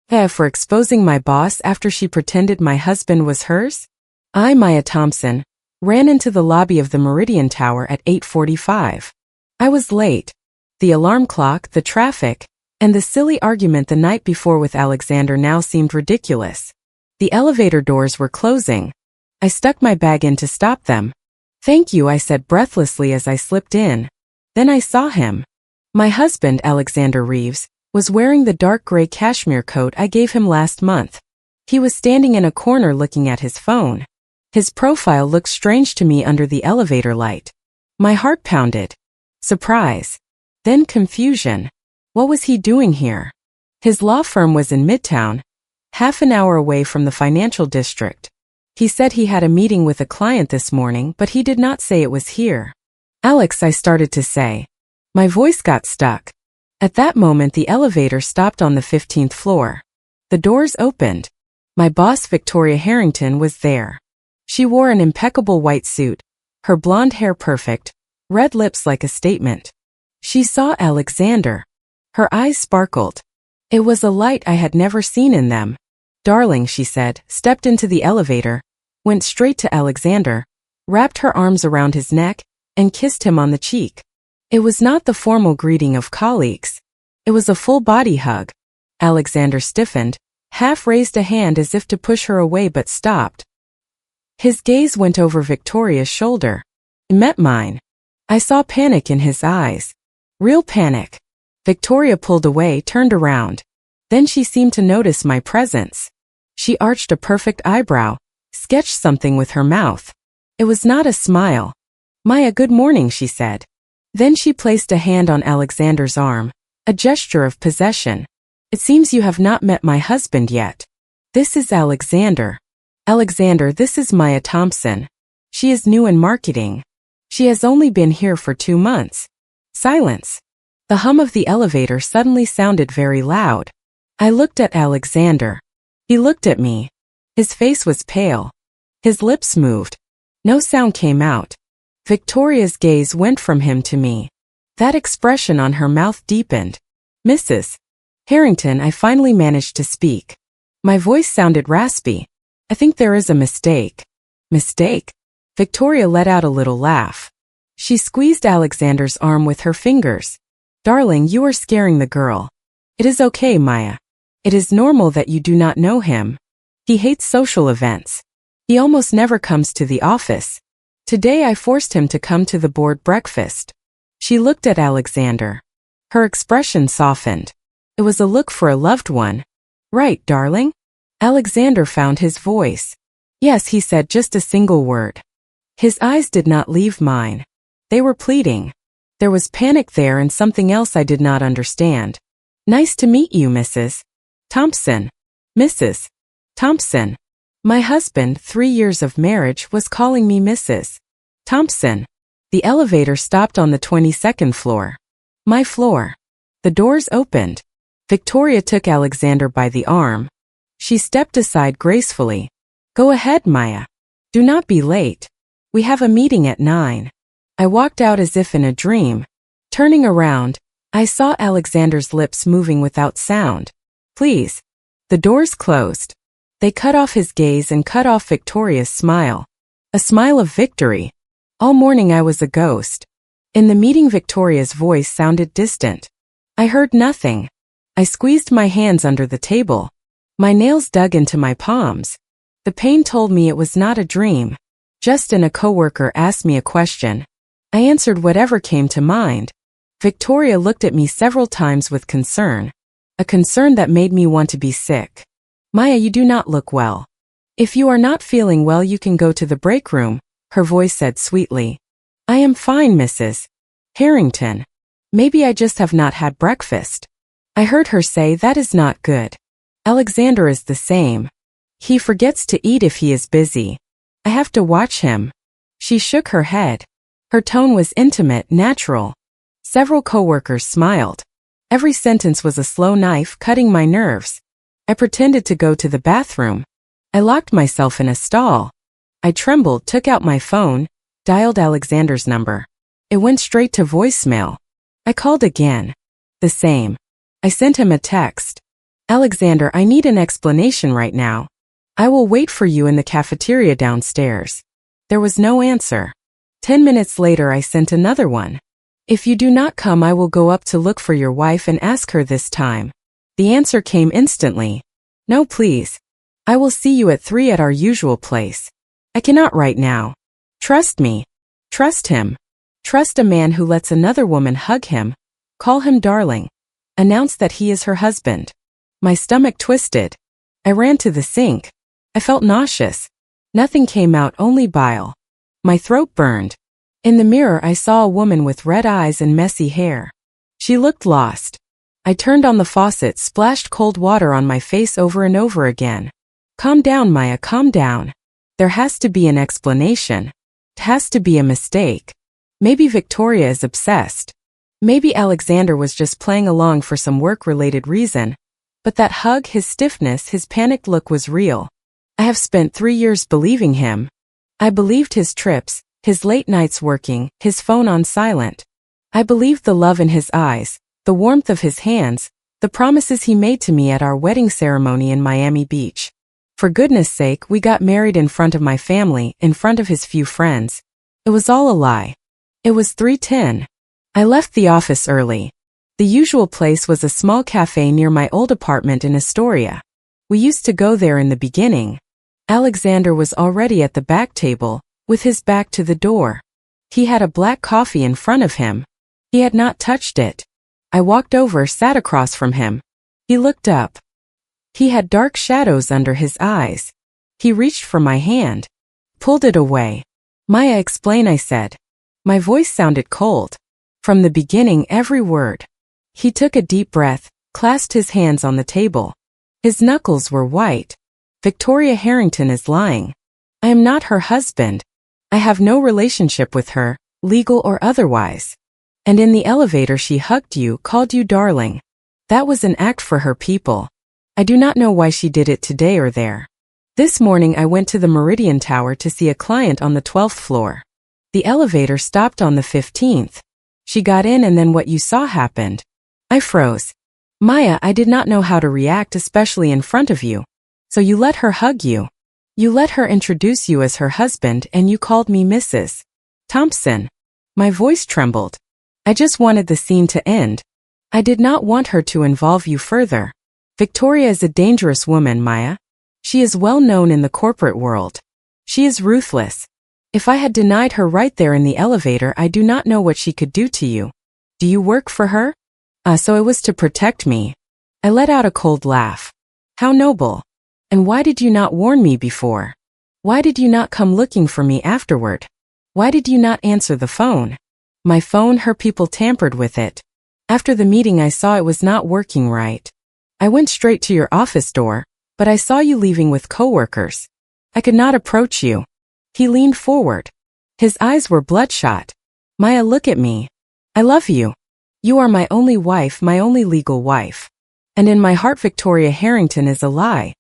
For exposing my boss after she pretended my husband was hers? I, Maya Thompson, ran into the lobby of the Meridian Tower at 8:45. I was late. The alarm clock, the traffic, and the silly argument the night before with Alexander now seemed ridiculous. The elevator doors were closing. I stuck my bag in to stop them. "Thank you," I said breathlessly as I slipped in. Then I saw him. My husband, Alexander Reeves, was wearing the dark gray cashmere coat I gave him last month. He was standing in a corner looking at his phone. His profile looked strange to me under the elevator light. My heart pounded. Surprise. Then confusion. What was he doing here? His law firm was in Midtown, half an hour away from the financial district. He said he had a meeting with a client this morning, but he did not say it was here. "Alex," I started to say. My voice got stuck. At that moment, the elevator stopped on the 15th floor. The doors opened. My boss, Victoria Harrington, was there. She wore an impeccable white suit, her blonde hair perfect, red lips like a statement. She saw Alexander. Her eyes sparkled. It was a light I had never seen in them. "Darling," she said, stepped into the elevator, went straight to Alexander, wrapped her arms around his neck, and kissed him on the cheek. It was not the formal greeting of colleagues. It was a full-body hug. Alexander stiffened, half raised a hand as if to push her away but stopped. His gaze went over Victoria's shoulder. It met mine. I saw panic in his eyes. Real panic. Victoria pulled away, turned around. Then she seemed to notice my presence. She arched a perfect eyebrow, sketched something with her mouth. It was not a smile. "Maya, good morning," she said. Then she placed a hand on Alexander's arm, a gesture of possession. "It seems you have not met my husband yet. This is Alexander. Alexander, this is Maya Thompson. She is new in marketing. She has only been here for 2 months. Silence. The hum of the elevator suddenly sounded very loud. I looked at Alexander. He looked at me. His face was pale. His lips moved. No sound came out. Victoria's gaze went from him to me. That expression on her mouth deepened. "Mrs. Harrington," I finally managed to speak. My voice sounded raspy. "I think there is a mistake." "Mistake?" Victoria let out a little laugh. She squeezed Alexander's arm with her fingers. "Darling, you are scaring the girl. It is okay, Maya. It is normal that you do not know him. He hates social events. He almost never comes to the office. Today I forced him to come to the board breakfast." She looked at Alexander. Her expression softened. It was a look for a loved one. "Right, darling?" Alexander found his voice. "Yes," he said, just a single word. His eyes did not leave mine. They were pleading. There was panic there and something else I did not understand. "Nice to meet you, Mrs. Thompson." "Mrs. Thompson." My husband, 3 years of marriage, was calling me Mrs. Thompson. The elevator stopped on the 22nd floor. My floor. The doors opened. Victoria took Alexander by the arm. She stepped aside gracefully. "Go ahead, Maya. Do not be late. We have a meeting at 9. I walked out as if in a dream. Turning around, I saw Alexander's lips moving without sound. "Please." The doors closed. They cut off his gaze and cut off Victoria's smile. A smile of victory. All morning I was a ghost. In the meeting, Victoria's voice sounded distant. I heard nothing. I squeezed my hands under the table. My nails dug into my palms. The pain told me it was not a dream. Just then a coworker asked me a question. I answered whatever came to mind. Victoria looked at me several times with concern. A concern that made me want to be sick. "Maya, you do not look well. If you are not feeling well, you can go to the break room," her voice said sweetly. "I am fine, Mrs. Harrington. Maybe I just have not had breakfast." I heard her say, "That is not good. Alexander is the same. He forgets to eat if he is busy. I have to watch him." She shook her head. Her tone was intimate, natural. Several coworkers smiled. Every sentence was a slow knife cutting my nerves. I pretended to go to the bathroom. I locked myself in a stall. I trembled, took out my phone, dialed Alexander's number. It went straight to voicemail. I called again. The same. I sent him a text. Alexander, I need an explanation right now. I will wait for you in the cafeteria downstairs. There was no answer. 10 minutes later I sent another one. If you do not come, I will go up to look for your wife and ask her this time. The answer came instantly. No, please. I will see you at 3 at our usual place. I cannot right now. Trust me. Trust him. Trust a man who lets another woman hug him, call him darling, announce that he is her husband. My stomach twisted. I ran to the sink. I felt nauseous. Nothing came out, only bile. My throat burned. In the mirror I saw a woman with red eyes and messy hair. She looked lost. I turned on the faucet, splashed cold water on my face over and over again. Calm down, Maya, calm down. There has to be an explanation. It has to be a mistake. Maybe Victoria is obsessed. Maybe Alexander was just playing along for some work-related reason. But that hug, his stiffness, his panicked look was real. I have spent 3 years believing him. I believed his trips, his late nights working, his phone on silent. I believed the love in his eyes, the warmth of his hands, the promises he made to me at our wedding ceremony in Miami Beach. For goodness sake, we got married in front of my family, in front of his few friends. It was all a lie. It was 3:10. I left the office early. The usual place was a small cafe near my old apartment in Astoria. We used to go there in the beginning. Alexander was already at the back table, with his back to the door. He had a black coffee in front of him. He had not touched it. I walked over, sat across from him. He looked up. He had dark shadows under his eyes. He reached for my hand, pulled it away. Maya, explain, I said. My voice sounded cold. From the beginning, every word. He took a deep breath, clasped his hands on the table. His knuckles were white. Victoria Harrington is lying. I am not her husband. I have no relationship with her, legal or otherwise. And in the elevator she hugged you, called you darling. That was an act for her people. I do not know why she did it today or there. This morning I went to the Meridian Tower to see a client on the 12th floor. The elevator stopped on the 15th. She got in and then what you saw happened. I froze. Maya, I did not know how to react, especially in front of you. So you let her hug you. You let her introduce you as her husband and you called me Mrs. Thompson. My voice trembled. I just wanted the scene to end. I did not want her to involve you further. Victoria is a dangerous woman, Maya. She is well known in the corporate world. She is ruthless. If I had denied her right there in the elevator, I do not know what she could do to you. Do you work for her? So it was to protect me. I let out a cold laugh. How noble. And why did you not warn me before? Why did you not come looking for me afterward? Why did you not answer the phone? My phone, her people tampered with it. After the meeting I saw it was not working right. I went straight to your office door, but I saw you leaving with coworkers. I could not approach you. He leaned forward. His eyes were bloodshot. Maya, look at me. I love you. You are my only wife, my only legal wife. And in my heart Victoria Harrington is a lie.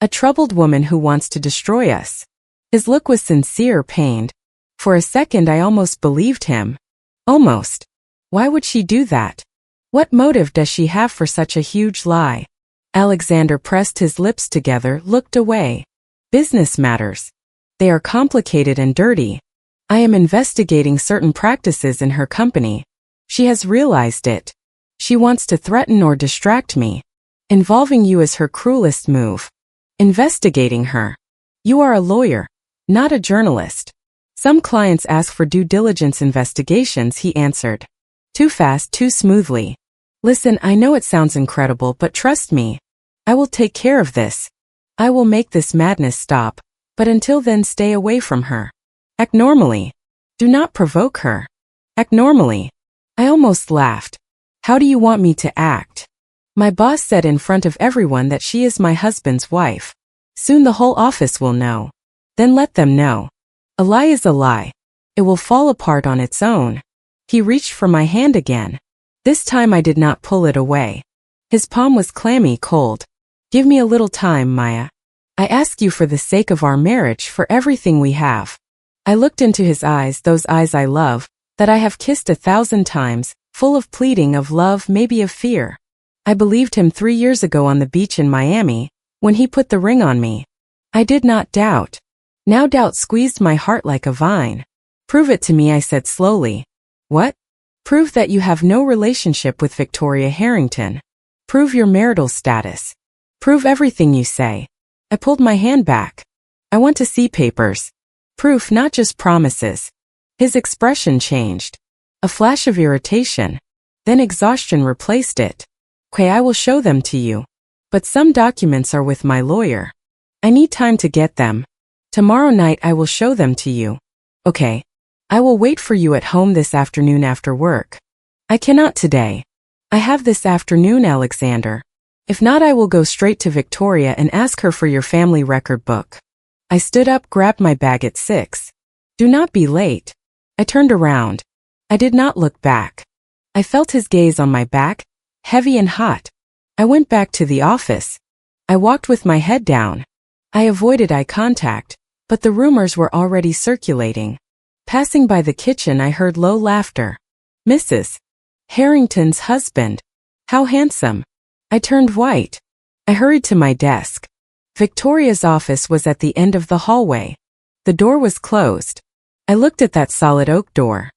A troubled woman who wants to destroy us. His look was sincere, pained. For a second I almost believed him. Almost. Why would she do that? What motive does she have for such a huge lie? Alexander pressed his lips together, looked away. Business matters. They are complicated and dirty. I am investigating certain practices in her company. She has realized it. She wants to threaten or distract me. Involving you is her cruelest move. Investigating her. You are a lawyer, not a journalist. Some clients ask for due diligence investigations, he answered. Too fast, too smoothly. Listen, I know it sounds incredible, but trust me. I will take care of this. I will make this madness stop, but until then stay away from her. Act normally. Do not provoke her. Act normally. I almost laughed. How do you want me to act? My boss said in front of everyone that she is my husband's wife. Soon the whole office will know. Then let them know. A lie is a lie. It will fall apart on its own. He reached for my hand again. This time I did not pull it away. His palm was clammy, cold. Give me a little time, Maya. I ask you for the sake of our marriage, for everything we have. I looked into his eyes, those eyes I love, that I have kissed 1,000 times, full of pleading, of love, maybe of fear. I believed him 3 years ago on the beach in Miami, when he put the ring on me. I did not doubt. Now doubt squeezed my heart like a vine. Prove it to me, I said slowly. What? Prove that you have no relationship with Victoria Harrington. Prove your marital status. Prove everything you say. I pulled my hand back. I want to see papers. Proof, not just promises. His expression changed. A flash of irritation. Then exhaustion replaced it. Okay, I will show them to you. But some documents are with my lawyer. I need time to get them. Tomorrow night I will show them to you. Okay. I will wait for you at home this afternoon after work. I cannot today. I have this afternoon, Alexander. If not, I will go straight to Victoria and ask her for your family record book. I stood up, grabbed my bag at 6. Do not be late. I turned around. I did not look back. I felt his gaze on my back, heavy and hot. I went back to the office. I walked with my head down. I avoided eye contact, but the rumors were already circulating. Passing by the kitchen, I heard low laughter. Mrs. Harrington's husband. How handsome. I turned white. I hurried to my desk. Victoria's office was at the end of the hallway. The door was closed. I looked at that solid oak door.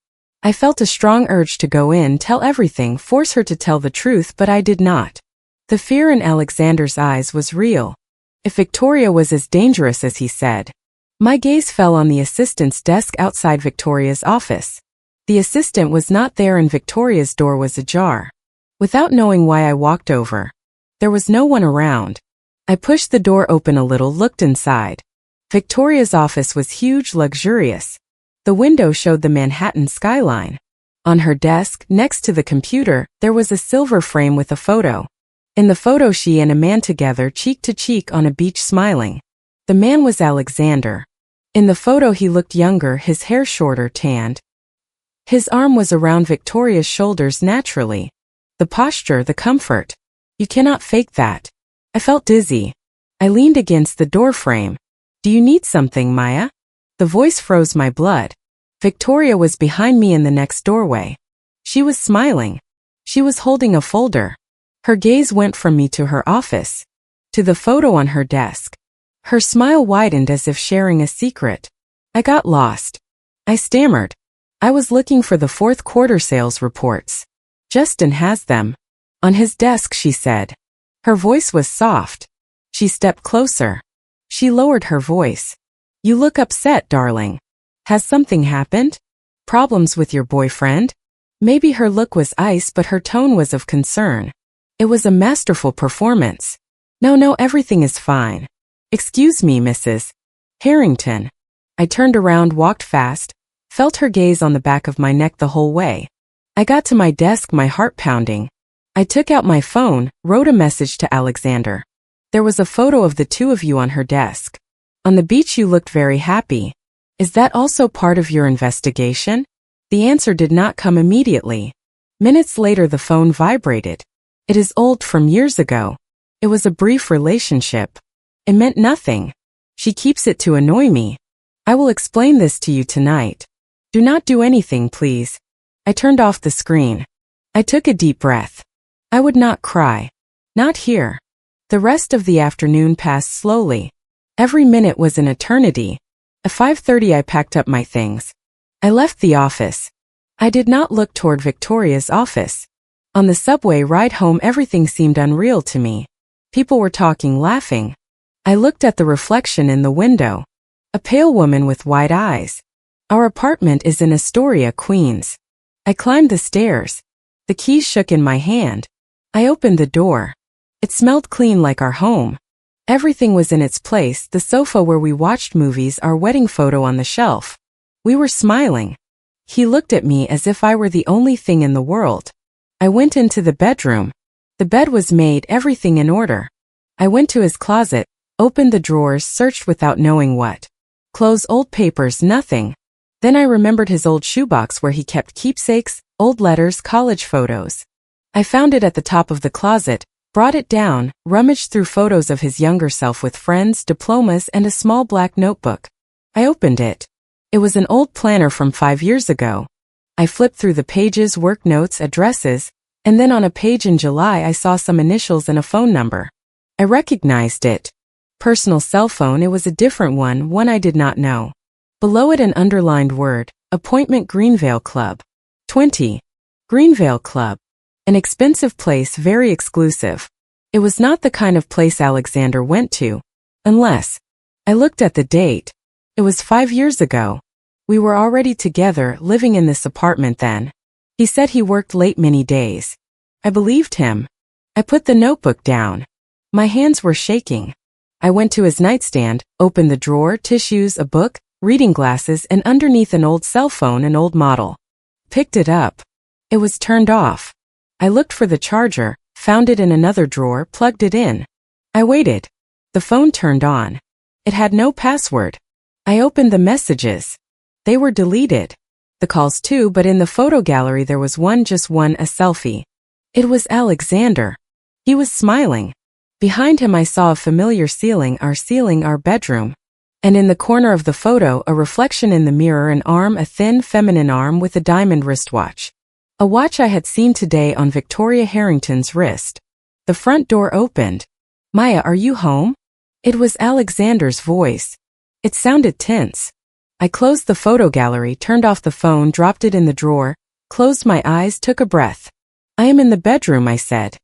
I felt a strong urge to go in, tell everything, force her to tell the truth, but I did not. The fear in Alexander's eyes was real. If Victoria was as dangerous as he said. My gaze fell on the assistant's desk outside Victoria's office. The assistant was not there and Victoria's door was ajar. Without knowing why, I walked over. There was no one around. I pushed the door open a little, looked inside. Victoria's office was huge, luxurious. The window showed the Manhattan skyline. On her desk, next to the computer, there was a silver frame with a photo. In the photo, she and a man together, cheek to cheek on a beach, smiling. The man was Alexander. In the photo, he looked younger, his hair shorter, tanned. His arm was around Victoria's shoulders naturally. The posture, the comfort. You cannot fake that. I felt dizzy. I leaned against the door frame. Do you need something, Maya? The voice froze my blood. Victoria was behind me in the next doorway. She was smiling. She was holding a folder. Her gaze went from me to her office, to the photo on her desk. Her smile widened as if sharing a secret. I got lost. I stammered. I was looking for the fourth quarter sales reports. Justin has them. On his desk, she said. Her voice was soft. She stepped closer. She lowered her voice. You look upset, darling. Has something happened? Problems with your boyfriend? Maybe her look was ice, but her tone was of concern. It was a masterful performance. No, everything is fine. Excuse me, Mrs. Harrington. I turned around, walked fast, felt her gaze on the back of my neck the whole way. I got to my desk, my heart pounding. I took out my phone, wrote a message to Alexander. There was a photo of the two of you on her desk. On the beach, you looked very happy. Is that also part of your investigation? The answer did not come immediately. Minutes later, the phone vibrated. It is old, from years ago. It was a brief relationship. It meant nothing. She keeps it to annoy me. I will explain this to you tonight. Do not do anything, please. I turned off the screen. I took a deep breath. I would not cry. Not here. The rest of the afternoon passed slowly. Every minute was an eternity. At 5:30, I packed up my things. I left the office. I did not look toward Victoria's office. On the subway ride home, everything seemed unreal to me. People were talking, laughing. I looked at the reflection in the window. A pale woman with wide eyes. Our apartment is in Astoria, Queens. I climbed the stairs. The keys shook in my hand. I opened the door. It smelled clean like our home. Everything was in its place, the sofa where we watched movies, our wedding photo on the shelf. We were smiling. He looked at me as if I were the only thing in the world. I went into the bedroom. The bed was made, everything in order. I went to his closet, opened the drawers, searched without knowing what. Clothes, old papers, nothing. Then I remembered his old shoebox where he kept keepsakes, old letters, college photos. I found it at the top of the closet, brought it down, rummaged through photos of his younger self with friends, diplomas, and a small black notebook. I opened it. It was an old planner from 5 years ago. I flipped through the pages, work notes, addresses, And then on a page in July I saw some initials and a phone number. I recognized it. Personal cell phone, it was a different one I did not know. Below it an underlined word, appointment Greenvale Club. 20. Greenvale Club. An expensive place, very exclusive. It was not the kind of place Alexander went to. Unless. I looked at the date. It was 5 years ago. We were already together, living in this apartment then. He said he worked late many days. I believed him. I put the notebook down. My hands were shaking. I went to his nightstand, opened the drawer, tissues, a book, reading glasses, and underneath an old cell phone, an old model. Picked it up. It was turned off. I looked for the charger, found it in another drawer, plugged it in. I waited. The phone turned on. It had no password. I opened the messages. They were deleted. The calls too, but in the photo gallery there was just one, a selfie. It was Alexander. He was smiling. Behind him I saw a familiar ceiling, our bedroom. And in the corner of the photo, a reflection in the mirror, an arm, a thin feminine arm with a diamond wristwatch. A watch I had seen today on Victoria Harrington's wrist. The front door opened. "Maya, are you home?" It was Alexander's voice. It sounded tense. I closed the photo gallery, turned off the phone, dropped it in the drawer, closed my eyes, took a breath. "I am in the bedroom," I said.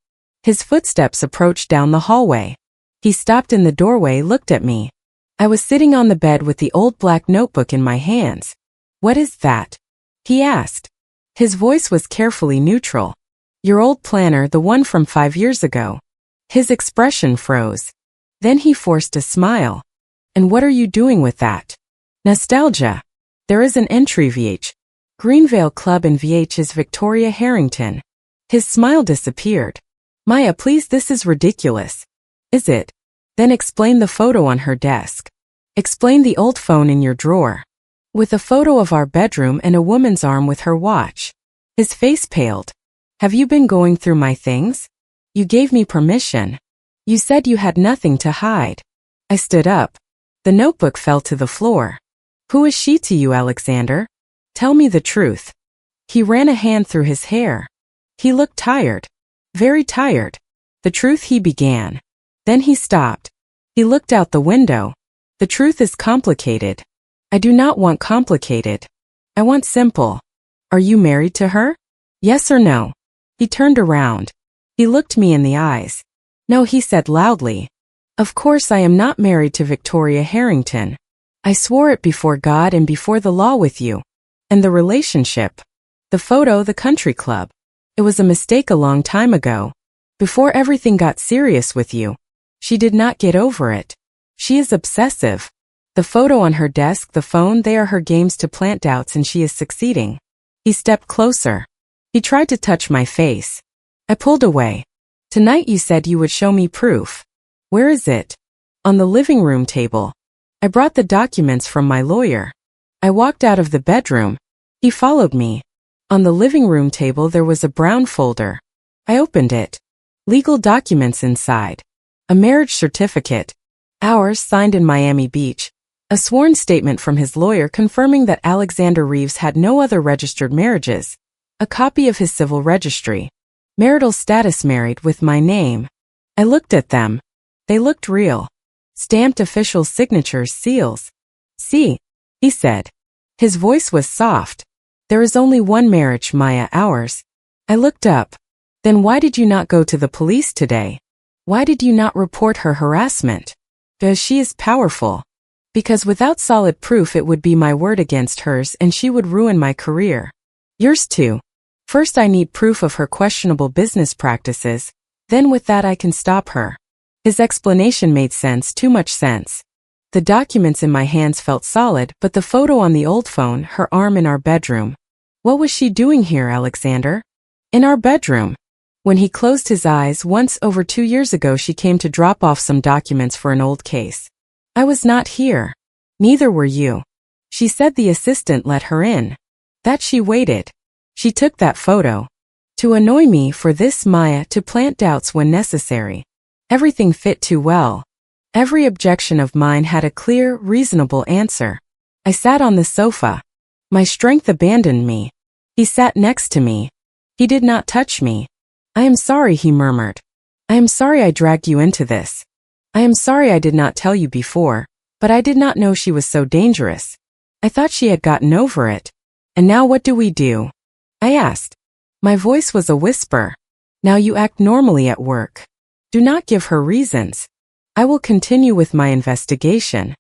His footsteps approached down the hallway. He stopped in the doorway, looked at me. I was sitting on the bed with the old black notebook in my hands. "What is that?" he asked. His voice was carefully neutral. "Your old planner, the one from 5 years ago." His expression froze. Then he forced a smile. "And what are you doing with that?" "Nostalgia. There is an entry VH. Greenvale Club in VH is Victoria Harrington." His smile disappeared. "Maya, please, this is ridiculous." "Is it? Then explain the photo on her desk. Explain the old phone in your drawer. With a photo of our bedroom and a woman's arm with her watch." His face paled. "Have you been going through my things? You gave me permission. You said you had nothing to hide." I stood up. The notebook fell to the floor. "Who is she to you, Alexander? Tell me the truth." He ran a hand through his hair. He looked tired. Very tired. "The truth," he began. Then he stopped. He looked out the window. "The truth is complicated. I do not want complicated. I want simple. Are you married to her? Yes or no?" He turned around. He looked me in the eyes. "No," he said loudly. "Of course I am not married to Victoria Harrington. I swore it before God and before the law with you. And the relationship. The photo, the country club. It was a mistake a long time ago. Before everything got serious with you. She did not get over it. She is obsessive. The photo on her desk, the phone, they are her games to plant doubts, and she is succeeding." He stepped closer. He tried to touch my face. I pulled away. "Tonight you said you would show me proof. Where is it?" "On the living room table." I brought the documents from my lawyer. I walked out of the bedroom. He followed me. On the living room table there was a brown folder. I opened it. Legal documents inside. A marriage certificate. Ours, signed in Miami Beach. A sworn statement from his lawyer confirming that Alexander Reeves had no other registered marriages. A copy of his civil registry. Marital status, married, with my name. I looked at them. They looked real. Stamped official signatures, seals. "See," he said. His voice was soft. "There is only one marriage, Maya, ours." I looked up. "Then why did you not go to the police today? Why did you not report her harassment?" "Because she is powerful. Because without solid proof it would be my word against hers and she would ruin my career. Yours too. First I need proof of her questionable business practices, then with that I can stop her." His explanation made sense, too much sense. The documents in my hands felt solid, but the photo on the old phone, her arm in our bedroom. What was she doing here, Alexander? In our bedroom. When he closed his eyes, once over 2 years ago she came to drop off some documents for an old case. I was not here. Neither were you. She said the assistant let her in. That she waited. She took that photo. To annoy me, for this, Maya, to plant doubts when necessary. Everything fit too well. Every objection of mine had a clear, reasonable answer. I sat on the sofa. My strength abandoned me. He sat next to me. He did not touch me. I am sorry, he murmured. I am sorry I dragged you into this. I am sorry I did not tell you before, but I did not know she was so dangerous. I thought she had gotten over it. And now what do we do? I asked. My voice was a whisper. Now you act normally at work. Do not give her reasons. I will continue with my investigation.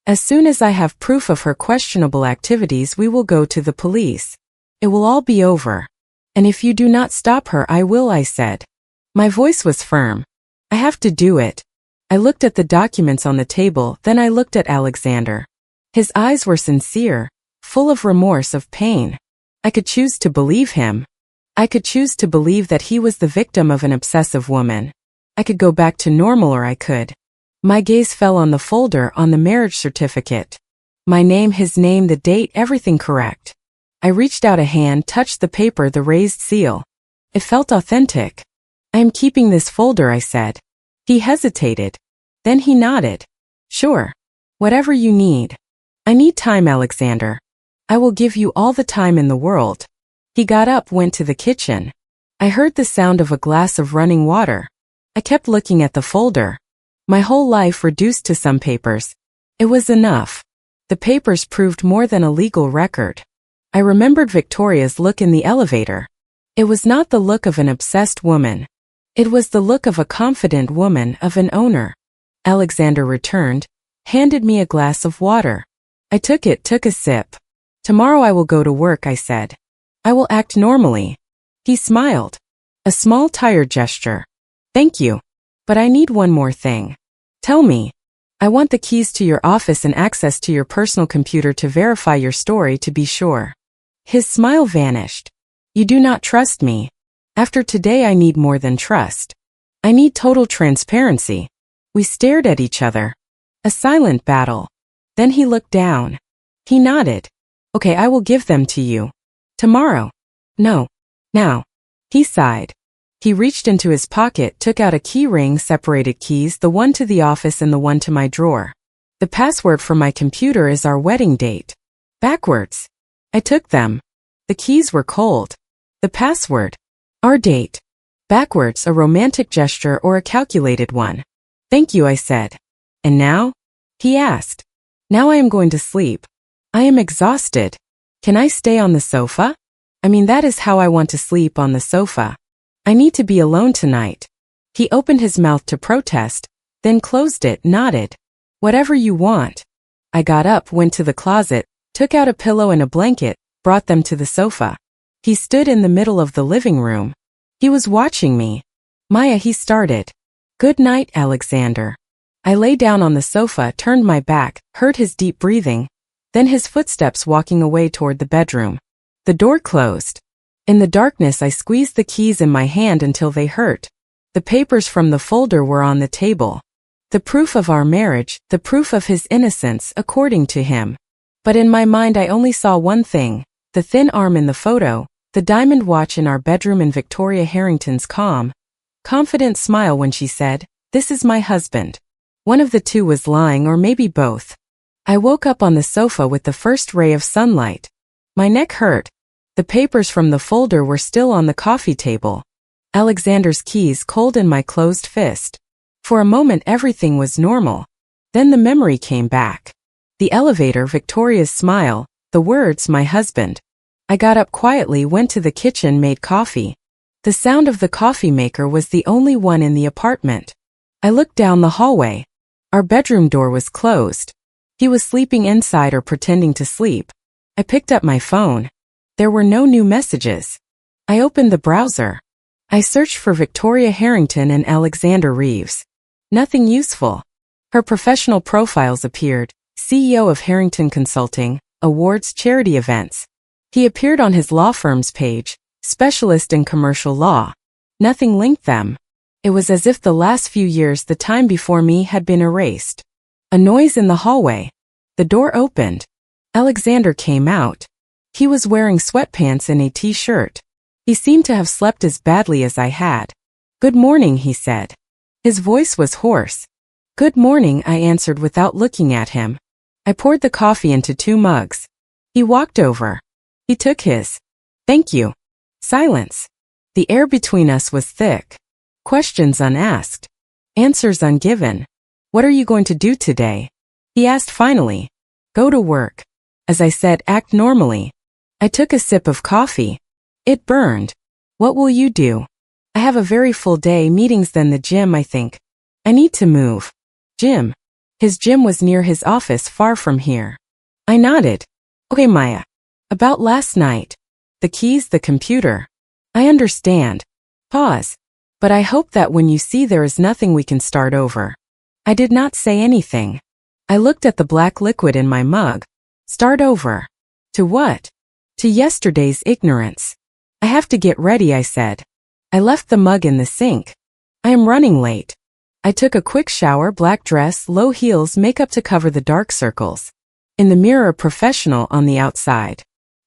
As soon as I have proof of her questionable activities, we will go to the police. It will all be over. And if you do not stop her, I will, I said. My voice was firm. I have to do it. I looked at the documents on the table, then I looked at Alexander. His eyes were sincere, full of remorse, of pain. I could choose to believe him. I could choose to believe that he was the victim of an obsessive woman. I could go back to normal, or I could. My gaze fell on the folder, on the marriage certificate. My name, his name, the date, everything correct. I reached out a hand, touched the paper, the raised seal. It felt authentic. I am keeping this folder, I said. He hesitated. Then he nodded. Sure. Whatever you need. I need time, Alexander. I will give you all the time in the world. He got up, went to the kitchen. I heard the sound of a glass of running water. I kept looking at the folder. My whole life reduced to some papers. It was enough. The papers proved more than a legal record. I remembered Victoria's look in the elevator. It was not the look of an obsessed woman. It was the look of a confident woman, of an owner. Alexander returned, handed me a glass of water. I took it, took a sip. Tomorrow I will go to work, I said. I will act normally. He smiled. A small tired gesture. Thank you. But I need one more thing. Tell me. I want the keys to your office and access to your personal computer to verify your story, to be sure. His smile vanished. You do not trust me. After today I need more than trust. I need total transparency. We stared at each other. A silent battle. Then he looked down. He nodded. Okay, I will give them to you. Tomorrow. No. Now. He sighed. He reached into his pocket, took out a key ring, separated keys, the one to the office and the one to my drawer. The password for my computer is our wedding date. Backwards. I took them. The keys were cold. The password. Our date. Backwards, a romantic gesture or a calculated one. Thank you, I said. And now? He asked. Now I am going to sleep. I am exhausted. Can I stay on the sofa? I mean, that is how I want to sleep, on the sofa. I need to be alone tonight. He opened his mouth to protest, then closed it, nodded. Whatever you want. I got up, went to the closet, took out a pillow and a blanket, brought them to the sofa. He stood in the middle of the living room. He was watching me. Maya, he started. Good night, Alexander. I lay down on the sofa, turned my back, heard his deep breathing, then his footsteps walking away toward the bedroom. The door closed. In the darkness I squeezed the keys in my hand until they hurt. The papers from the folder were on the table. The proof of our marriage, the proof of his innocence, according to him. But in my mind I only saw one thing, the thin arm in the photo, the diamond watch in our bedroom, and Victoria Harrington's calm, confident smile when she said, "This is my husband." One of the two was lying, or maybe both. I woke up on the sofa with the first ray of sunlight. My neck hurt. The papers from the folder were still on the coffee table. Alexander's keys cold in my closed fist. For a moment everything was normal. Then the memory came back. The elevator, Victoria's smile, the words, my husband. I got up quietly, went to the kitchen, made coffee. The sound of the coffee maker was the only one in the apartment. I looked down the hallway. Our bedroom door was closed. He was sleeping inside, or pretending to sleep. I picked up my phone. There were no new messages. I opened the browser. I searched for Victoria Harrington and Alexander Reeves. Nothing useful. Her professional profiles appeared: CEO of Harrington Consulting, awards, charity events. He appeared on his law firm's page, specialist in commercial law. Nothing linked them. It was as if the last few years, the time before me, had been erased. A noise in the hallway. The door opened. Alexander came out. He was wearing sweatpants and a t-shirt. He seemed to have slept as badly as I had. "Good morning," he said. His voice was hoarse. "Good morning," I answered without looking at him. I poured the coffee into 2 mugs. He walked over. He took his. "Thank you." Silence. The air between us was thick. Questions unasked. Answers ungiven. What are you going to do today? He asked finally. Go to work. As I said, act normally. I took a sip of coffee. It burned. What will you do? I have a very full day, meetings, then the gym, I think. I need to move. Gym. His gym was near his office, far from here. I nodded. Okay, Maya. About last night. The keys, the computer. I understand. Pause. But I hope that when you see there is nothing we can start over. I did not say anything. I looked at the black liquid in my mug. Start over. To what? To yesterday's ignorance. I have to get ready, I said. I left the mug in the sink. I am running late. I took a quick shower, black dress, low heels, makeup to cover the dark circles. In the mirror, professional on the outside.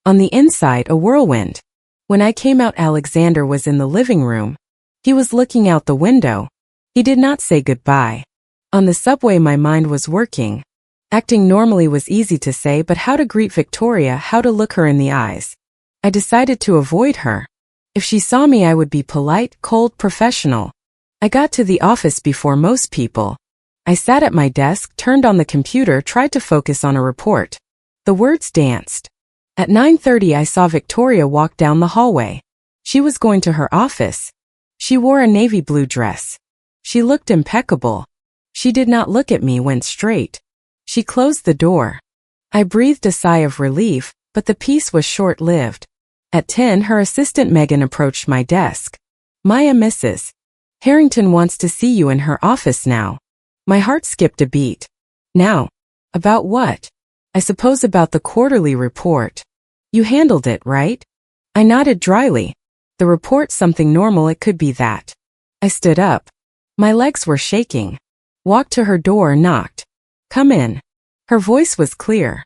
On the inside, a whirlwind. When I came out, Alexander was in the living room. He was looking out the window. He did not say goodbye. On the subway, my mind was working. Acting normally was easy to say, but how to greet Victoria, how to look her in the eyes. I decided to avoid her. If she saw me, I would be polite, cold, professional. I got to the office before most people. I sat at my desk, turned on the computer, tried to focus on a report. The words danced. At 9:30, I saw Victoria walk down the hallway. She was going to her office. She wore a navy blue dress. She looked impeccable. She did not look at me, went straight. She closed the door. I breathed a sigh of relief, but the peace was short-lived. At 10, her assistant Megan approached my desk. Maya, Mrs. Harrington wants to see you in her office now. My heart skipped a beat. Now? About what? I suppose about the quarterly report. You handled it, right? I nodded dryly. The report, something normal, it could be that. I stood up. My legs were shaking. Walked to her door, knocked. Come in. Her voice was clear.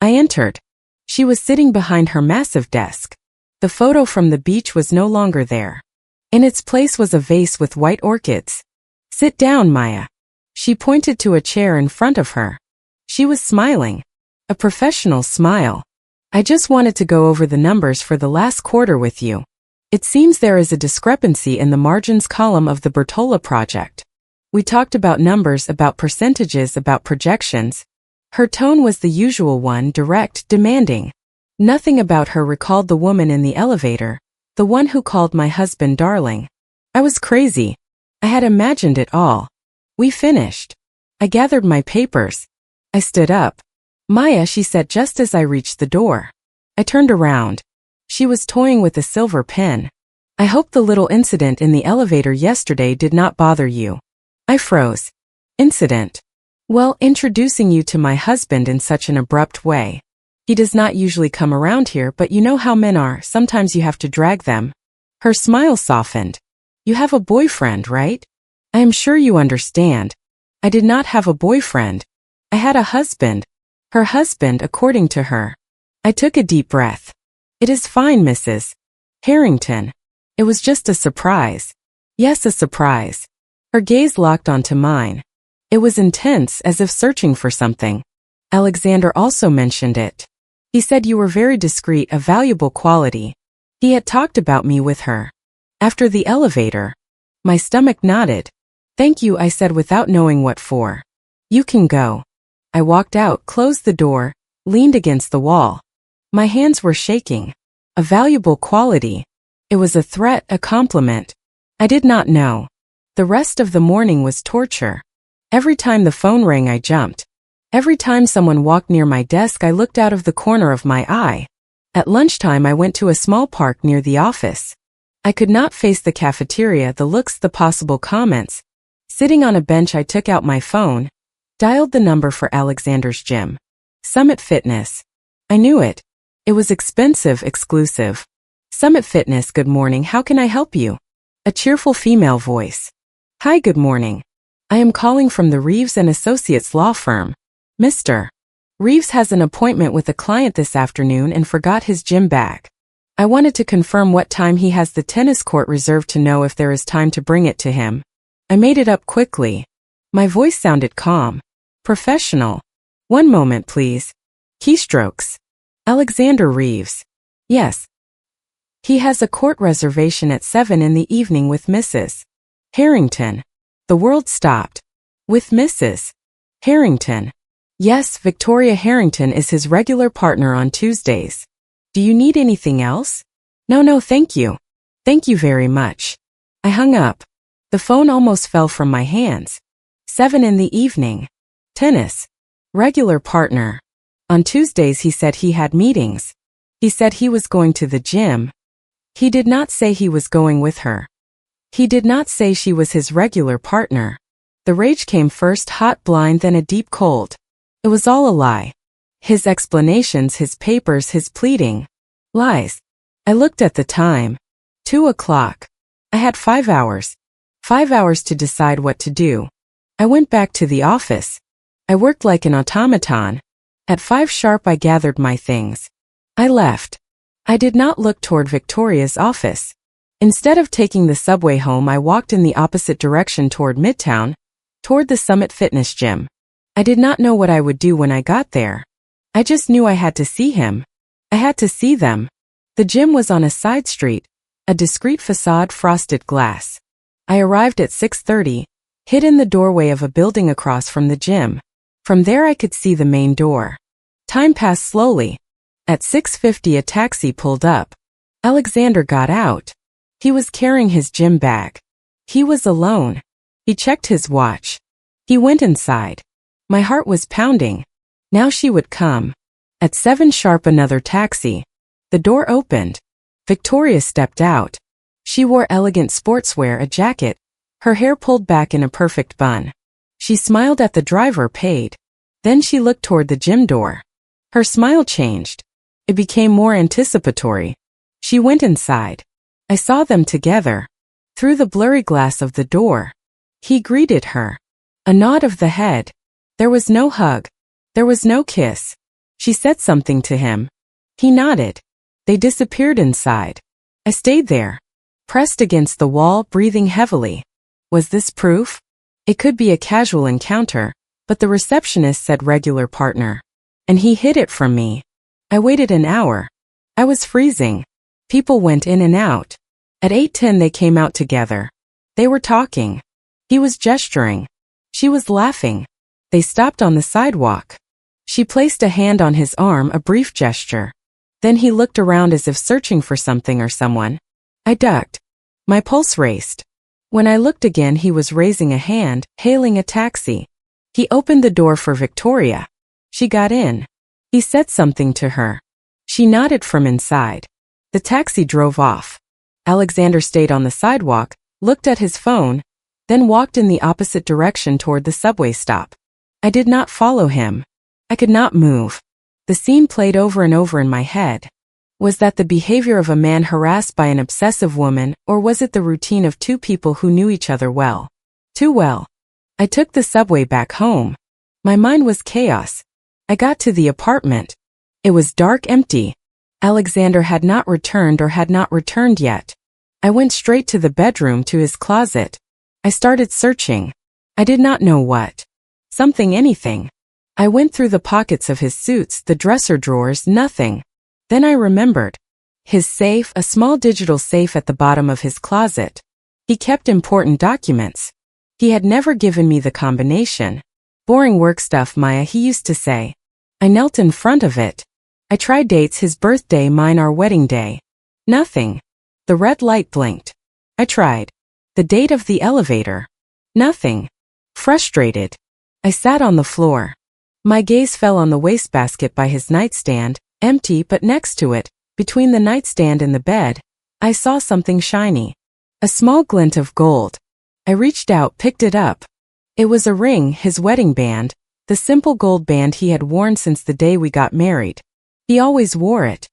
I entered. She was sitting behind her massive desk. The photo from the beach was no longer there. In its place was a vase with white orchids. Sit down, Maya. She pointed to a chair in front of her. She was smiling. A professional smile. I just wanted to go over the numbers for the last quarter with you. It seems there is a discrepancy in the margins column of the Bertola project. We talked about numbers, about percentages, about projections. Her tone was the usual one, direct, demanding. Nothing about her recalled the woman in the elevator, the one who called my husband darling. I was crazy. I had imagined it all. We finished. I gathered my papers. I stood up. Maya, she said just as I reached the door. I turned around. She was toying with a silver pen. I hope the little incident in the elevator yesterday did not bother you. I froze. Incident? Well, introducing you to my husband in such an abrupt way. He does not usually come around here, but you know how men are, sometimes you have to drag them. Her smile softened. You have a boyfriend, right? I am sure you understand. I did not have a boyfriend. I had a husband. Her husband, according to her. I took a deep breath. It is fine, Mrs. Harrington. It was just a surprise. Yes, a surprise. Her gaze locked onto mine. It was intense, as if searching for something. Alexander also mentioned it. He said you were very discreet, a valuable quality. He had talked about me with her. After the elevator. My stomach nodded. Thank you, I said without knowing what for. You can go. I walked out, closed the door, leaned against the wall. My hands were shaking. A valuable quality. It was a threat, a compliment. I did not know. The rest of the morning was torture. Every time the phone rang, I jumped. Every time someone walked near my desk, I looked out of the corner of my eye. At lunchtime, I went to a small park near the office. I could not face the cafeteria, the looks, the possible comments. Sitting on a bench, I took out my phone, dialed the number for Alexander's gym. Summit Fitness. I knew it. It was expensive, exclusive. Summit Fitness, good morning, how can I help you? A cheerful female voice. Hi, good morning. I am calling from the Reeves & Associates law firm. Mr. Reeves has an appointment with a client this afternoon and forgot his gym bag. I wanted to confirm what time he has the tennis court reserved to know if there is time to bring it to him. I made it up quickly. My voice sounded calm. Professional. One moment, please. Keystrokes. Alexander Reeves. Yes. He has a court reservation at 7 in the evening with Mrs. Harrington. The world stopped. With Mrs. Harrington. Yes, Victoria Harrington is his regular partner on Tuesdays. Do you need anything else? No, thank you. Thank you very much. I hung up. The phone almost fell from my hands. 7 in the evening. Tennis. Regular partner. On Tuesdays he said he had meetings. He said he was going to the gym. He did not say he was going with her. He did not say she was his regular partner. The rage came first hot blind, then a deep cold. It was all a lie. His explanations, his papers, his pleading. Lies. I looked at the time. 2 o'clock. I had 5 hours. 5 hours to decide what to do. I went back to the office. I worked like an automaton. At 5 sharp I gathered my things. I left. I did not look toward Victoria's office. Instead of taking the subway home, I walked in the opposite direction toward Midtown, toward the Summit Fitness Gym. I did not know what I would do when I got there. I just knew I had to see him. I had to see them. The gym was on a side street, a discreet facade, frosted glass. I arrived at 6:30, hid in the doorway of a building across from the gym. From there I could see the main door. Time passed slowly. At 6:50 a taxi pulled up. Alexander got out. He was carrying his gym bag. He was alone. He checked his watch. He went inside. My heart was pounding. Now she would come. At 7 sharp another taxi. The door opened. Victoria stepped out. She wore elegant sportswear, a jacket, her hair pulled back in a perfect bun. She smiled at the driver, paid. Then she looked toward the gym door. Her smile changed. It became more anticipatory. She went inside. I saw them together. Through the blurry glass of the door. He greeted her. A nod of the head. There was no hug. There was no kiss. She said something to him. He nodded. They disappeared inside. I stayed there, pressed against the wall, breathing heavily. Was this proof? It could be a casual encounter, but the receptionist said regular partner. And he hid it from me. I waited an hour. I was freezing. People went in and out. At 8:10 they came out together. They were talking. He was gesturing. She was laughing. They stopped on the sidewalk. She placed a hand on his arm, a brief gesture. Then he looked around as if searching for something or someone. I ducked. My pulse raced. When I looked again, he was raising a hand, hailing a taxi. He opened the door for Victoria. She got in. He said something to her. She nodded from inside. The taxi drove off. Alexander stayed on the sidewalk, looked at his phone, then walked in the opposite direction toward the subway stop. I did not follow him. I could not move. The scene played over and over in my head. Was that the behavior of a man harassed by an obsessive woman, or was it the routine of two people who knew each other well? Too well. I took the subway back home. My mind was chaos. I got to the apartment. It was dark, empty. Alexander had not returned or had not returned yet. I went straight to the bedroom, to his closet. I started searching. I did not know what. Something, anything. I went through the pockets of his suits, the dresser drawers, nothing. Then I remembered. His safe, a small digital safe at the bottom of his closet. He kept important documents. He had never given me the combination. Boring work stuff, Maya, he used to say. I knelt in front of it. I tried dates, his birthday, mine, our wedding day. Nothing. The red light blinked. I tried. The date of the elevator. Nothing. Frustrated. I sat on the floor. My gaze fell on the wastebasket by his nightstand, empty, but next to it, between the nightstand and the bed, I saw something shiny. A small glint of gold. I reached out, picked it up. It was a ring, his wedding band, the simple gold band he had worn since the day we got married. He always wore it.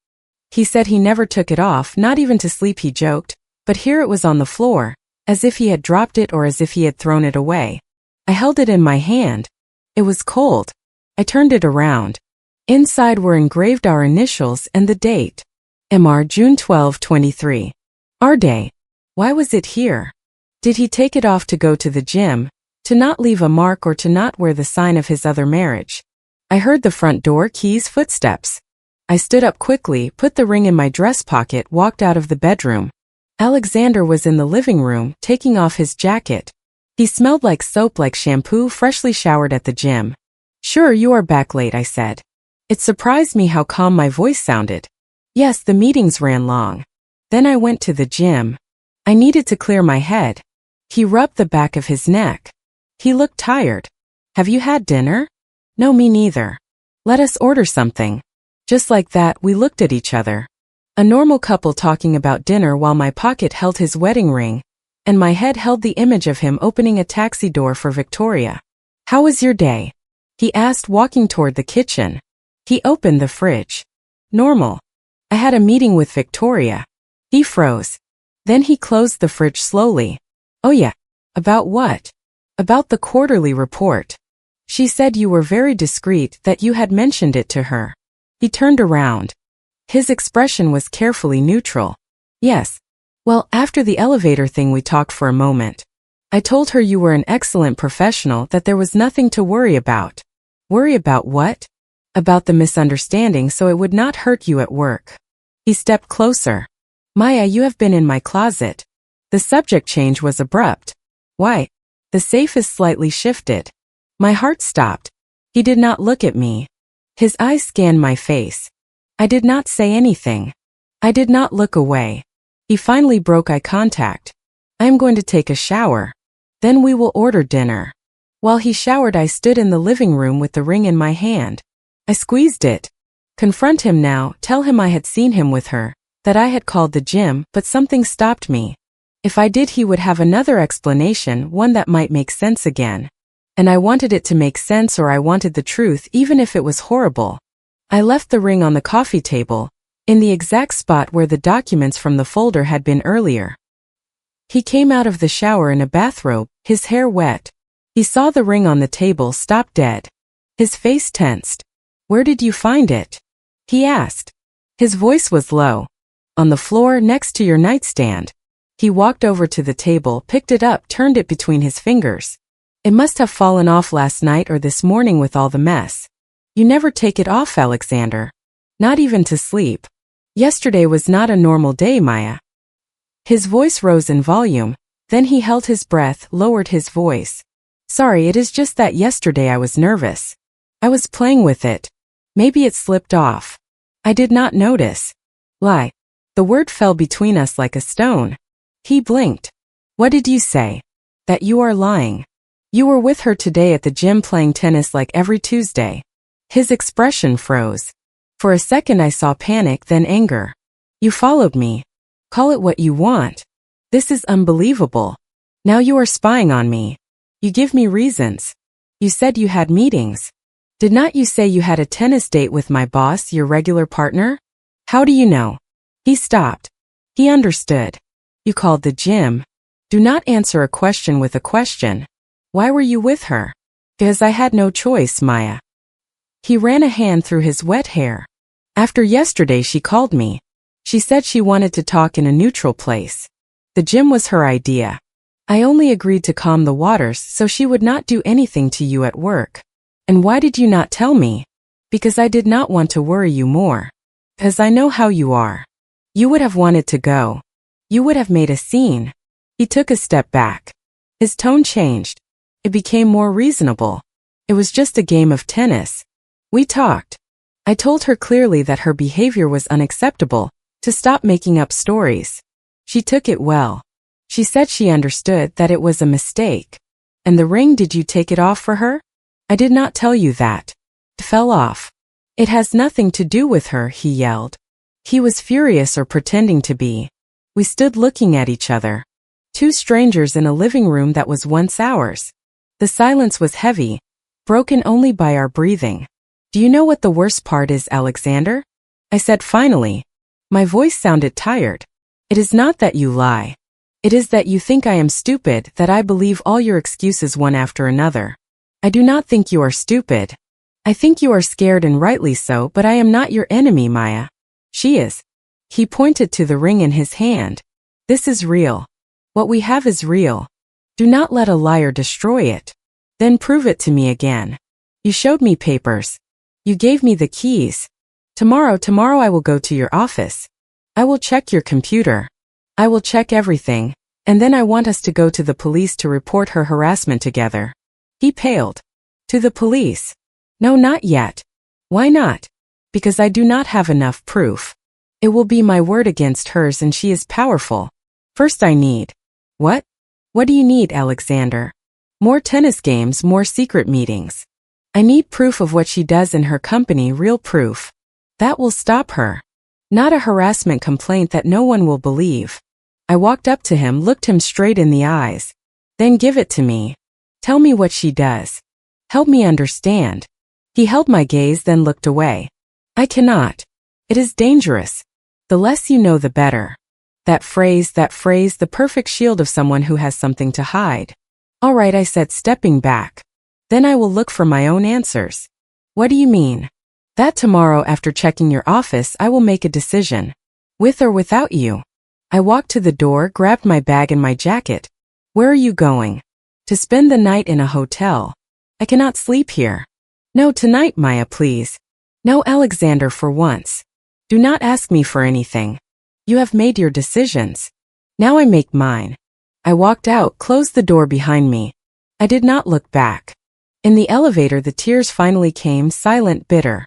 He said he never took it off, not even to sleep, he joked, but here it was on the floor, as if he had dropped it or as if he had thrown it away. I held it in my hand. It was cold. I turned it around. Inside were engraved our initials and the date. Mr. June 12, 23. Our day. Why was it here? Did he take it off to go to the gym, to not leave a mark, or to not wear the sign of his other marriage? I heard the front door, keys, footsteps. I stood up quickly, put the ring in my dress pocket, walked out of the bedroom. Alexander was in the living room, taking off his jacket. He smelled like soap, like shampoo, freshly showered at the gym. "Sure, you are back late," I said. It surprised me how calm my voice sounded. Yes, the meetings ran long. Then I went to the gym. I needed to clear my head. He rubbed the back of his neck. He looked tired. "Have you had dinner?" "No, me neither." "Let us order something." Just like that, we looked at each other. A normal couple talking about dinner while my pocket held his wedding ring, and my head held the image of him opening a taxi door for Victoria. "How was your day?" he asked, walking toward the kitchen. He opened the fridge. "Normal. I had a meeting with Victoria." He froze. Then he closed the fridge slowly. "Oh yeah. About what?" "About the quarterly report. She said you were very discreet, that you had mentioned it to her." He turned around. His expression was carefully neutral. "Yes. Well, after the elevator thing we talked for a moment. I told her you were an excellent professional, that there was nothing to worry about." "Worry about what?" "About the misunderstanding, so it would not hurt you at work." He stepped closer. "Maya, you have been in my closet." The subject change was abrupt. "Why?" The safe is slightly shifted. My heart stopped. He did not look at me. His eyes scanned my face. I did not say anything. I did not look away. He finally broke eye contact. "I am going to take a shower. Then we will order dinner." While he showered, I stood in the living room with the ring in my hand. I squeezed it. Confront him now, tell him I had seen him with her, that I had called the gym, but something stopped me. If I did, he would have another explanation, one that might make sense again. And I wanted it to make sense, or I wanted the truth, even if it was horrible. I left the ring on the coffee table, in the exact spot where the documents from the folder had been earlier. He came out of the shower in a bathrobe, his hair wet. He saw the ring on the table, stopped dead. His face tensed. "Where did you find it?" he asked. His voice was low. "On the floor, next to your nightstand." He walked over to the table, picked it up, turned it between his fingers. "It must have fallen off last night or this morning with all the mess. You never take it off, Alexander. Not even to sleep. Yesterday was not a normal day, Maya." His voice rose in volume, then he held his breath, lowered his voice. "Sorry, it is just that yesterday I was nervous. I was playing with it. Maybe it slipped off. I did not notice." "Lie." The word fell between us like a stone. He blinked. "What did you say?" "That you are lying. You were with her today at the gym playing tennis like every Tuesday." His expression froze. For a second I saw panic, then anger. "You followed me. Call it what you want. This is unbelievable. Now you are spying on me. You give me reasons. You said you had meetings. Did not you say you had a tennis date with my boss, your regular partner? How do you know?" He stopped. He understood. "You called the gym. Do not answer a question with a question. Why were you with her?" "Because I had no choice, Maya." He ran a hand through his wet hair. "After yesterday she called me. She said she wanted to talk in a neutral place. The gym was her idea. I only agreed to calm the waters so she would not do anything to you at work." "And why did you not tell me?" "Because I did not want to worry you more. Because I know how you are. You would have wanted to go. You would have made a scene." He took a step back. His tone changed. It became more reasonable. "It was just a game of tennis. We talked. I told her clearly that her behavior was unacceptable, to stop making up stories. She took it well. She said she understood that it was a mistake." "And the ring, did you take it off for her?" "I did not tell you that. It fell off." "It has nothing to do with her," he yelled. He was furious, or pretending to be. We stood looking at each other. Two strangers in a living room that was once ours. The silence was heavy, broken only by our breathing. "Do you know what the worst part is, Alexander?" I said finally. My voice sounded tired. "It is not that you lie. It is that you think I am stupid, that I believe all your excuses one after another. I do not think you are stupid. I think you are scared, and rightly so, but I am not your enemy, Maya. She is." He pointed to the ring in his hand. "This is real. What we have is real. Do not let a liar destroy it. Then prove it to me again. You showed me papers. You gave me the keys. Tomorrow I will go to your office. I will check your computer. I will check everything, and then I want us to go to the police to report her harassment together. He paled. To the police? No, not yet. Why not? Because I do not have enough proof. It will be my word against hers and she is powerful. First I need. What? What do you need, Alexander? More tennis games, more secret meetings. I need proof of what she does in her company, real proof. That will stop her. Not a harassment complaint that no one will believe. I walked up to him, looked him straight in the eyes. Then give it to me. Tell me what she does. Help me understand. He held my gaze, then looked away. I cannot. It is dangerous. The less you know, the better. That phrase, the perfect shield of someone who has something to hide. All right, I said, stepping back. Then I will look for my own answers. What do you mean? That tomorrow, after checking your office, I will make a decision. With or without you. I walked to the door, grabbed my bag and my jacket. Where are you going? To spend the night in a hotel. I cannot sleep here. No, tonight, Maya, please. No, Alexander, for once. Do not ask me for anything. You have made your decisions. Now I make mine. I walked out, closed the door behind me. I did not look back. In the elevator, the tears finally came, silent, bitter.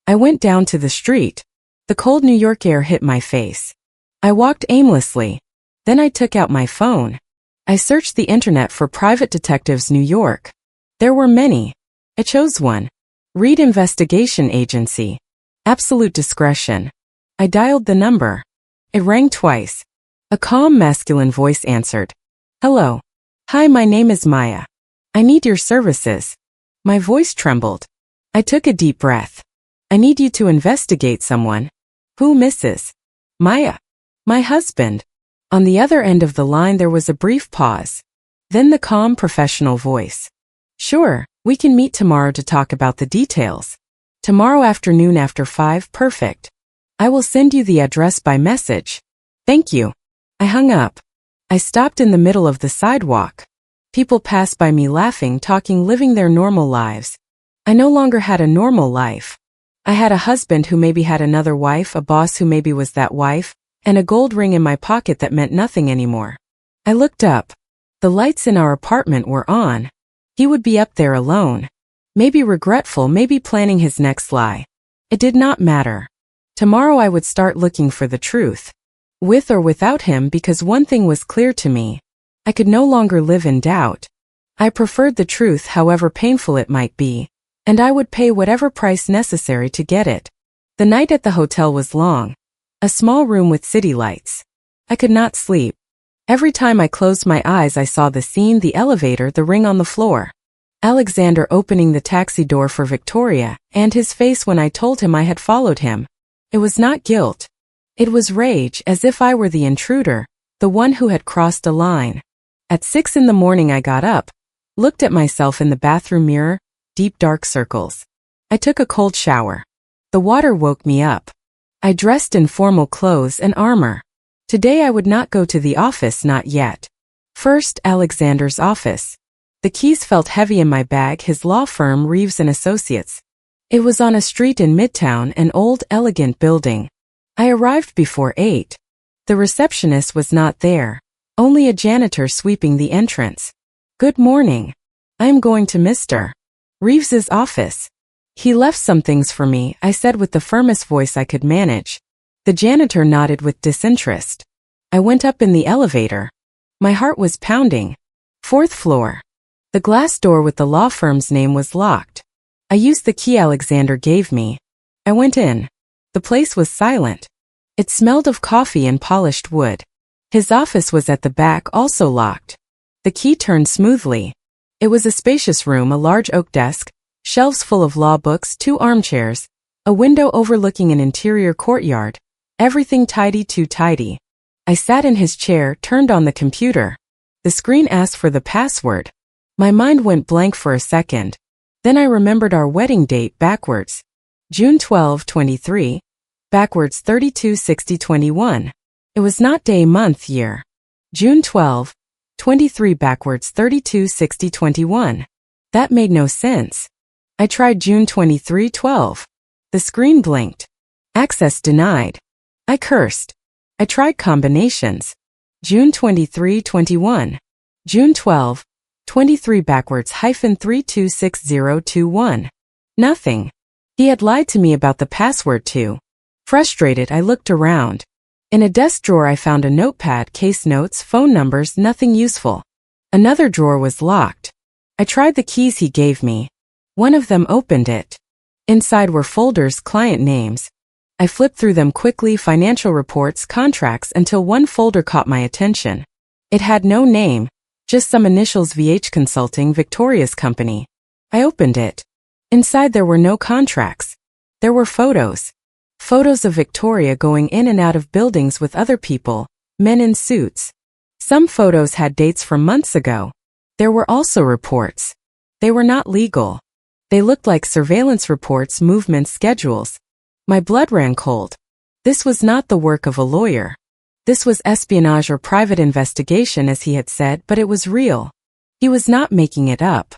I went down to the street. The cold New York air hit my face. I walked aimlessly. Then I took out my phone. I searched the internet for Private Detectives New York. There were many. I chose one. Read Investigation Agency. Absolute discretion. I dialed the number. It rang twice. A calm masculine voice answered. Hello. Hi, my name is Maya. I need your services. My voice trembled. I took a deep breath. I need you to investigate someone. Who, Mrs. Maya? My husband. On the other end of the line there was a brief pause. Then the calm professional voice. Sure, we can meet tomorrow to talk about the details. Tomorrow afternoon after 5, perfect. I will send you the address by message. Thank you. I hung up. I stopped in the middle of the sidewalk. People passed by me laughing, talking, living their normal lives. I no longer had a normal life. I had a husband who maybe had another wife, a boss who maybe was that wife, and a gold ring in my pocket that meant nothing anymore. I looked up. The lights in our apartment were on. He would be up there alone. Maybe regretful, maybe planning his next lie. It did not matter. Tomorrow I would start looking for the truth. With or without him, because one thing was clear to me. I could no longer live in doubt. I preferred the truth, however painful it might be, and I would pay whatever price necessary to get it. The night at the hotel was long. A small room with city lights. I could not sleep. Every time I closed my eyes I saw the scene, the elevator, the ring on the floor. Alexander opening the taxi door for Victoria, and his face when I told him I had followed him. It was not guilt. It was rage, as if I were the intruder, the one who had crossed a line. At 6 in the morning I got up, looked at myself in the bathroom mirror, deep dark circles. I took a cold shower. The water woke me up. I dressed in formal clothes and armor. Today I would not go to the office, not yet. First, Alexander's office. The keys felt heavy in my bag, his law firm, Reeves & Associates. It was on a street in Midtown, an old, elegant building. I arrived before 8. The receptionist was not there, only a janitor sweeping the entrance. Good morning. I am going to Mr. Reeves's office. He left some things for me, I said with the firmest voice I could manage. The janitor nodded with disinterest. I went up in the elevator. My heart was pounding. 4th floor. The glass door with the law firm's name was locked. I used the key Alexander gave me. I went in. The place was silent. It smelled of coffee and polished wood. His office was at the back, also locked. The key turned smoothly. It was a spacious room, a large oak desk, shelves full of law books, 2 armchairs, a window overlooking an interior courtyard. Everything tidy, too tidy. I sat in his chair, turned on the computer. The screen asked for the password. My mind went blank for a second. Then I remembered our wedding date backwards. June 12, 23, backwards 32, 60, 21. It was not day, month, year. June 12, 23 backwards 32, 60, 21. That made no sense. I tried June 23, 12. The screen blinked. Access denied. I cursed. I tried combinations. June 23, 21. June 12, 23 backwards hyphen 326021. Nothing. He had lied to me about the password too. Frustrated, I looked around. In a desk drawer I found a notepad, case notes, phone numbers, nothing useful. Another drawer was locked. I tried the keys he gave me. One of them opened it. Inside were folders, client names. I flipped through them quickly, financial reports, contracts, until one folder caught my attention. It had no name, just some initials: VH Consulting, Victoria's company. I opened it. Inside there were no contracts. There were photos. Photos of Victoria going in and out of buildings with other people, men in suits. Some photos had dates from months ago. There were also reports. They were not legal. They looked like surveillance reports, movement schedules. My blood ran cold. This was not the work of a lawyer. This was espionage or private investigation, as he had said, but it was real. He was not making it up.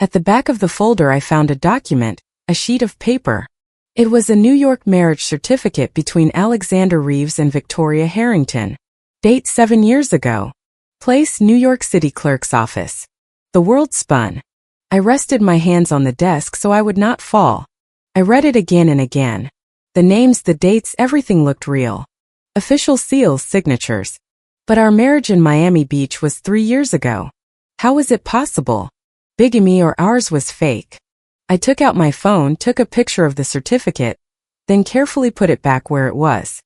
At the back of the folder I found a document, a sheet of paper. It was a New York marriage certificate between Alexander Reeves and Victoria Harrington. Date 7 years ago. Place New York City Clerk's office. The world spun. I rested my hands on the desk so I would not fall. I read it again and again. The names, the dates, everything looked real. Official seals, signatures. But our marriage in Miami Beach was 3 years ago. How was it possible? Bigamy or ours was fake. I took out my phone, took a picture of the certificate, then carefully put it back where it was.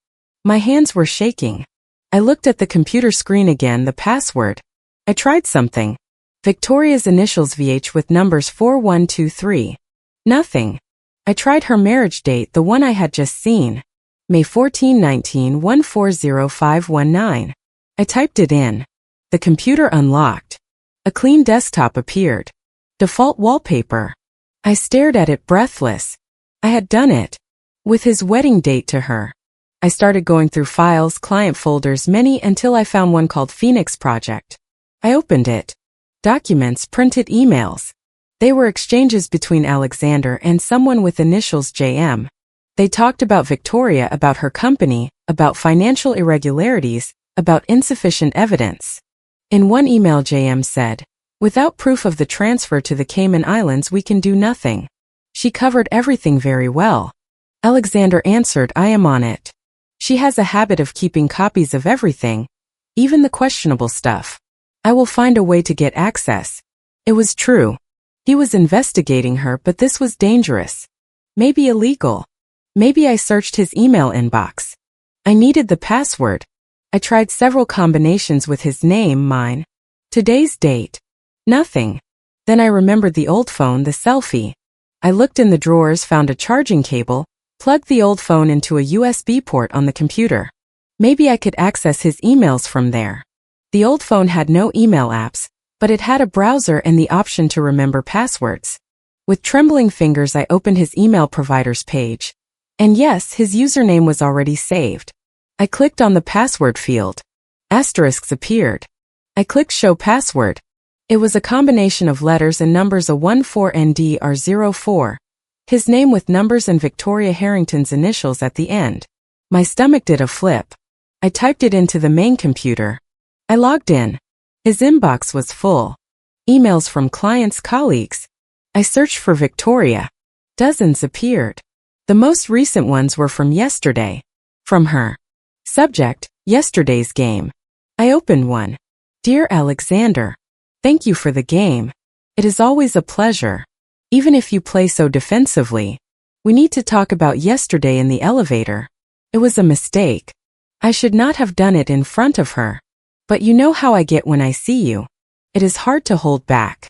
My hands were shaking. I looked at the computer screen again, the password. I tried something. Victoria's initials VH with numbers 4123. Nothing. I tried her marriage date, the one I had just seen. May 14, 19, 140-519. I typed it in. The computer unlocked. A clean desktop appeared. Default wallpaper. I stared at it breathless. I had done it. With his wedding date to her. I started going through files, client folders, many, until I found one called Phoenix Project. I opened it. Documents, printed emails. They were exchanges between Alexander and someone with initials JM. They talked about Victoria, about her company, about financial irregularities, about insufficient evidence. In one email JM said, "Without proof of the transfer to the Cayman Islands we can do nothing." She covered everything very well. Alexander answered, "I am on it." She has a habit of keeping copies of everything, even the questionable stuff. I will find a way to get access. It was true. He was investigating her, but this was dangerous. Maybe illegal. Maybe I searched his email inbox. I needed the password. I tried several combinations with his name, mine. Today's date. Nothing. Then I remembered the old phone, the selfie. I looked in the drawers, found a charging cable, plugged the old phone into a USB port on the computer. Maybe I could access his emails from there. The old phone had no email apps, but it had a browser and the option to remember passwords. With trembling fingers I opened his email provider's page. And yes, his username was already saved. I clicked on the password field. Asterisks appeared. I clicked Show Password. It was a combination of letters and numbers, a 14NDR04. His name with numbers and Victoria Harrington's initials at the end. My stomach did a flip. I typed it into the main computer. I logged in. His inbox was full. Emails from clients, colleagues. I searched for Victoria. Dozens appeared. The most recent ones were from yesterday. From her. Subject, yesterday's game. I opened one. Dear Alexander, thank you for the game. It is always a pleasure. Even if you play so defensively. We need to talk about yesterday in the elevator. It was a mistake. I should not have done it in front of her. But you know how I get when I see you. It is hard to hold back.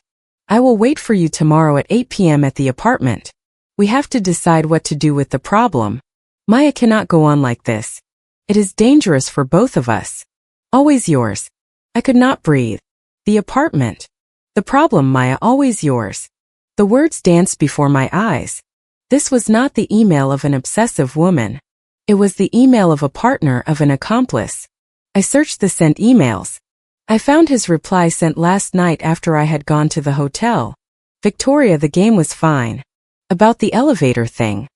I will wait for you tomorrow at 8 p.m. at the apartment. We have to decide what to do with the problem. Maya cannot go on like this. It is dangerous for both of us. Always yours. I could not breathe. The apartment. The problem, Maya, always yours. The words danced before my eyes. This was not the email of an obsessive woman. It was the email of a partner, of an accomplice. I searched the sent emails. I found his reply sent last night after I had gone to the hotel. Victoria, the game was fine. About the elevator thing.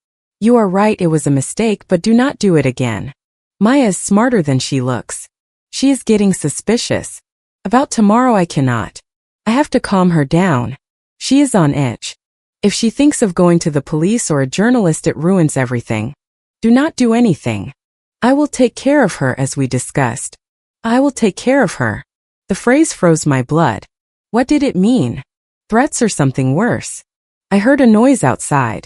You are right, it was a mistake, but do not do it again. Maya is smarter than she looks. She is getting suspicious. About tomorrow I cannot. I have to calm her down. She is on edge. If she thinks of going to the police or a journalist, it ruins everything. Do not do anything. I will take care of her as we discussed. I will take care of her. The phrase froze my blood. What did it mean? Threats or something worse? I heard a noise outside.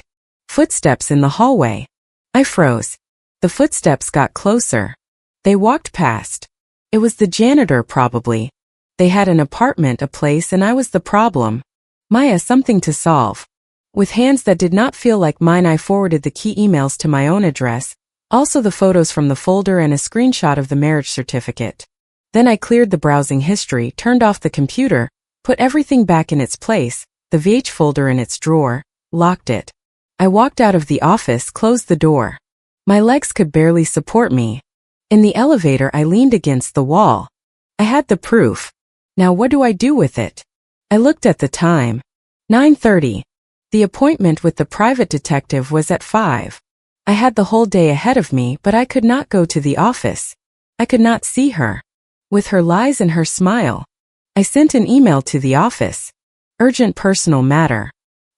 Footsteps in the hallway. I froze. The footsteps got closer. They walked past. It was the janitor, probably. They had an apartment, a place, and I was the problem. Maya, something to solve. With hands that did not feel like mine, I forwarded the key emails to my own address, also the photos from the folder and a screenshot of the marriage certificate. Then I cleared the browsing history, turned off the computer, put everything back in its place, the VH folder in its drawer, locked it. I walked out of the office, closed the door. My legs could barely support me. In the elevator, I leaned against the wall. I had the proof. Now what do I do with it? I looked at the time. 9:30. The appointment with the private detective was at 5. I had the whole day ahead of me, but I could not go to the office. I could not see her. With her lies and her smile. I sent an email to the office. Urgent personal matter.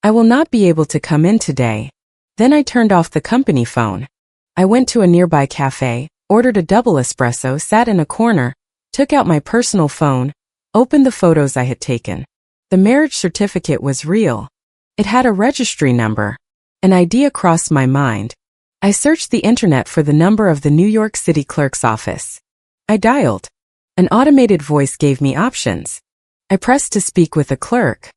I will not be able to come in today. Then I turned off the company phone. I went to a nearby cafe, ordered a double espresso, sat in a corner, took out my personal phone, opened the photos I had taken. The marriage certificate was real. It had a registry number. An idea crossed my mind. I searched the internet for the number of the New York City clerk's office. I dialed. An automated voice gave me options. I pressed to speak with a clerk.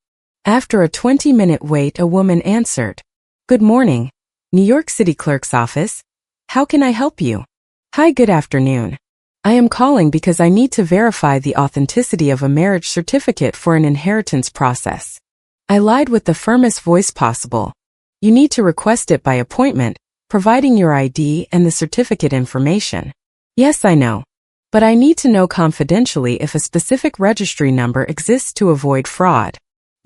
After a 20-minute wait, a woman answered. Good morning. New York City clerk's office. How can I help you? Hi, good afternoon. I am calling because I need to verify the authenticity of a marriage certificate for an inheritance process. I lied with the firmest voice possible. You need to request it by appointment, providing your ID and the certificate information. Yes, I know. But I need to know confidentially if a specific registry number exists to avoid fraud.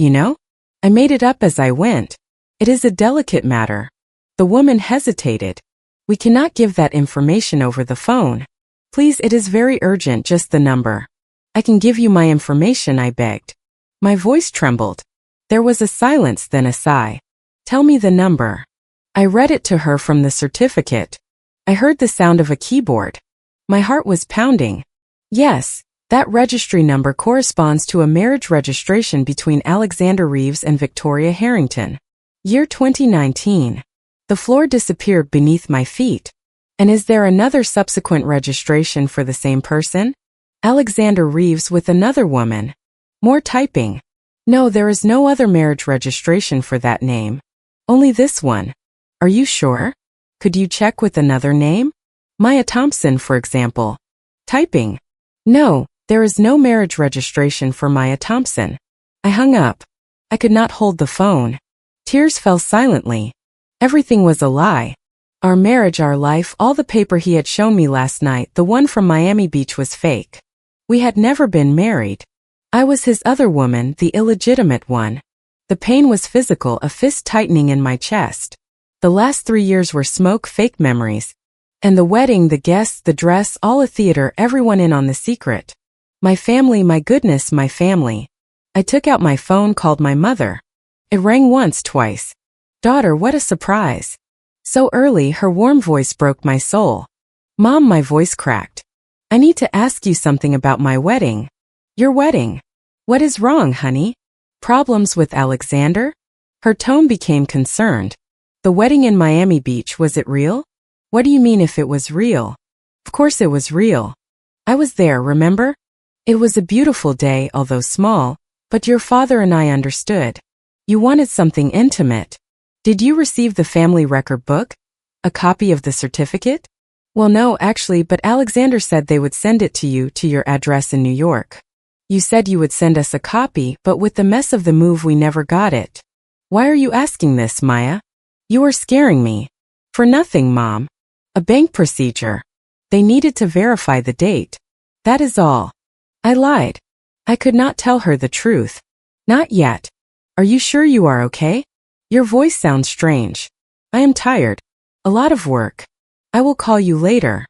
You know? I made it up as I went. It is a delicate matter. The woman hesitated. We cannot give that information over the phone. Please, it is very urgent, just the number. I can give you my information, I begged. My voice trembled. There was a silence, then a sigh. Tell me the number. I read it to her from the certificate. I heard the sound of a keyboard. My heart was pounding. Yes, that registry number corresponds to a marriage registration between Alexander Reeves and Victoria Harrington. Year 2019. The floor disappeared beneath my feet. And is there another subsequent registration for the same person? Alexander Reeves with another woman. More typing. No, there is no other marriage registration for that name. Only this one. Are you sure? Could you check with another name? Maya Thompson, for example. Typing. No, there is no marriage registration for Maya Thompson. I hung up. I could not hold the phone. Tears fell silently. Everything was a lie. Our marriage, our life, all the paper he had shown me last night, the one from Miami Beach, was fake. We had never been married. I was his other woman, the illegitimate one. The pain was physical, a fist tightening in my chest. The last 3 years were smoke, fake memories. And the wedding, the guests, the dress, all a theater, everyone in on the secret. My family, my goodness, my family. I took out my phone, called my mother. It rang once, twice. Daughter, what a surprise. So early, her warm voice broke my soul. Mom, my voice cracked. I need to ask you something about my wedding. Your wedding. What is wrong, honey? Problems with Alexander? Her tone became concerned. The wedding in Miami Beach, was it real? What do you mean if it was real? Of course it was real. I was there, remember? It was a beautiful day, although small, but your father and I understood. You wanted something intimate. Did you receive the family record book? A copy of the certificate? Well, no, actually, but Alexander said they would send it to you, to your address in New York. You said you would send us a copy, but with the mess of the move we never got it. Why are you asking this, Maya? You are scaring me. For nothing, Mom. A bank procedure. They needed to verify the date. That is all. I lied. I could not tell her the truth. Not yet. Are you sure you are okay? Your voice sounds strange. I am tired. A lot of work. I will call you later.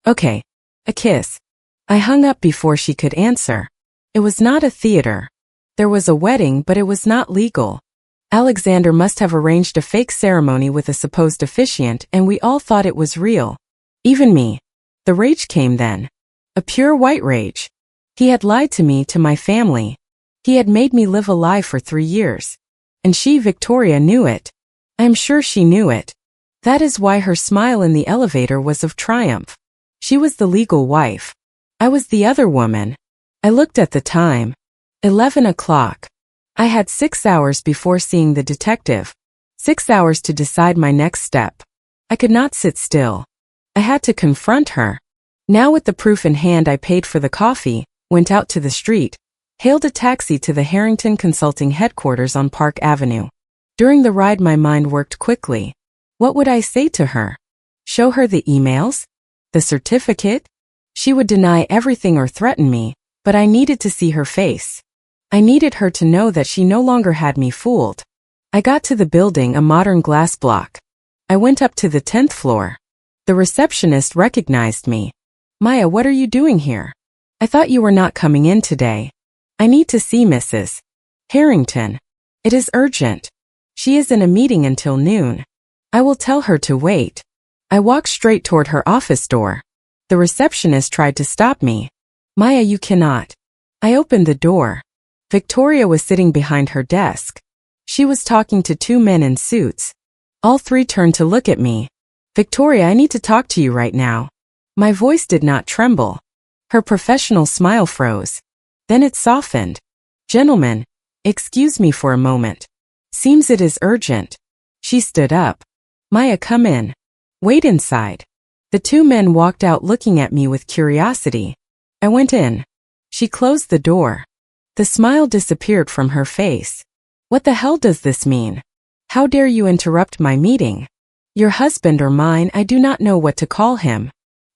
Okay. A kiss. I hung up before she could answer. It was not a theater. There was a wedding, but it was not legal. Alexander must have arranged a fake ceremony with a supposed officiant, and we all thought it was real. Even me. The rage came then. A pure white rage. He had lied to me, to my family. He had made me live a lie for 3 years. And she, Victoria, knew it. I am sure she knew it. That is why her smile in the elevator was of triumph. She was the legal wife. I was the other woman. I looked at the time. 11 o'clock. I had 6 hours before seeing the detective. 6 hours to decide my next step. I could not sit still. I had to confront her. Now with the proof in hand, I paid for the coffee, went out to the street, hailed a taxi to the Harrington Consulting headquarters on Park Avenue. During the ride, my mind worked quickly. What would I say to her? Show her the emails? The certificate? She would deny everything or threaten me, but I needed to see her face. I needed her to know that she no longer had me fooled. I got to the building, a modern glass block. I went up to the 10th floor. The receptionist recognized me. Maya, what are you doing here? I thought you were not coming in today. I need to see Mrs. Harrington. It is urgent. She is in a meeting until noon. I will tell her to wait. I walked straight toward her office door. The receptionist tried to stop me. Maya, you cannot. I opened the door. Victoria was sitting behind her desk. She was talking to 2 men in suits. All 3 turned to look at me. Victoria, I need to talk to you right now. My voice did not tremble. Her professional smile froze. Then it softened. Gentlemen, excuse me for a moment. Seems it is urgent. She stood up. Maya, come in. Wait inside. The 2 men walked out looking at me with curiosity. I went in. She closed the door. The smile disappeared from her face. What the hell does this mean? How dare you interrupt my meeting? Your husband or mine, I do not know what to call him.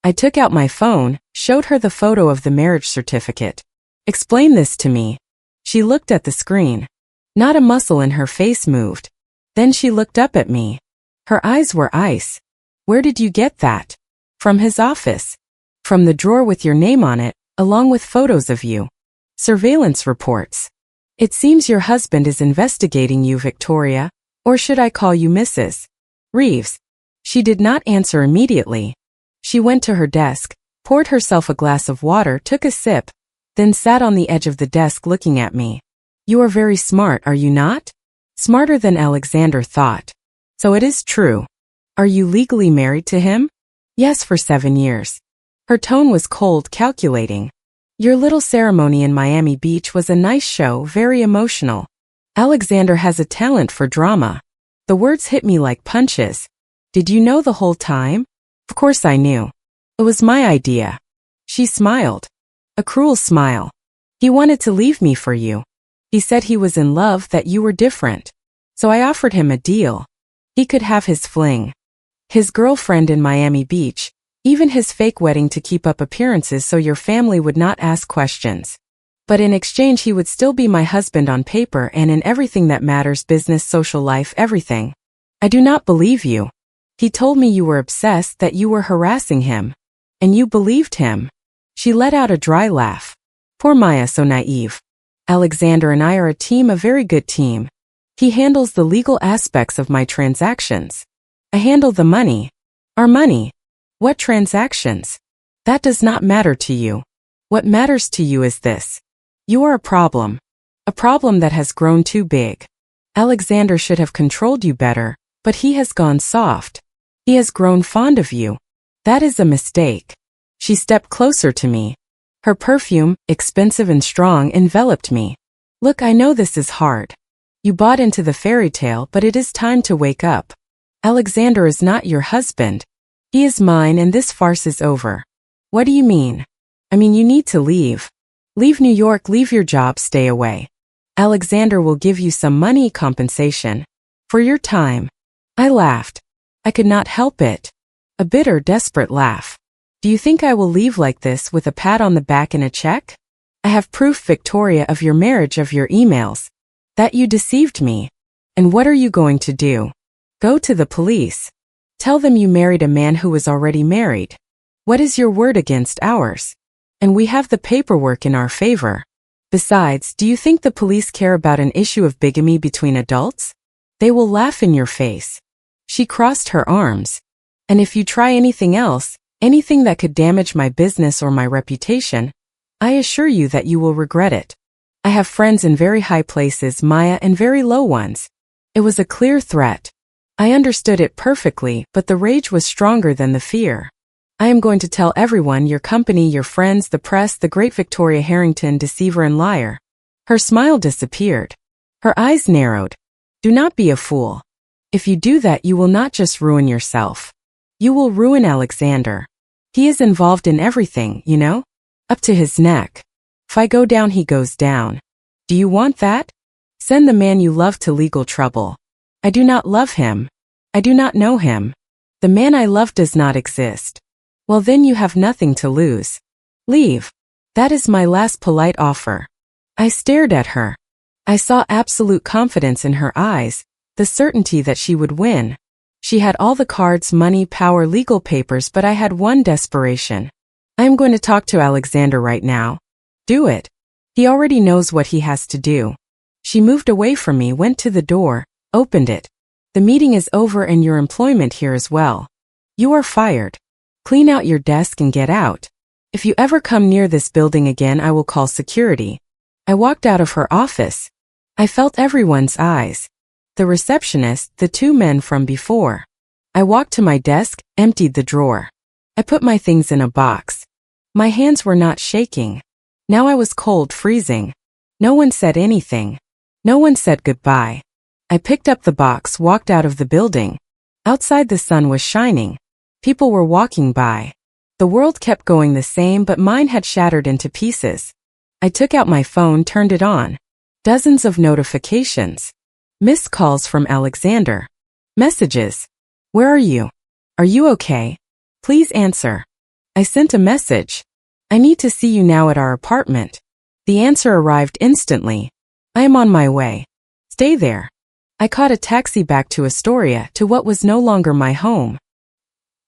I took out my phone, showed her the photo of the marriage certificate. Explain this to me. She looked at the screen. Not a muscle in her face moved. Then she looked up at me. Her eyes were ice. Where did you get that? From his office. From the drawer with your name on it, along with photos of you. Surveillance reports. It seems your husband is investigating you, Victoria, or should I call you Mrs. Reeves? She did not answer immediately. She went to her desk, poured herself a glass of water, took a sip, then sat on the edge of the desk looking at me. You are very smart, are you not? Smarter than Alexander thought. So it is true. Are you legally married to him? Yes, for 7 years. Her tone was cold, calculating. Your little ceremony in Miami Beach was a nice show, very emotional. Alexander has a talent for drama. The words hit me like punches. Did you know the whole time? Of course I knew. It was my idea. She smiled. A cruel smile. He wanted to leave me for you. He said he was in love, that you were different. So I offered him a deal. He could have his fling. His girlfriend in Miami Beach. Even his fake wedding to keep up appearances so your family would not ask questions. But in exchange he would still be my husband on paper and in everything that matters, business, social life, everything. I do not believe you. He told me you were obsessed, that you were harassing him. And you believed him. She let out a dry laugh. Poor Maya, so naive. Alexander and I are a team, a very good team. He handles the legal aspects of my transactions. I handle the money. Our money. What transactions? That does not matter to you. What matters to you is this. You are a problem. A problem that has grown too big. Alexander should have controlled you better, but he has gone soft. He has grown fond of you. That is a mistake. She stepped closer to me. Her perfume, expensive and strong, enveloped me. Look, I know this is hard. You bought into the fairy tale, but it is time to wake up. Alexander is not your husband. He is mine, and this farce is over. What do you mean? I mean you need to leave. Leave New York, leave your job, stay away. Alexander will give you some money compensation. For your time. I laughed. I could not help it. A bitter, desperate laugh. Do you think I will leave like this with a pat on the back and a check? I have proof, Victoria, of your marriage, of your emails. That you deceived me. And what are you going to do? Go to the police. Tell them you married a man who was already married. What is your word against ours? And we have the paperwork in our favor. Besides, do you think the police care about an issue of bigamy between adults? They will laugh in your face. She crossed her arms. And if you try anything else, anything that could damage my business or my reputation, I assure you that you will regret it. I have friends in very high places, Maya, and very low ones. It was a clear threat. I understood it perfectly, but the rage was stronger than the fear. I am going to tell everyone, your company, your friends, the press, the great Victoria Harrington, deceiver and liar. Her smile disappeared. Her eyes narrowed. Do not be a fool. If you do that, you will not just ruin yourself. You will ruin Alexander. He is involved in everything, you know? Up to his neck. If I go down, he goes down. Do you want that? Send the man you love to legal trouble. I do not love him. I do not know him. The man I love does not exist. Well, then you have nothing to lose. Leave. That is my last polite offer. I stared at her. I saw absolute confidence in her eyes, the certainty that she would win. She had all the cards, money, power, legal papers, but I had one desperation. I am going to talk to Alexander right now. Do it. He already knows what he has to do. She moved away from me, went to the door, opened it. The meeting is over and your employment here as well. You are fired. Clean out your desk and get out. If you ever come near this building again, I will call security. I walked out of her office. I felt everyone's eyes. The receptionist, the two men from before. I walked to my desk, emptied the drawer. I put my things in a box. My hands were not shaking. Now I was cold, freezing. No one said anything. No one said goodbye. I picked up the box, walked out of the building. Outside the sun was shining. People were walking by. The world kept going the same, but mine had shattered into pieces. I took out my phone, turned it on. Dozens of notifications. Missed calls from Alexander. Messages. Where are you? Are you okay? Please answer. I sent a message. I need to see you now at our apartment. The answer arrived instantly. I am on my way. Stay there. I caught a taxi back to Astoria, to what was no longer my home.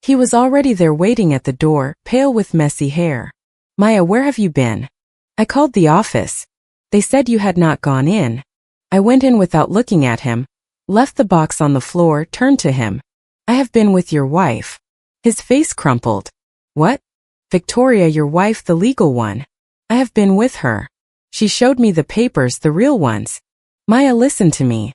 He was already there waiting at the door, pale with messy hair. Maya, where have you been? I called the office. They said you had not gone in. I went in without looking at him, left the box on the floor, turned to him. I have been with your wife. His face crumpled. What? Victoria, your wife, the legal one. I have been with her. She showed me the papers, the real ones. Maya, listen to me.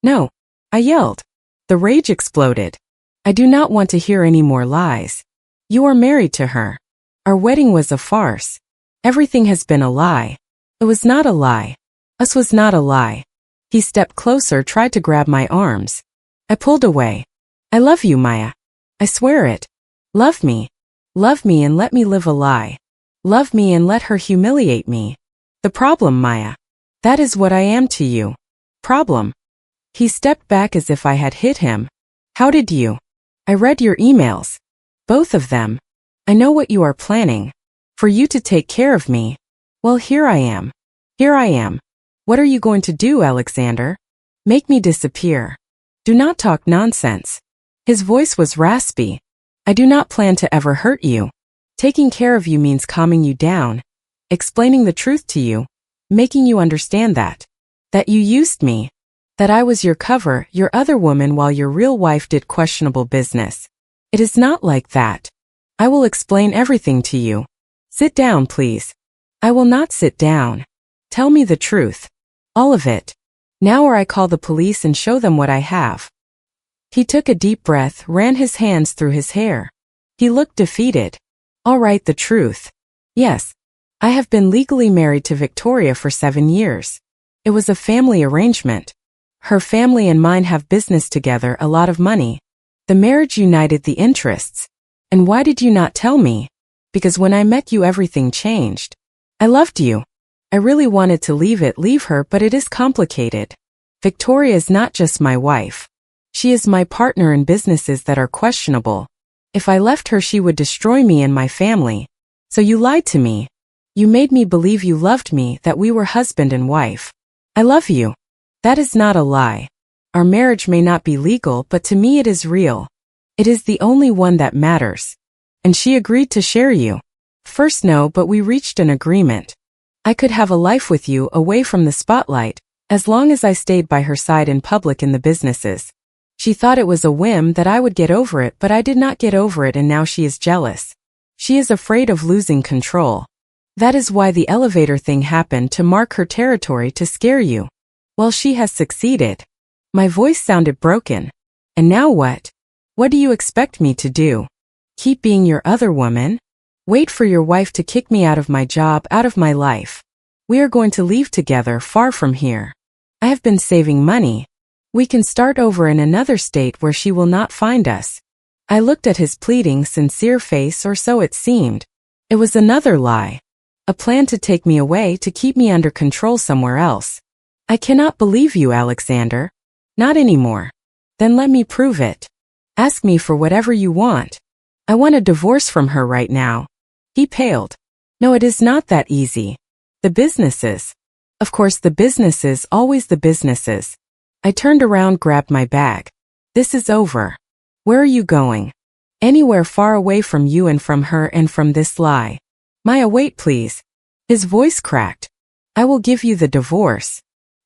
No. I yelled. The rage exploded. I do not want to hear any more lies. You are married to her. Our wedding was a farce. Everything has been a lie. It was not a lie. Us was not a lie. He stepped closer, tried to grab my arms. I pulled away. I love you, Maya. I swear it. Love me. Love me and let me live a lie. Love me and let her humiliate me. The problem, Maya. That is what I am to you. Problem. He stepped back as if I had hit him. How did you? I read your emails. Both of them. I know what you are planning. For you to take care of me. Well, here I am. Here I am. What are you going to do, Alexander? Make me disappear. Do not talk nonsense. His voice was raspy. I do not plan to ever hurt you. Taking care of you means calming you down, explaining the truth to you, making you understand that you used me, that I was your cover, your other woman while your real wife did questionable business. It is not like that. I will explain everything to you. Sit down, please. I will not sit down. Tell me the truth. All of it. Now or I call the police and show them what I have. He took a deep breath, ran his hands through his hair. He looked defeated. All right, the truth. Yes. I have been legally married to Victoria for 7 years. It was a family arrangement. Her family and mine have business together, a lot of money. The marriage united the interests. And why did you not tell me? Because when I met you, everything changed. I loved you. I really wanted to leave her, but it is complicated. Victoria is not just my wife. She is my partner in businesses that are questionable. If I left her, she would destroy me and my family. So you lied to me. You made me believe you loved me, that we were husband and wife. I love you. That is not a lie. Our marriage may not be legal, but to me it is real. It is the only one that matters. And she agreed to share you. First no, but we reached an agreement. I could have a life with you away from the spotlight, as long as I stayed by her side in public in the businesses. She thought it was a whim that I would get over it, but I did not get over it, and now she is jealous. She is afraid of losing control. That is why the elevator thing happened, to mark her territory, to scare you. Well, she has succeeded. My voice sounded broken. And now what? What do you expect me to do? Keep being your other woman? Wait for your wife to kick me out of my job, out of my life. We are going to leave together, far from here. I have been saving money. We can start over in another state where she will not find us. I looked at his pleading, sincere face, or so it seemed. It was another lie. A plan to take me away, to keep me under control somewhere else. I cannot believe you, Alexander. Not anymore. Then let me prove it. Ask me for whatever you want. I want a divorce from her right now. He paled. No, it is not that easy. The businesses. Of course, the businesses, always the businesses. I turned around, grabbed my bag. This is over. Where are you going? Anywhere far away from you and from her and from this lie. Maya, wait please. His voice cracked. I will give you the divorce.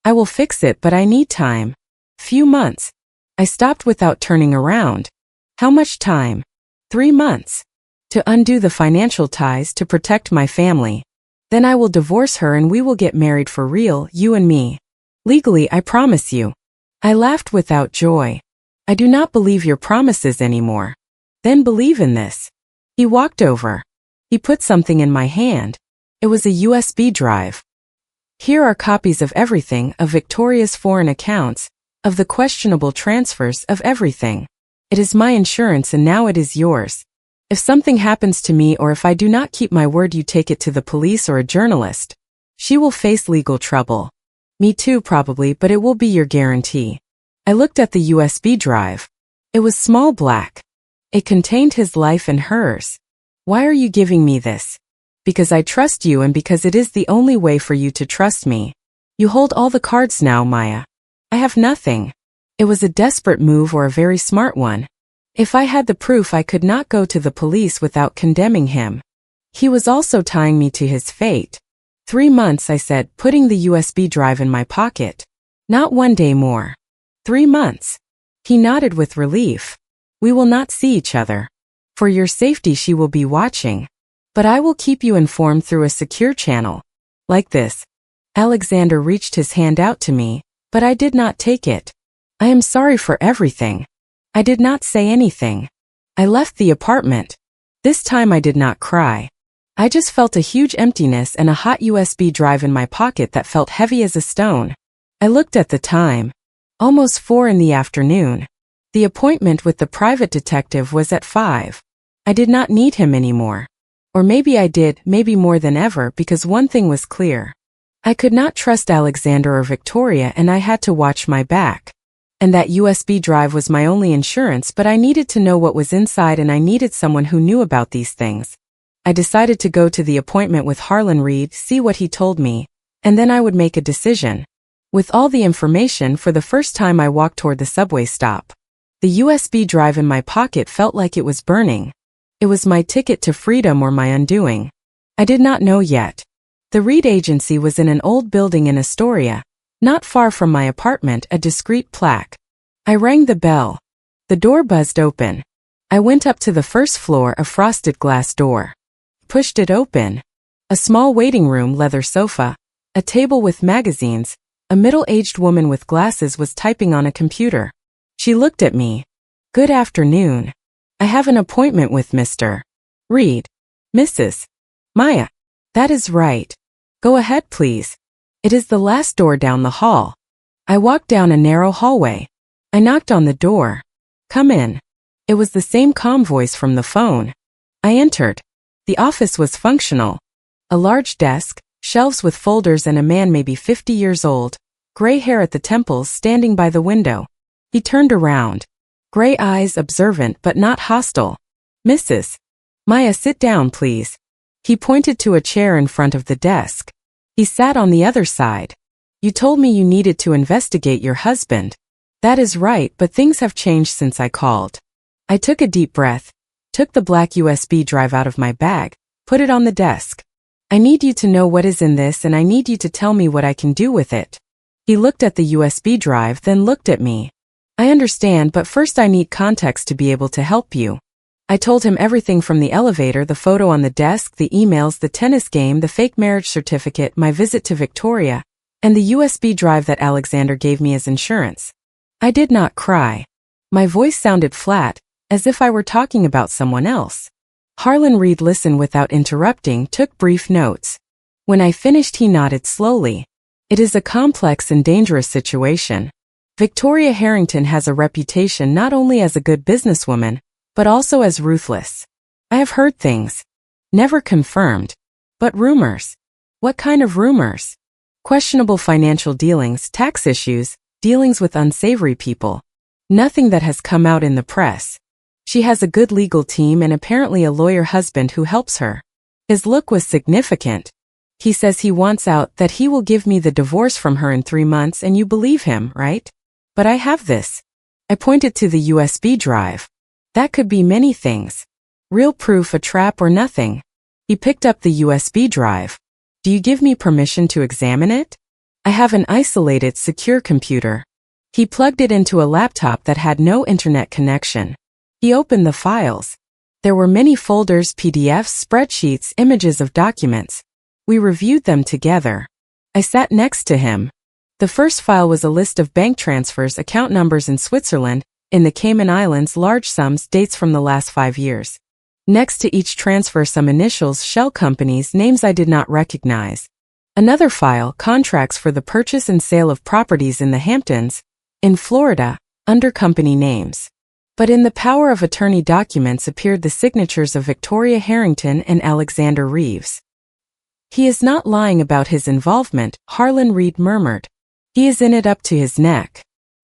I will fix it, but I need time. Few months. I stopped without turning around. How much time? 3 months. To undo the financial ties, to protect my family. Then I will divorce her and we will get married for real, you and me. Legally, I promise you. I laughed without joy. I do not believe your promises anymore. Then believe in this. He walked over. He put something in my hand. It was a USB drive. Here are copies of everything, of Victoria's foreign accounts, of the questionable transfers, of everything. It is my insurance and now it is yours. If something happens to me or if I do not keep my word, you take it to the police or a journalist. She will face legal trouble. Me too probably, but it will be your guarantee. I looked at the USB drive. It was small black. It contained his life and hers. Why are you giving me this? Because I trust you and because it is the only way for you to trust me. You hold all the cards now, Maya. I have nothing. It was a desperate move or a very smart one. If I had the proof, I could not go to the police without condemning him. He was also tying me to his fate. 3 months, I said, putting the USB drive in my pocket. Not 1 day more. 3 months. He nodded with relief. We will not see each other. For your safety, she will be watching. But I will keep you informed through a secure channel. Like this. Alexander reached his hand out to me, but I did not take it. I am sorry for everything. I did not say anything. I left the apartment. This time I did not cry. I just felt a huge emptiness and a hot USB drive in my pocket that felt heavy as a stone. I looked at the time. Almost 4 in the afternoon. The appointment with the private detective was at 5. I did not need him anymore. Or maybe I did, maybe more than ever, because one thing was clear. I could not trust Alexander or Victoria and I had to watch my back. And that USB drive was my only insurance, but I needed to know what was inside and I needed someone who knew about these things. I decided to go to the appointment with Harlan Reed, see what he told me, and then I would make a decision. With all the information, for the first time I walked toward the subway stop. The USB drive in my pocket felt like it was burning. It was my ticket to freedom or my undoing. I did not know yet. The Reed agency was in an old building in Astoria, not far from my apartment, a discreet plaque. I rang the bell. The door buzzed open. I went up to the first floor, a frosted glass door. Pushed it open. A small waiting room, leather sofa, a table with magazines, a middle-aged woman with glasses was typing on a computer. She looked at me. Good afternoon. I have an appointment with Mr. Reed. Mrs. Maya. That is right. Go ahead, please. It is the last door down the hall. I walked down a narrow hallway. I knocked on the door. Come in. It was the same calm voice from the phone. I entered. The office was functional. A large desk, shelves with folders and a man maybe 50 years old, gray hair at the temples, standing by the window. He turned around. Gray eyes, observant but not hostile. Mrs. Maya, sit down, please. He pointed to a chair in front of the desk. He sat on the other side. You told me you needed to investigate your husband. That is right, but things have changed since I called. I took a deep breath, took the black USB drive out of my bag, put it on the desk. I need you to know what is in this and I need you to tell me what I can do with it. He looked at the USB drive, then looked at me. I understand, but first I need context to be able to help you. I told him everything from the elevator, the photo on the desk, the emails, the tennis game, the fake marriage certificate, my visit to Victoria, and the USB drive that Alexander gave me as insurance. I did not cry. My voice sounded flat, as if I were talking about someone else. Harlan Reed listened without interrupting, took brief notes. When I finished, he nodded slowly. It is a complex and dangerous situation. Victoria Harrington has a reputation not only as a good businesswoman, but also as ruthless. I have heard things. Never confirmed. But rumors. What kind of rumors? Questionable financial dealings, tax issues, dealings with unsavory people. Nothing that has come out in the press. She has a good legal team and apparently a lawyer husband who helps her. His look was significant. He says he wants out, that he will give me the divorce from her in 3 months, and you believe him, right? But I have this. I pointed to the USB drive. That could be many things. Real proof, a trap, or nothing. He picked up the USB drive. Do you give me permission to examine it? I have an isolated, secure computer. He plugged it into a laptop that had no internet connection. He opened the files. There were many folders, PDFs, spreadsheets, images of documents. We reviewed them together. I sat next to him. The first file was a list of bank transfers, account numbers in Switzerland, in the Cayman Islands, large sums, dates from the last 5 years. Next to each transfer, some initials, shell companies, names I did not recognize. Another file, contracts for the purchase and sale of properties in the Hamptons, in Florida, under company names. But in the power of attorney documents appeared the signatures of Victoria Harrington and Alexander Reeves. He is not lying about his involvement, Harlan Reed murmured. He is in it up to his neck.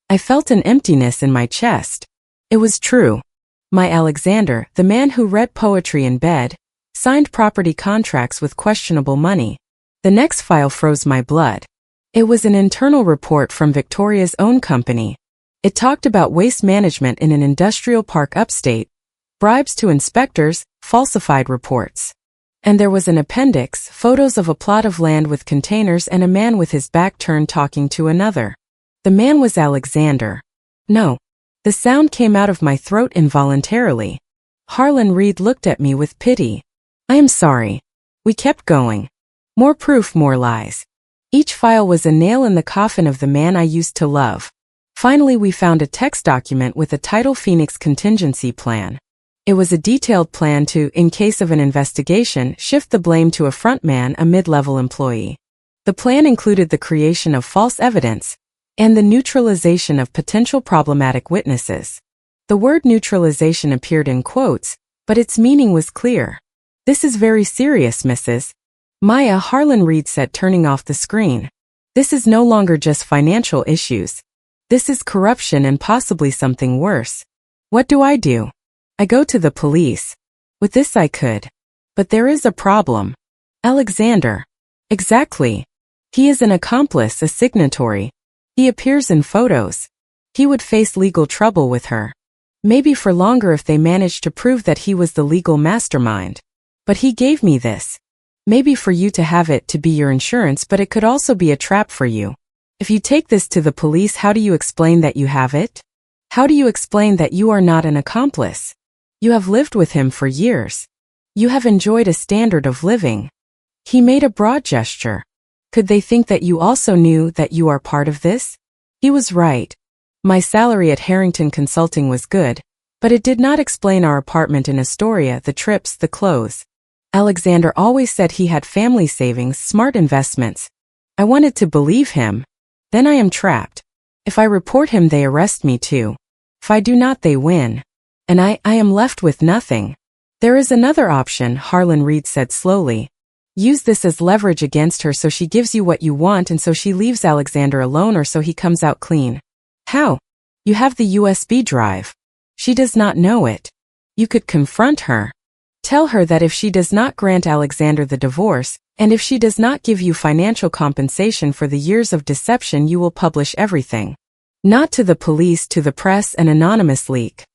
I felt an emptiness in my chest. It was true. My Alexander, the man who read poetry in bed, signed property contracts with questionable money. The next file froze my blood. It was an internal report from Victoria's own company. It talked about waste management in an industrial park upstate, bribes to inspectors, falsified reports. And there was an appendix, photos of a plot of land with containers and a man with his back turned talking to another. The man was Alexander. No. The sound came out of my throat involuntarily. Harlan Reed looked at me with pity. I am sorry. We kept going. More proof, more lies. Each file was a nail in the coffin of the man I used to love. Finally, we found a text document with a title, Phoenix Contingency Plan. It was a detailed plan to, in case of an investigation, shift the blame to a frontman, a mid-level employee. The plan included the creation of false evidence and the neutralization of potential problematic witnesses. The word neutralization appeared in quotes, but its meaning was clear. This is very serious, Mrs. Maya, Harlan Reed said, turning off the screen. This is no longer just financial issues. This is corruption and possibly something worse. What do? I go to the police. With this I could. But there is a problem. Alexander. Exactly. He is an accomplice, a signatory. He appears in photos. He would face legal trouble with her. Maybe for longer if they managed to prove that he was the legal mastermind. But he gave me this. Maybe for you to have it to be your insurance, but it could also be a trap for you. If you take this to the police, how do you explain that you have it? How do you explain that you are not an accomplice? You have lived with him for years. You have enjoyed a standard of living. He made a broad gesture. Could they think that you also knew that you are part of this? He was right. My salary at Harrington Consulting was good, but it did not explain our apartment in Astoria, the trips, the clothes. Alexander always said he had family savings, smart investments. I wanted to believe him. Then I am trapped. If I report him, they arrest me too. If I do not, they win. And I am left with nothing. There is another option, Harlan Reed said slowly. Use this as leverage against her so she gives you what you want and so she leaves Alexander alone, or so he comes out clean. How? You have the USB drive. She does not know it. You could confront her. Tell her that if she does not grant Alexander the divorce, and if she does not give you financial compensation for the years of deception, you will publish everything. Not to the police, to the press, an anonymous leak.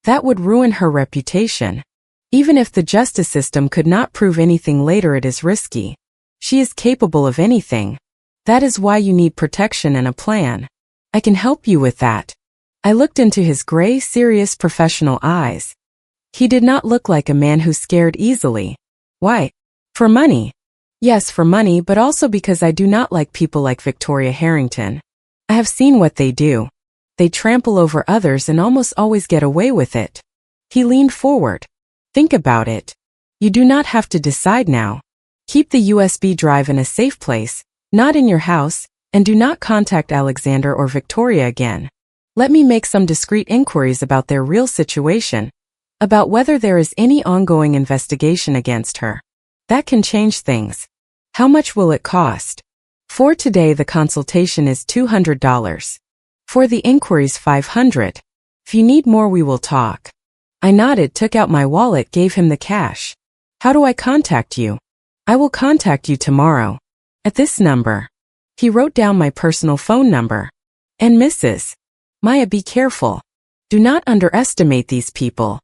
That would ruin her reputation. Even if the justice system could not prove anything later, it is risky. She is capable of anything. That is why you need protection and a plan. I can help you with that. I looked into his gray, serious professional eyes. He did not look like a man who scared easily. Why? For money. Yes, for money, but also because I do not like people like Victoria Harrington. I have seen what they do. They trample over others and almost always get away with it. He leaned forward. Think about it. You do not have to decide now. Keep the USB drive in a safe place, not in your house, and do not contact Alexander or Victoria again. Let me make some discreet inquiries about their real situation, about whether there is any ongoing investigation against her. That can change things. How much will it cost? For today, the consultation is $200. For the inquiries, $500. If you need more, we will talk. I nodded, took out my wallet, gave him the cash. How do I contact you? I will contact you tomorrow. At this number. He wrote down my personal phone number. And Mrs. Maya, be careful. Do not underestimate these people.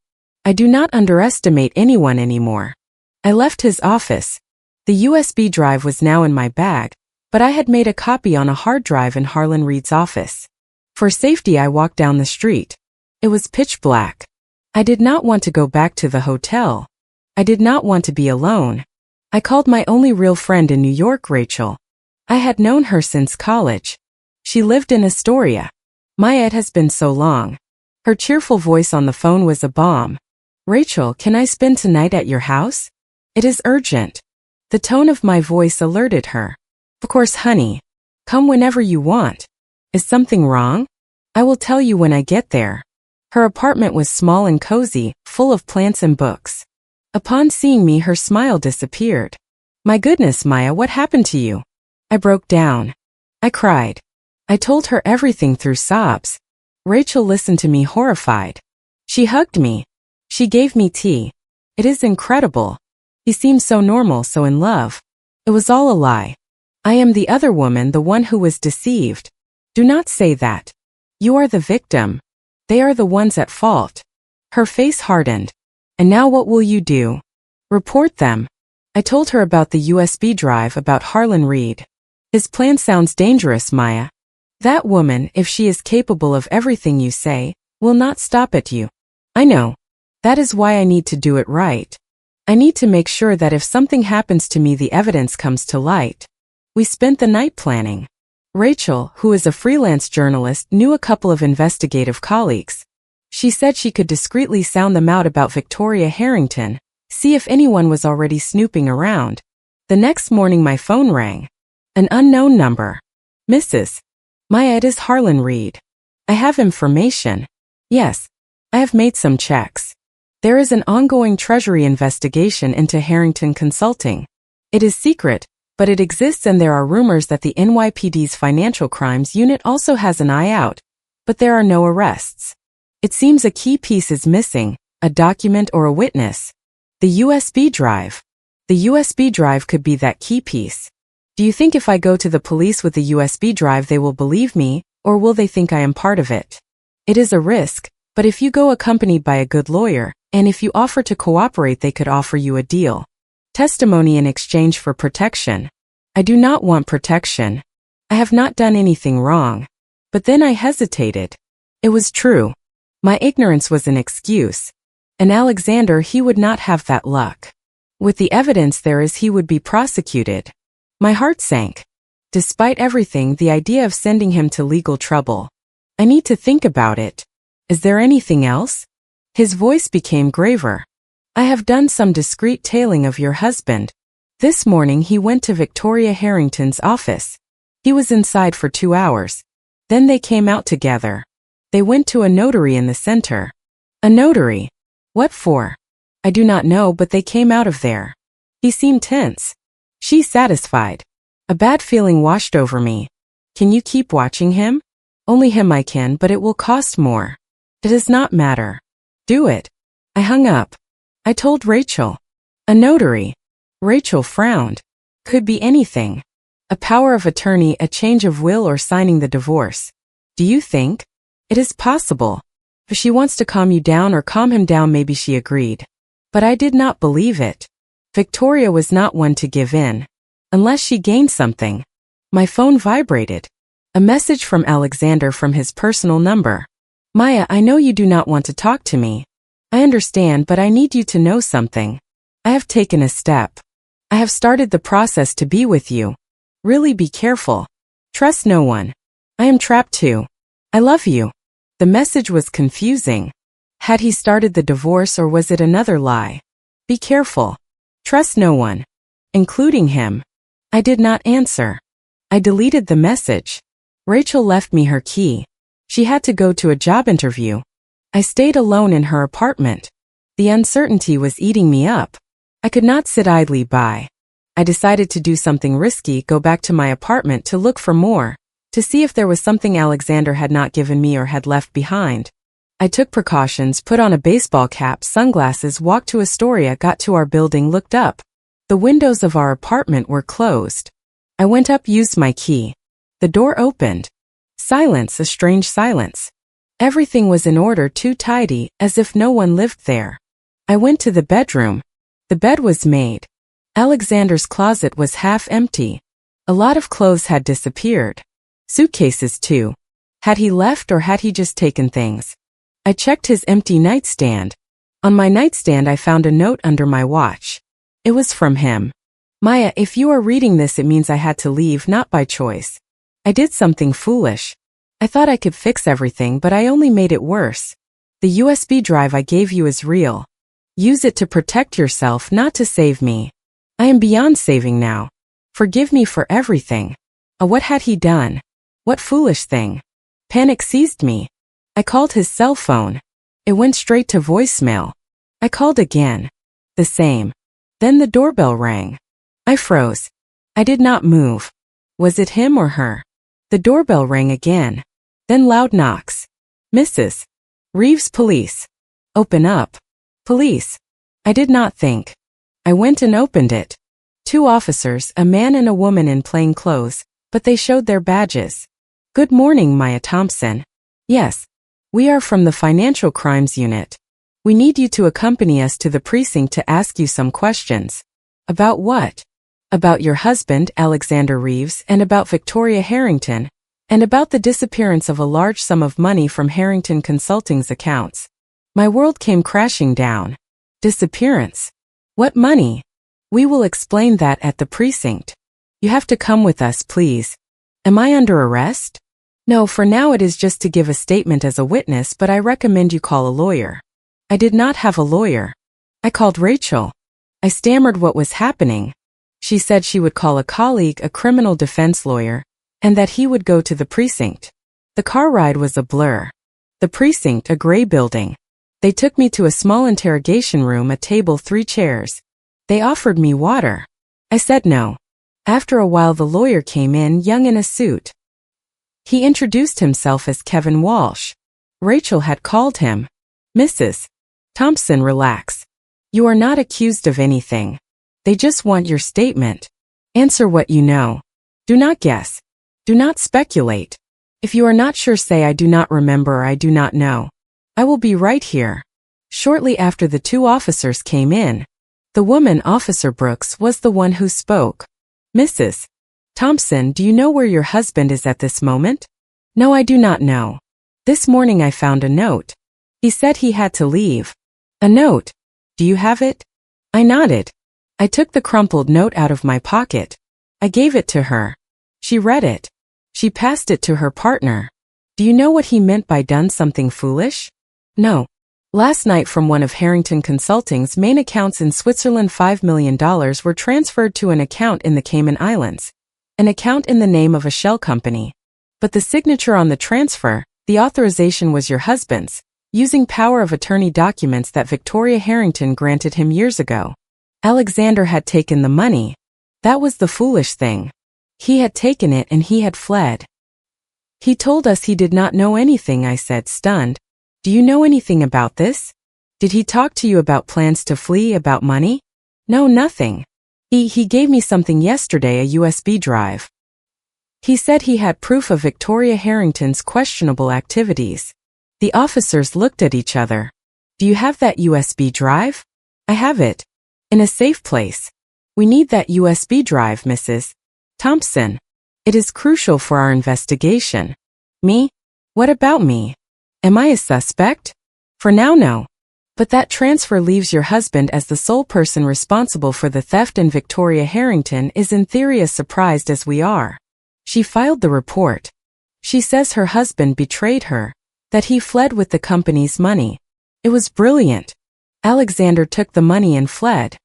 I do not underestimate anyone anymore. I left his office. The USB drive was now in my bag, but I had made a copy on a hard drive in Harlan Reed's office. For safety, I walked down the street. It was pitch black. I did not want to go back to the hotel. I did not want to be alone. I called my only real friend in New York, Rachel. I had known her since college. She lived in Astoria. Maya, it has been so long. Her cheerful voice on the phone was a balm. Rachel, can I spend tonight at your house? It is urgent. The tone of my voice alerted her. Of course, honey. Come whenever you want. Is something wrong? I will tell you when I get there. Her apartment was small and cozy, full of plants and books. Upon seeing me, her smile disappeared. My goodness, Maya, what happened to you? I broke down. I cried. I told her everything through sobs. Rachel listened to me, horrified. She hugged me. She gave me tea. It is incredible. He seemed so normal, so in love. It was all a lie. I am the other woman, the one who was deceived. Do not say that. You are the victim. They are the ones at fault. Her face hardened. And now what will you do? Report them. I told her about the USB drive, about Harlan Reed. His plan sounds dangerous, Maya. That woman, if she is capable of everything you say, will not stop at you. I know. That is why I need to do it right. I need to make sure that if something happens to me, the evidence comes to light. We spent the night planning. Rachel, who is a freelance journalist, knew a couple of investigative colleagues. She said she could discreetly sound them out about Victoria Harrington, see if anyone was already snooping around. The next morning my phone rang. An unknown number. Mrs. Maya, it is Harlan Reed. I have information. Yes. I have made some checks. There is an ongoing Treasury investigation into Harrington Consulting. It is secret, but it exists, and there are rumors that the NYPD's Financial Crimes Unit also has an eye out, but there are no arrests. It seems a key piece is missing, a document or a witness. The USB drive. The USB drive could be that key piece. Do you think if I go to the police with the USB drive they will believe me, or will they think I am part of it? It is a risk, but if you go accompanied by a good lawyer, and if you offer to cooperate, they could offer you a deal. Testimony in exchange for protection. I do not want protection. I have not done anything wrong. But then I hesitated. It was true. My ignorance was an excuse. And Alexander, he would not have that luck. With the evidence there is, he would be prosecuted. My heart sank. Despite everything, the idea of sending him to legal trouble. I need to think about it. Is there anything else? His voice became graver. I have done some discreet tailing of your husband. This morning he went to Victoria Harrington's office. He was inside for 2 hours. Then they came out together. They went to a notary in the center. A notary? What for? I do not know, but they came out of there. He seemed tense. She satisfied. A bad feeling washed over me. Can you keep watching him? Only him I can, but it will cost more. It does not matter. Do it. I hung up. I told Rachel. A notary. Rachel frowned. Could be anything. A power of attorney, a change of will, or signing the divorce. Do you think? It is possible. If she wants to calm you down or calm him down, maybe, she agreed. But I did not believe it. Victoria was not one to give in. Unless she gained something. My phone vibrated. A message from Alexander from his personal number. Maya, I know you do not want to talk to me. I understand, but I need you to know something. I have taken a step. I have started the process to be with you. Really be careful. Trust no one. I am trapped too. I love you. The message was confusing. Had he started the divorce or was it another lie? Be careful. Trust no one. Including him. I did not answer. I deleted the message. Rachel left me her key. She had to go to a job interview. I stayed alone in her apartment. The uncertainty was eating me up. I could not sit idly by. I decided to do something risky, go back to my apartment to look for more, to see if there was something Alexander had not given me or had left behind. I took precautions, put on a baseball cap, sunglasses, walked to Astoria, got to our building, looked up. The windows of our apartment were closed. I went up, used my key. The door opened. Silence, a strange silence. Everything was in order, too tidy, as if no one lived there. I went to the bedroom. The bed was made. Alexander's closet was half empty. A lot of clothes had disappeared. Suitcases too. Had he left or had he just taken things? I checked his empty nightstand. On my nightstand I found a note under my watch. It was from him. Maya, if you are reading this, it means I had to leave, not by choice. I did something foolish. I thought I could fix everything, but I only made it worse. The USB drive I gave you is real. Use it to protect yourself, not to save me. I am beyond saving now. Forgive me for everything. What had he done? What foolish thing? Panic seized me. I called his cell phone. It went straight to voicemail. I called again. The same. Then the doorbell rang. I froze. I did not move. Was it him or her? The doorbell rang again. Then loud knocks. Mrs. Reeves, police. Open up. Police. I did not think. I went and opened it. 2 officers, a man and a woman in plain clothes, but they showed their badges. Good morning, Maya Thompson. Yes. We are from the Financial Crimes Unit. We need you to accompany us to the precinct to ask you some questions. About what? About your husband, Alexander Reeves, and about Victoria Harrington, and about the disappearance of a large sum of money from Harrington Consulting's accounts. My world came crashing down. Disappearance? What money? We will explain that at the precinct. You have to come with us, please. Am I under arrest? No, for now it is just to give a statement as a witness, but I recommend you call a lawyer. I did not have a lawyer. I called Rachel. I stammered what was happening. She said she would call a colleague, a criminal defense lawyer, and that he would go to the precinct. The car ride was a blur. The precinct, a gray building. They took me to a small interrogation room, a table, 3 chairs. They offered me water. I said no. After a while the lawyer came in, young in a suit. He introduced himself as Kevin Walsh. Rachel had called him. Mrs. Thompson, relax. You are not accused of anything. They just want your statement. Answer what you know. Do not guess. Do not speculate. If you are not sure, say I do not remember or I do not know. I will be right here. Shortly after the 2 officers came in. The woman, Officer Brooks, was the one who spoke. Mrs. Thompson, do you know where your husband is at this moment? No, I do not know. This morning I found a note. He said he had to leave. A note. Do you have it? I nodded. I took the crumpled note out of my pocket. I gave it to her. She read it. She passed it to her partner. Do you know what he meant by done something foolish? No. Last night from one of Harrington Consulting's main accounts in Switzerland, $5 million were transferred to an account in the Cayman Islands. An account in the name of a shell company. But the signature on the transfer, the authorization was your husband's, using power of attorney documents that Victoria Harrington granted him years ago. Alexander had taken the money. That was the foolish thing. He had taken it and he had fled. He told us he did not know anything, I said, stunned. Do you know anything about this? Did he talk to you about plans to flee, about money? No, nothing. He gave me something yesterday, a USB drive. He said he had proof of Victoria Harrington's questionable activities. The officers looked at each other. Do you have that USB drive? I have it. In a safe place. We need that USB drive, Mrs. Thompson. It is crucial for our investigation. Me? What about me? Am I a suspect? For now, no. But that transfer leaves your husband as the sole person responsible for the theft, and Victoria Harrington is in theory as surprised as we are. She filed the report. She says her husband betrayed her, that he fled with the company's money. It was brilliant. Alexander took the money and fled.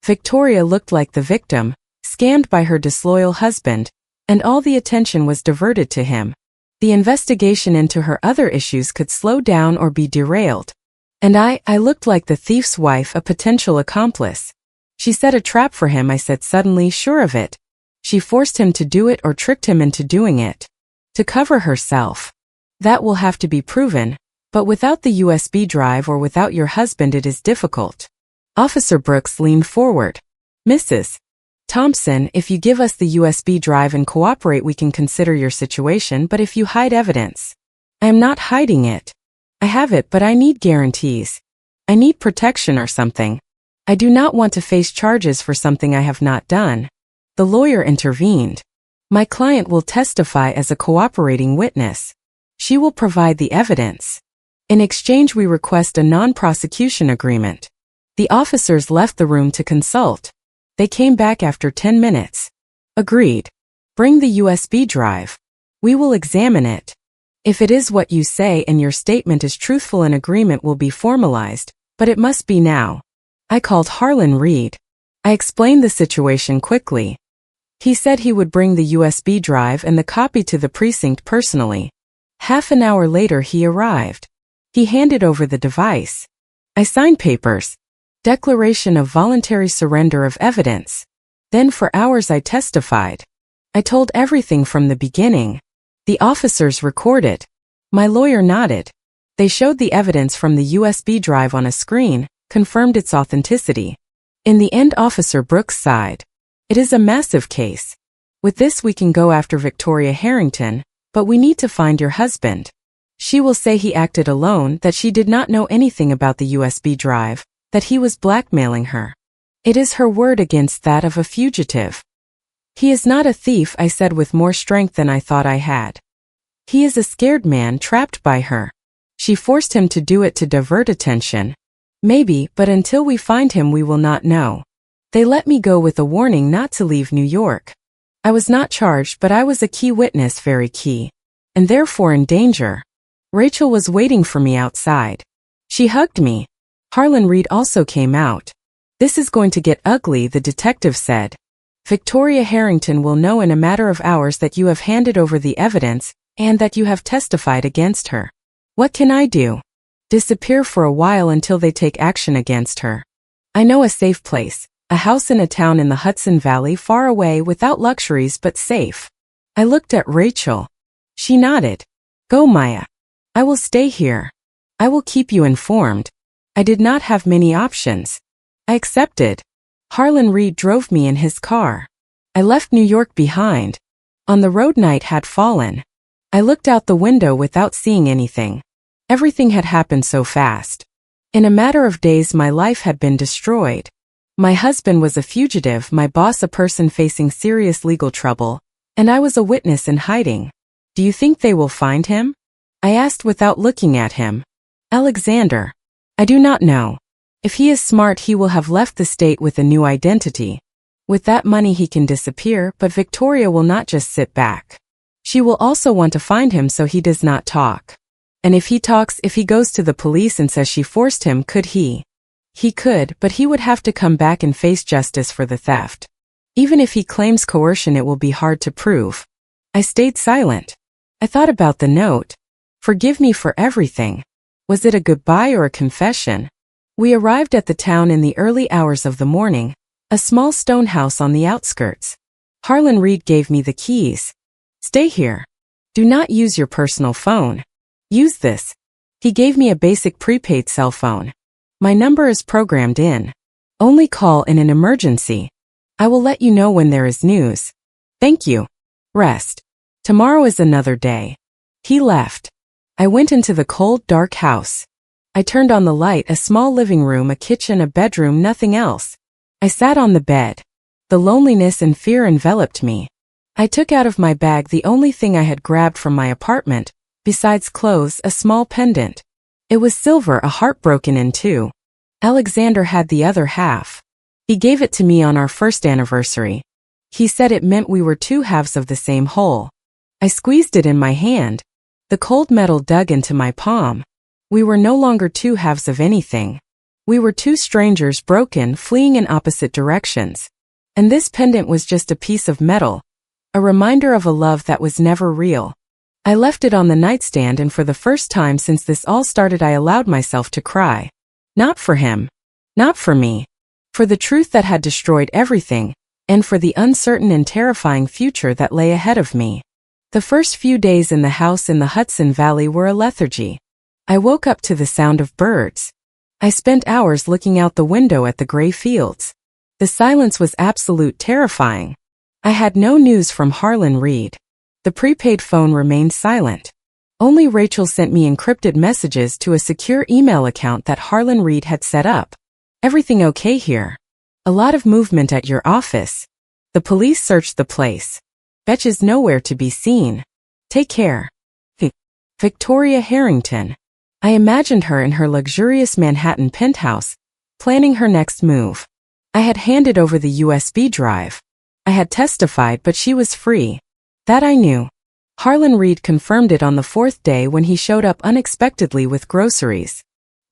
Victoria looked like the victim, scammed by her disloyal husband, and all the attention was diverted to him. The investigation into her other issues could slow down or be derailed. And I looked like the thief's wife, a potential accomplice. She set a trap for him, I said, suddenly sure of it. She forced him to do it or tricked him into doing it. To cover herself. That will have to be proven, but without the USB drive or without your husband it is difficult. Officer Brooks leaned forward. Mrs. Thompson, if you give us the USB drive and cooperate, we can consider your situation, but if you hide evidence. I am not hiding it. I have it, but I need guarantees. I need protection or something. I do not want to face charges for something I have not done. The lawyer intervened. My client will testify as a cooperating witness. She will provide the evidence. In exchange, we request a non-prosecution agreement. The officers left the room to consult. They came back after 10 minutes. Agreed. Bring the USB drive. We will examine it. If it is what you say and your statement is truthful, an agreement will be formalized, but it must be now. I called Harlan Reed. I explained the situation quickly. He said he would bring the USB drive and the copy to the precinct personally. Half an hour later he arrived. He handed over the device. I signed papers. Declaration of voluntary surrender of evidence. Then for hours I testified. I told everything from the beginning. The officers recorded. My lawyer nodded. They showed the evidence from the USB drive on a screen, confirmed its authenticity. In the end, Officer Brooks sighed. It is a massive case. With this we can go after Victoria Harrington, but we need to find your husband. She will say he acted alone, that she did not know anything about the USB drive, that he was blackmailing her. It is her word against that of a fugitive. He is not a thief, I said with more strength than I thought I had. He is a scared man trapped by her. She forced him to do it to divert attention. Maybe, but until we find him we will not know. They let me go with a warning not to leave New York. I was not charged, but I was a key witness, very key, and therefore in danger. Rachel was waiting for me outside. She hugged me. Harlan Reed also came out. This is going to get ugly, the detective said. Victoria Harrington will know in a matter of hours that you have handed over the evidence and that you have testified against her. What can I do? Disappear for a while until they take action against her. I know a safe place, a house in a town in the Hudson Valley, far away, without luxuries but safe. I looked at Rachel. She nodded. Go, Maya. I will stay here. I will keep you informed. I did not have many options. I accepted. Harlan Reed drove me in his car. I left New York behind. On the road, night had fallen. I looked out the window without seeing anything. Everything had happened so fast. In a matter of days my life had been destroyed. My husband was a fugitive, my boss a person facing serious legal trouble, and I was a witness in hiding. Do you think they will find him? I asked without looking at him. Alexander. I do not know. If he is smart, he will have left the state with a new identity. With that money he can disappear, but Victoria will not just sit back. She will also want to find him so he does not talk. And if he talks, if he goes to the police and says she forced him, could he? He could, but he would have to come back and face justice for the theft. Even if he claims coercion, it will be hard to prove. I stayed silent. I thought about the note. Forgive me for everything. Was it a goodbye or a confession? We arrived at the town in the early hours of the morning, a small stone house on the outskirts. Harlan Reed gave me the keys. Stay here. Do not use your personal phone. Use this. He gave me a basic prepaid cell phone. My number is programmed in. Only call in an emergency. I will let you know when there is news. Thank you. Rest. Tomorrow is another day. He left. I went into the cold, dark house. I turned on the light, a small living room, a kitchen, a bedroom, nothing else. I sat on the bed. The loneliness and fear enveloped me. I took out of my bag the only thing I had grabbed from my apartment, besides clothes, a small pendant. It was silver, a heart broken in two. Alexander had the other half. He gave it to me on our first anniversary. He said it meant we were two halves of the same whole. I squeezed it in my hand. The cold metal dug into my palm. We were no longer two halves of anything. We were two strangers broken, fleeing in opposite directions. And this pendant was just a piece of metal, a reminder of a love that was never real. I left it on the nightstand, and for the first time since this all started, I allowed myself to cry. Not for him. Not for me. For the truth that had destroyed everything, and for the uncertain and terrifying future that lay ahead of me. The first few days in the house in the Hudson Valley were a lethargy. I woke up to the sound of birds. I spent hours looking out the window at the gray fields. The silence was absolute, terrifying. I had no news from Harlan Reed. The prepaid phone remained silent. Only Rachel sent me encrypted messages to a secure email account that Harlan Reed had set up. Everything okay here? A lot of movement at your office. The police searched the place. Betch is nowhere to be seen. Take care. Victoria Harrington. I imagined her in her luxurious Manhattan penthouse, planning her next move. I had handed over the USB drive. I had testified, but she was free. That I knew. Harlan Reed confirmed it on the fourth day when he showed up unexpectedly with groceries.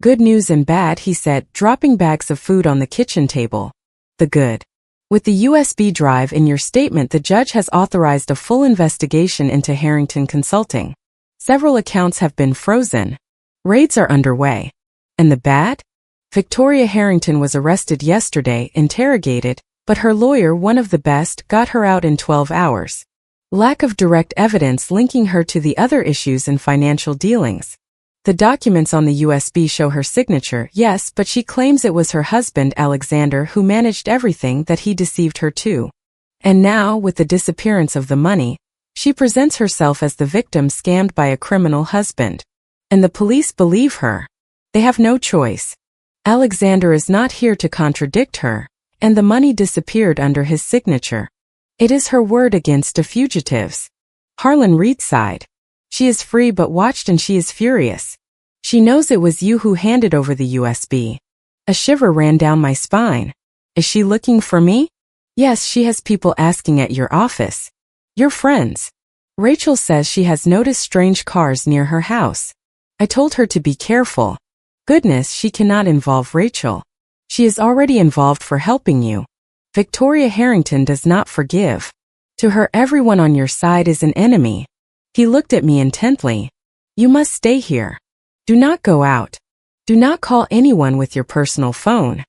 Good news and bad, he said, dropping bags of food on the kitchen table. The good. With the USB drive in your statement, the judge has authorized a full investigation into Harrington Consulting. Several accounts have been frozen. Raids are underway. And the bad? Victoria Harrington was arrested yesterday, interrogated, but her lawyer, one of the best, got her out in 12 hours. Lack of direct evidence linking her to the other issues and financial dealings. The documents on the USB show her signature, yes, but she claims it was her husband, Alexander, who managed everything, that he deceived her too. And now, with the disappearance of the money, she presents herself as the victim scammed by a criminal husband. And the police believe her. They have no choice. Alexander is not here to contradict her, and the money disappeared under his signature. It is her word against the fugitives. Harlan Reed sighed. She is free but watched, and she is furious. She knows it was you who handed over the USB. A shiver ran down my spine. Is she looking for me? Yes, she has people asking at your office. Your friends. Rachel says she has noticed strange cars near her house. I told her to be careful. Goodness, she cannot involve Rachel. She is already involved for helping you. Victoria Harrington does not forgive. To her, everyone on your side is an enemy. He looked at me intently. You must stay here. Do not go out. Do not call anyone with your personal phone.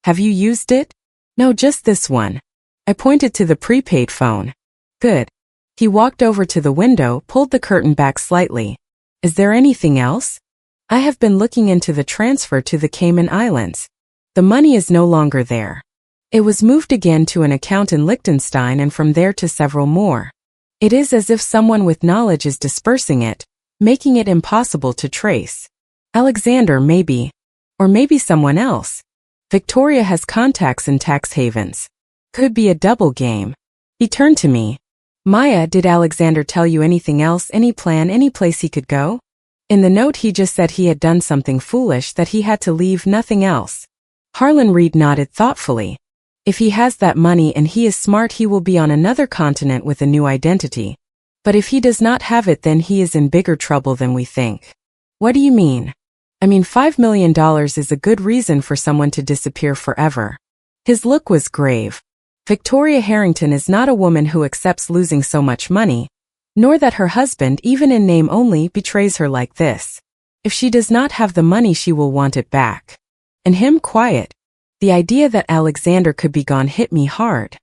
Have you used it? No, just this one. I pointed to the prepaid phone. Good. He walked over to the window, pulled the curtain back slightly. Is there anything else? I have been looking into the transfer to the Cayman Islands. The money is no longer there. It was moved again to an account in Liechtenstein and from there to several more. It is as if someone with knowledge is dispersing it, making it impossible to trace. Alexander, maybe. Or maybe someone else. Victoria has contacts in tax havens. Could be a double game. He turned to me. Maya, did Alexander tell you anything else, any plan, any place he could go? In the note he just said he had done something foolish, that he had to leave, nothing else. Harlan Reed nodded thoughtfully. If he has that money and he is smart, he will be on another continent with a new identity. But if he does not have it, then he is in bigger trouble than we think. What do you mean? I mean, $5 million is a good reason for someone to disappear forever. His look was grave. Victoria Harrington is not a woman who accepts losing so much money, nor that her husband, even in name only, betrays her like this. If she does not have the money, she will want it back. And him quiet. The idea that Alexander could be gone hit me hard.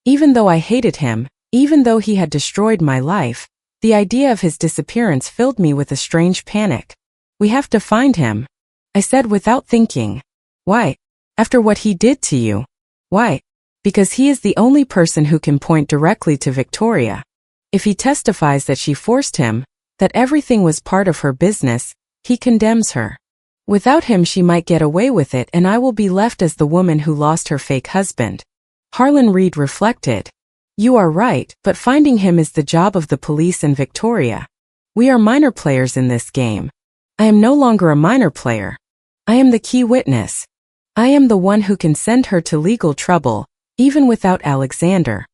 Even though I hated him, even though he had destroyed my life, the idea of his disappearance filled me with a strange panic. We have to find him, I said without thinking. Why? After what he did to you. Why? Because he is the only person who can point directly to Victoria. If he testifies that she forced him, that everything was part of her business, he condemns her. Without him she might get away with it and I will be left as the woman who lost her fake husband. Harlan Reed reflected. You are right, but finding him is the job of the police and Victoria. We are minor players in this game. I am no longer a minor player. I am the key witness. I am the one who can send her to legal trouble, even without Alexander.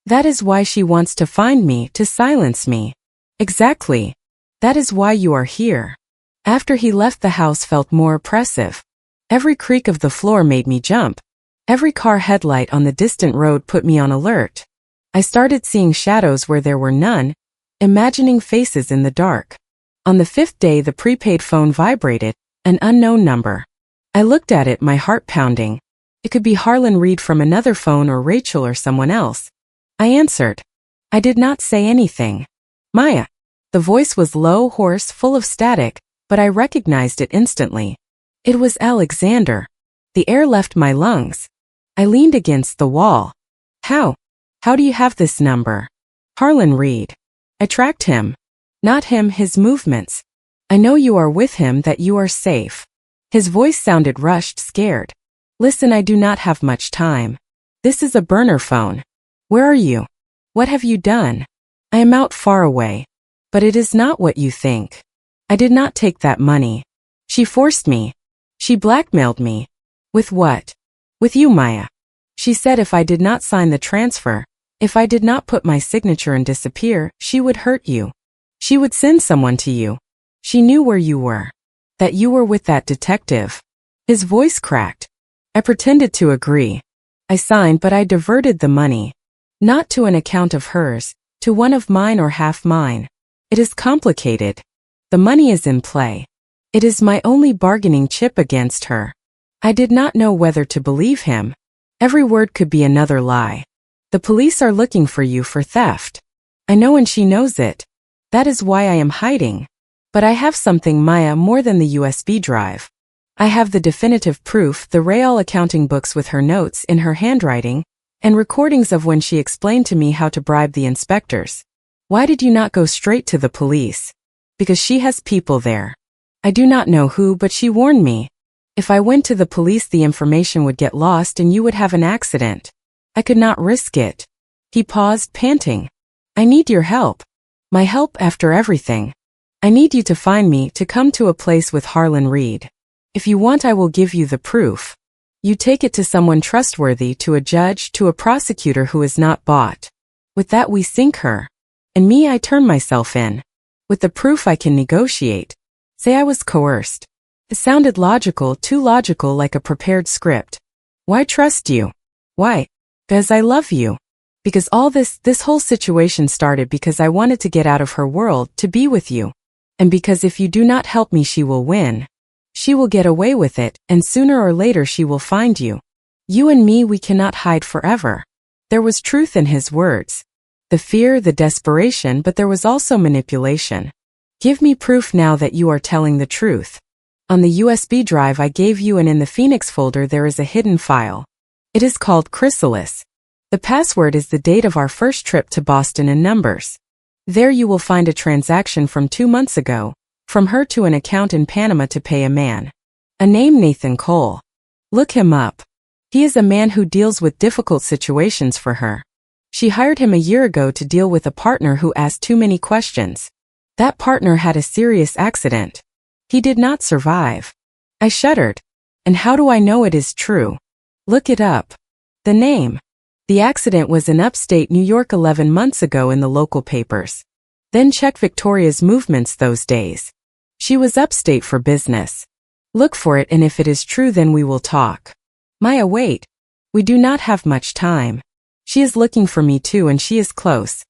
That is why she wants to find me, to silence me. Exactly. That is why you are here. After he left, the house felt more oppressive. Every creak of the floor made me jump. Every car headlight on the distant road put me on alert. I started seeing shadows where there were none, imagining faces in the dark. On the 5th day, the prepaid phone vibrated, an unknown number. I looked at it, my heart pounding. It could be Harlan Reed from another phone or Rachel or someone else. I answered. I did not say anything. Maya. The voice was low, hoarse, full of static, but I recognized it instantly. It was Alexander. The air left my lungs. I leaned against the wall. How? How do you have this number? Harlan Reed. I tracked him. Not him, his movements. I know you are with him, that you are safe. His voice sounded rushed, scared. Listen, I do not have much time. This is a burner phone. Where are you? What have you done? I am out far away. But it is not what you think. I did not take that money. She forced me. She blackmailed me. With what? With you, Maya. She said if I did not sign the transfer, if I did not put my signature and disappear, she would hurt you. She would send someone to you. She knew where you were. That you were with that detective. His voice cracked. I pretended to agree. I signed, but I diverted the money. Not to an account of hers, to one of mine or half mine. It is complicated. The money is in play. It is my only bargaining chip against her. I did not know whether to believe him. Every word could be another lie. The police are looking for you for theft. I know, and she knows it. That is why I am hiding. But I have something, Maya, more than the USB drive. I have the definitive proof, the real accounting books with her notes in her handwriting, and recordings of when she explained to me how to bribe the inspectors. Why did you not go straight to the police? Because she has people there. I do not know who, but she warned me. If I went to the police, the information would get lost and you would have an accident. I could not risk it. He paused, panting. I need your help. My help after everything. I need you to find me, to come to a place with Harlan Reed. If you want, I will give you the proof. You take it to someone trustworthy, to a judge, to a prosecutor who is not bought. With that we sink her. And me, I turn myself in. With the proof I can negotiate. Say I was coerced. It sounded logical, too logical, like a prepared script. Why trust you? Why? Because I love you. Because all this whole situation started because I wanted to get out of her world, to be with you. And because if you do not help me, she will win. She will get away with it, and sooner or later she will find you. You and me, we cannot hide forever. There was truth in his words. The fear, the desperation, but there was also manipulation. Give me proof now that you are telling the truth. On the USB drive I gave you and in the Phoenix folder there is a hidden file. It is called Chrysalis. The password is the date of our first trip to Boston in numbers. There you will find a transaction from 2 months ago, from her to an account in Panama to pay a man. A name, Nathan Cole. Look him up. He is a man who deals with difficult situations for her. She hired him a year ago to deal with a partner who asked too many questions. That partner had a serious accident. He did not survive. I shuddered. And how do I know it is true? Look it up. The name. The accident was in upstate New York 11 months ago in the local papers. Then check Victoria's movements those days. She was upstate for business. Look for it, and if it is true then we will talk. Maya, wait. We do not have much time. She is looking for me too, and she is close.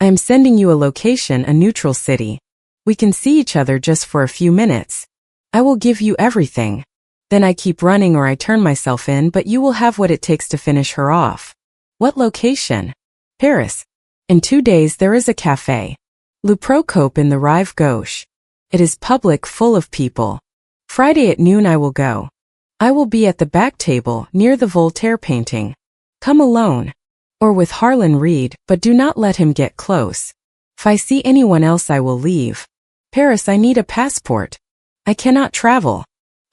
I am sending you a location, a neutral city. We can see each other just for a few minutes. I will give you everything. Then I keep running or I turn myself in, but you will have what it takes to finish her off. What location? Paris. In 2 days there is a cafe. Le Procope in the Rive Gauche. It is public, full of people. Friday at noon I will go. I will be at the back table, near the Voltaire painting. Come alone. Or with Harlan Reed, but do not let him get close. If I see anyone else I will leave. Paris, I need a passport. I cannot travel.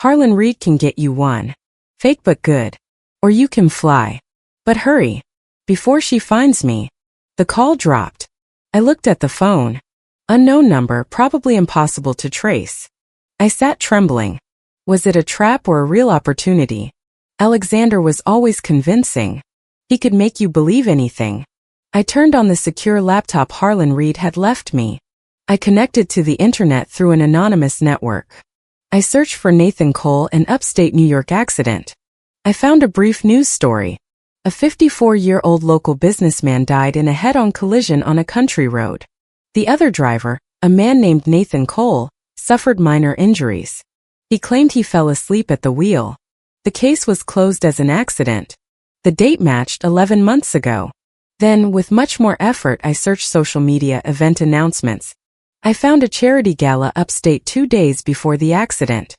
Harlan Reed can get you one. Fake but good. Or you can fly. But hurry. Before she finds me. The call dropped. I looked at the phone. Unknown number, probably impossible to trace. I sat trembling. Was it a trap or a real opportunity? Alexander was always convincing. He could make you believe anything. I turned on the secure laptop Harlan Reed had left me. I connected to the internet through an anonymous network. I searched for Nathan Cole, an upstate New York accident. I found a brief news story. A 54-year-old local businessman died in a head-on collision on a country road. The other driver, a man named Nathan Cole, suffered minor injuries. He claimed he fell asleep at the wheel. The case was closed as an accident. The date matched 11 months ago. Then, with much more effort, I searched social media event announcements. I found a charity gala upstate 2 days before the accident.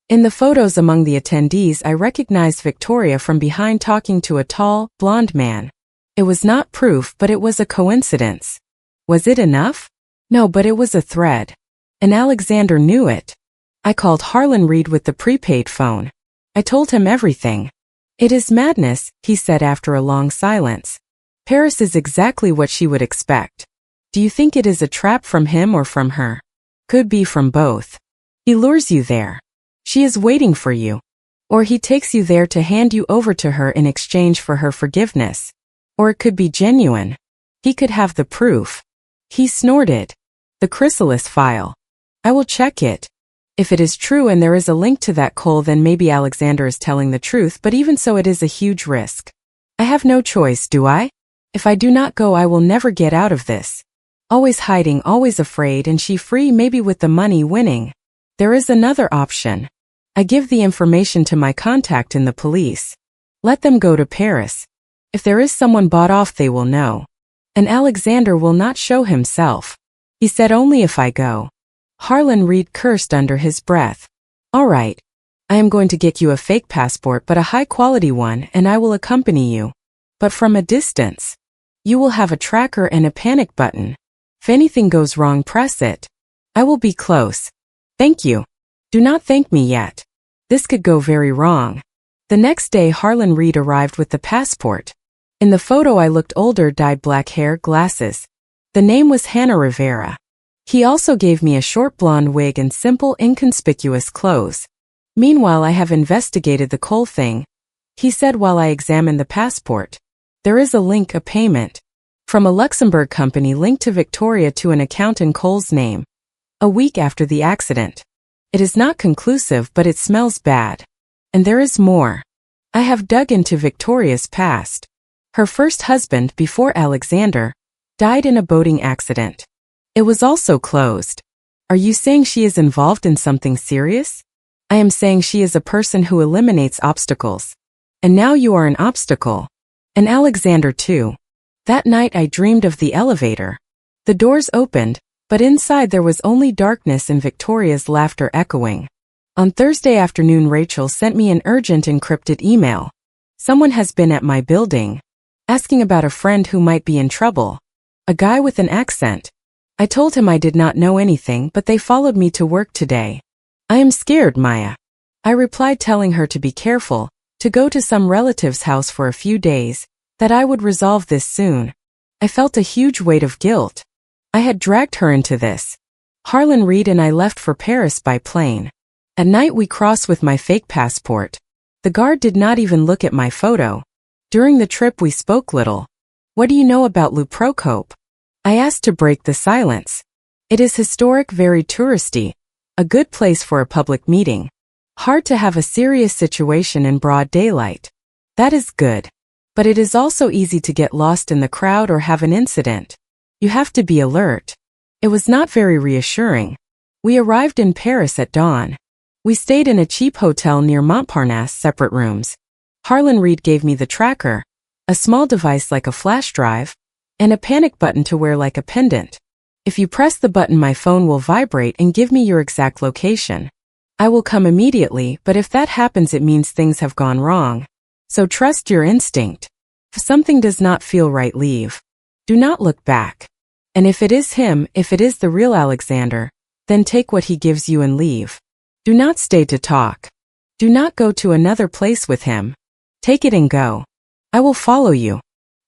In the photos among the attendees, I recognized Victoria from behind talking to a tall, blonde man. It was not proof, but it was a coincidence. Was it enough? No, but it was a thread. And Alexander knew it. I called Harlan Reed with the prepaid phone. I told him everything. It is madness, he said after a long silence. Paris is exactly what she would expect. Do you think it is a trap from him or from her? Could be from both. He lures you there. She is waiting for you. Or he takes you there to hand you over to her in exchange for her forgiveness. Or it could be genuine. He could have the proof. He snorted. The chrysalis file. I will check it. If it is true and there is a link to that Cole, then maybe Alexander is telling the truth, but even so it is a huge risk. I have no choice, do I? If I do not go, I will never get out of this. Always hiding, always afraid, and she free, maybe with the money winning. There is another option. I give the information to my contact in the police. Let them go to Paris. If there is someone bought off, they will know. And Alexander will not show himself. He said only if I go. Harlan Reed cursed under his breath. All right. I am going to get you a fake passport, but a high-quality one, and I will accompany you. But from a distance. You will have a tracker and a panic button. If anything goes wrong, press it. I will be close. Thank you. Do not thank me yet. This could go very wrong. The next day, Harlan Reed arrived with the passport. In the photo, I looked older, dyed black hair, glasses. The name was Hannah Rivera. He also gave me a short blonde wig and simple, inconspicuous clothes. Meanwhile, I have investigated the Cole thing, he said while I examined the passport. There is a link, a payment. From a Luxembourg company linked to Victoria to an account in Cole's name. A week after the accident. It is not conclusive, but it smells bad. And there is more. I have dug into Victoria's past. Her first husband, before Alexander, died in a boating accident. It was also closed. Are you saying she is involved in something serious? I am saying she is a person who eliminates obstacles. And now you are an obstacle. And Alexander too. That night I dreamed of the elevator. The doors opened, but inside there was only darkness and Victoria's laughter echoing. On Thursday afternoon, Rachel sent me an urgent encrypted email. Someone has been at my building, asking about a friend who might be in trouble. A guy with an accent. I told him I did not know anything, but they followed me to work today. I am scared, Maya. I replied telling her to be careful, to go to some relative's house for a few days, that I would resolve this soon. I felt a huge weight of guilt. I had dragged her into this. Harlan Reed and I left for Paris by plane. At night we crossed with my fake passport. The guard did not even look at my photo. During the trip we spoke little. What do you know about Le Procope? I asked to break the silence. It is historic, very touristy. A good place for a public meeting. Hard to have a serious situation in broad daylight. That is good. But it is also easy to get lost in the crowd or have an incident. You have to be alert. It was not very reassuring. We arrived in Paris at dawn. We stayed in a cheap hotel near Montparnasse, separate rooms. Harlan Reed gave me the tracker, a small device like a flash drive, and a panic button to wear like a pendant. If you press the button, my phone will vibrate and give me your exact location. I will come immediately, but if that happens, it means things have gone wrong. So trust your instinct. If something does not feel right, leave. Do not look back. And if it is him, if it is the real Alexander, Then take what he gives you and leave. Do not stay to talk. Do not go to another place with him. Take it and go. I will follow you.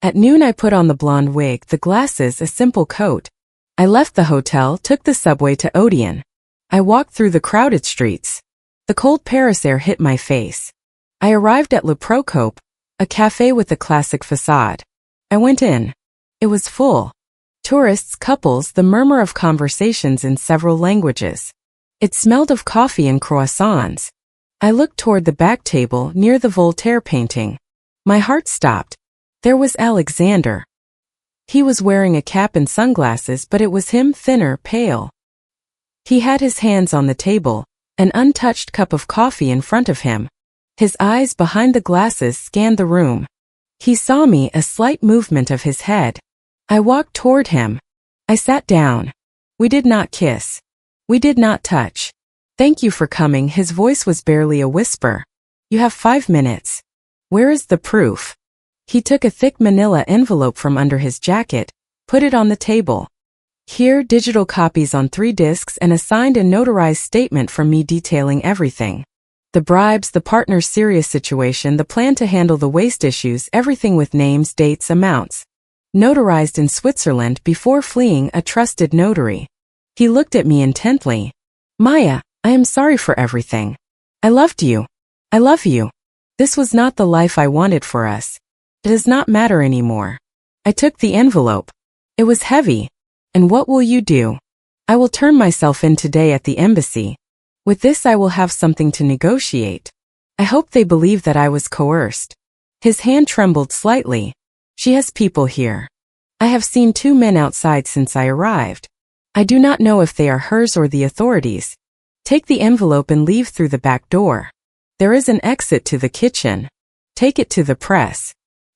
At noon I put on the blonde wig, the glasses, a simple coat. I left the hotel, took the subway to Odeon. I walked through the crowded streets. The cold Paris air hit my face. I arrived at Le Procope, a cafe with a classic facade. I went in. It was full. Tourists, couples, the murmur of conversations in several languages. It smelled of coffee and croissants. I looked toward the back table near the Voltaire painting. My heart stopped. There was Alexander. He was wearing a cap and sunglasses, but it was him, thinner, pale. He had his hands on the table, an untouched cup of coffee in front of him. His eyes behind the glasses scanned the room. He saw me, a slight movement of his head. I walked toward him. I sat down. We did not kiss. We did not touch. Thank you for coming. His voice was barely a whisper. You have 5 minutes. Where is the proof? He took a thick manila envelope from under his jacket, put it on the table. Here, digital copies on 3 discs and a signed and notarized statement from me detailing everything. The bribes, the partner's serious situation, the plan to handle the waste issues, everything with names, dates, amounts. Notarized in Switzerland before fleeing, a trusted notary. He looked at me intently. Maya, I am sorry for everything. I loved you. I love you. This was not the life I wanted for us. It does not matter anymore. I took the envelope. It was heavy. And what will you do? I will turn myself in today at the embassy. With this I will have something to negotiate. I hope they believe that I was coerced. His hand trembled slightly. She has people here. I have seen 2 men outside since I arrived. I do not know if they are hers or the authorities. Take the envelope and leave through the back door. There is an exit to the kitchen. Take it to the press.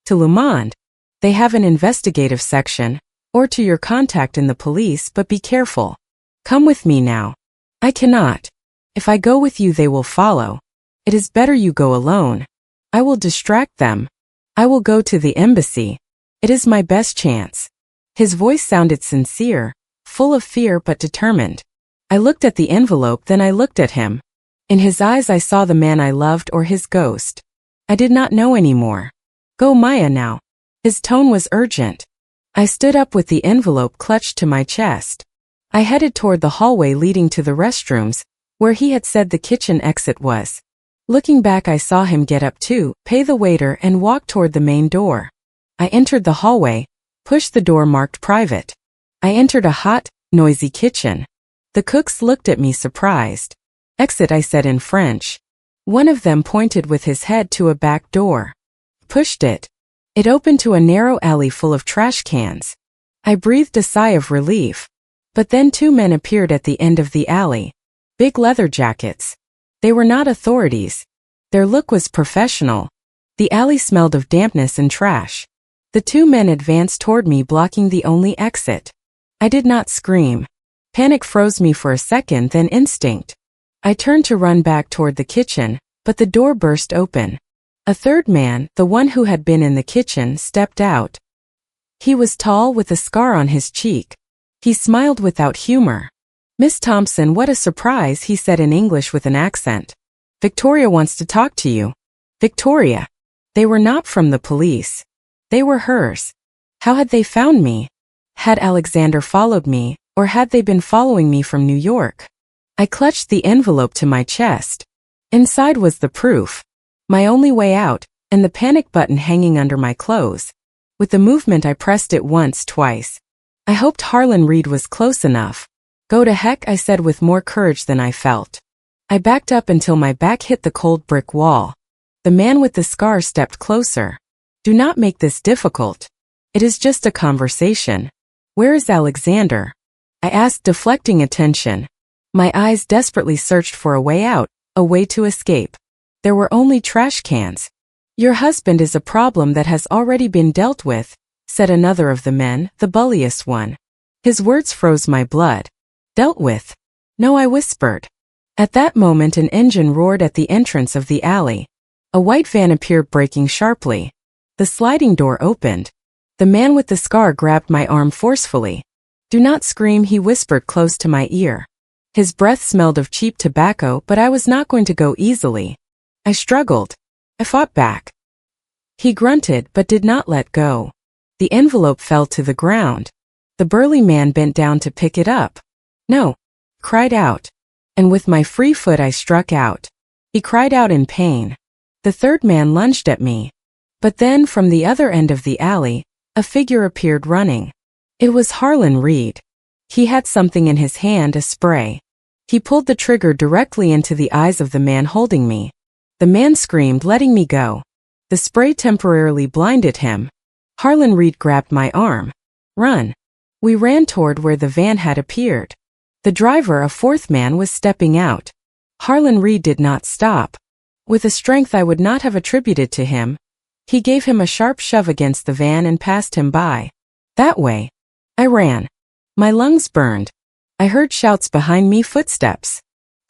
To Le Monde. They have an investigative section, or to your contact in the police, but be careful. Come with me now. I cannot. If I go with you they will follow. It is better you go alone. I will distract them. I will go to the embassy. It is my best chance. His voice sounded sincere, full of fear but determined. I looked at the envelope, then I looked at him. In his eyes I saw the man I loved or his ghost. I did not know anymore. Go Maya now. His tone was urgent. I stood up with the envelope clutched to my chest. I headed toward the hallway leading to the restrooms, where he had said the kitchen exit was. Looking back I saw him get up too, pay the waiter and walk toward the main door. I entered the hallway, pushed the door marked private. I entered a hot, noisy kitchen. The cooks looked at me surprised. Exit, I said in French. One of them pointed with his head to a back door. Pushed it. It opened to a narrow alley full of trash cans. I breathed a sigh of relief. But then 2 men appeared at the end of the alley. Big leather jackets. They were not authorities. Their look was professional. The alley smelled of dampness and trash. The 2 men advanced toward me, blocking the only exit. I did not scream. Panic froze me for a second, then instinct. I turned to run back toward the kitchen, but the door burst open. A 3rd man, the one who had been in the kitchen, stepped out. He was tall with a scar on his cheek. He smiled without humor. Miss Thompson, what a surprise, he said in English with an accent. Victoria wants to talk to you. Victoria. They were not from the police. They were hers. How had they found me? Had Alexander followed me, or had they been following me from New York? I clutched the envelope to my chest. Inside was the proof. My only way out, and the panic button hanging under my clothes. With a movement I pressed it once, twice. I hoped Harlan Reed was close enough. Go to heck, I said with more courage than I felt. I backed up until my back hit the cold brick wall. The man with the scar stepped closer. Do not make this difficult. It is just a conversation. Where is Alexander? I asked, deflecting attention. My eyes desperately searched for a way out, a way to escape. There were only trash cans. Your husband is a problem that has already been dealt with, said another of the men, the bulliest one. His words froze my blood. Dealt with? No, I whispered. At that moment an engine roared at the entrance of the alley. A white van appeared, braking sharply. The sliding door opened. The man with the scar grabbed my arm forcefully. Do not scream, he whispered close to my ear. His breath smelled of cheap tobacco, but I was not going to go easily. I struggled. I fought back. He grunted but did not let go. The envelope fell to the ground. The burly man bent down to pick it up. No, cried out. And with my free foot I struck out. He cried out in pain. The third man lunged at me. But then from the other end of the alley, a figure appeared running. It was Harlan Reed. He had something in his hand, a spray. He pulled the trigger directly into the eyes of the man holding me. The man screamed, letting me go. The spray temporarily blinded him. Harlan Reed grabbed my arm. Run. We ran toward where the van had appeared. The driver, a fourth man, was stepping out. Harlan Reed did not stop. With a strength I would not have attributed to him, he gave him a sharp shove against the van and passed him by. That way. I ran. My lungs burned. I heard shouts behind me, footsteps.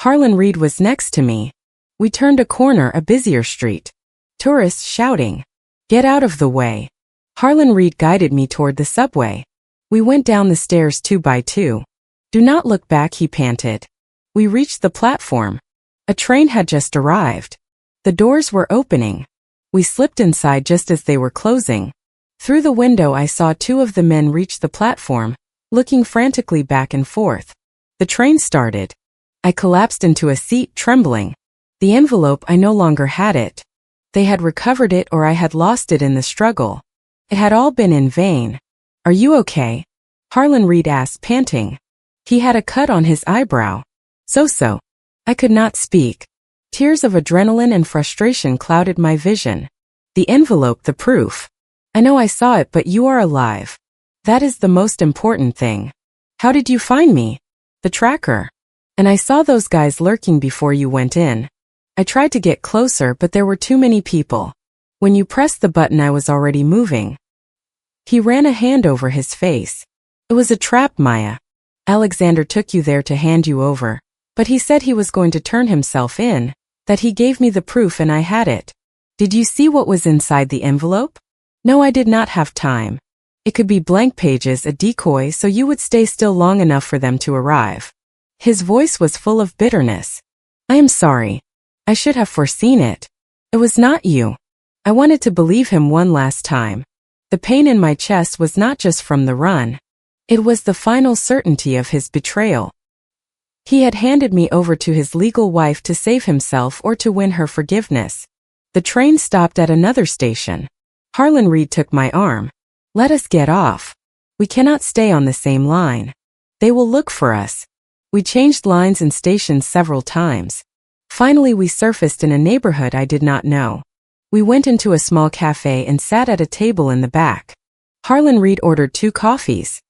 Harlan Reed was next to me. We turned a corner, a busier street. Tourists shouting. Get out of the way. Harlan Reed guided me toward the subway. We went down the stairs 2 by 2. Do not look back, he panted. We reached the platform. A train had just arrived. The doors were opening. We slipped inside just as they were closing. Through the window I saw 2 of the men reach the platform, looking frantically back and forth. The train started. I collapsed into a seat, trembling. The envelope, I no longer had it. They had recovered it or I had lost it in the struggle. It had all been in vain. Are you okay? Harlan Reed asked, panting. He had a cut on his eyebrow. So. I could not speak. Tears of adrenaline and frustration clouded my vision. The envelope, the proof. I know I saw it, but you are alive. That is the most important thing. How did you find me? The tracker. And I saw those guys lurking before you went in. I tried to get closer, but there were too many people. When you pressed the button, I was already moving. He ran a hand over his face. It was a trap, Maya. Alexander took you there to hand you over, but he said he was going to turn himself in, that he gave me the proof and I had it. Did you see what was inside the envelope? No, I did not have time. It could be blank pages, a decoy, so you would stay still long enough for them to arrive. His voice was full of bitterness. I am sorry. I should have foreseen it. It was not you. I wanted to believe him one last time. The pain in my chest was not just from the run. It was the final certainty of his betrayal. He had handed me over to his legal wife to save himself or to win her forgiveness. The train stopped at another station. Harlan Reed took my arm. Let us get off. We cannot stay on the same line. They will look for us. We changed lines and stations several times. Finally, we surfaced in a neighborhood I did not know. We went into a small cafe and sat at a table in the back. Harlan Reed ordered 2 coffees.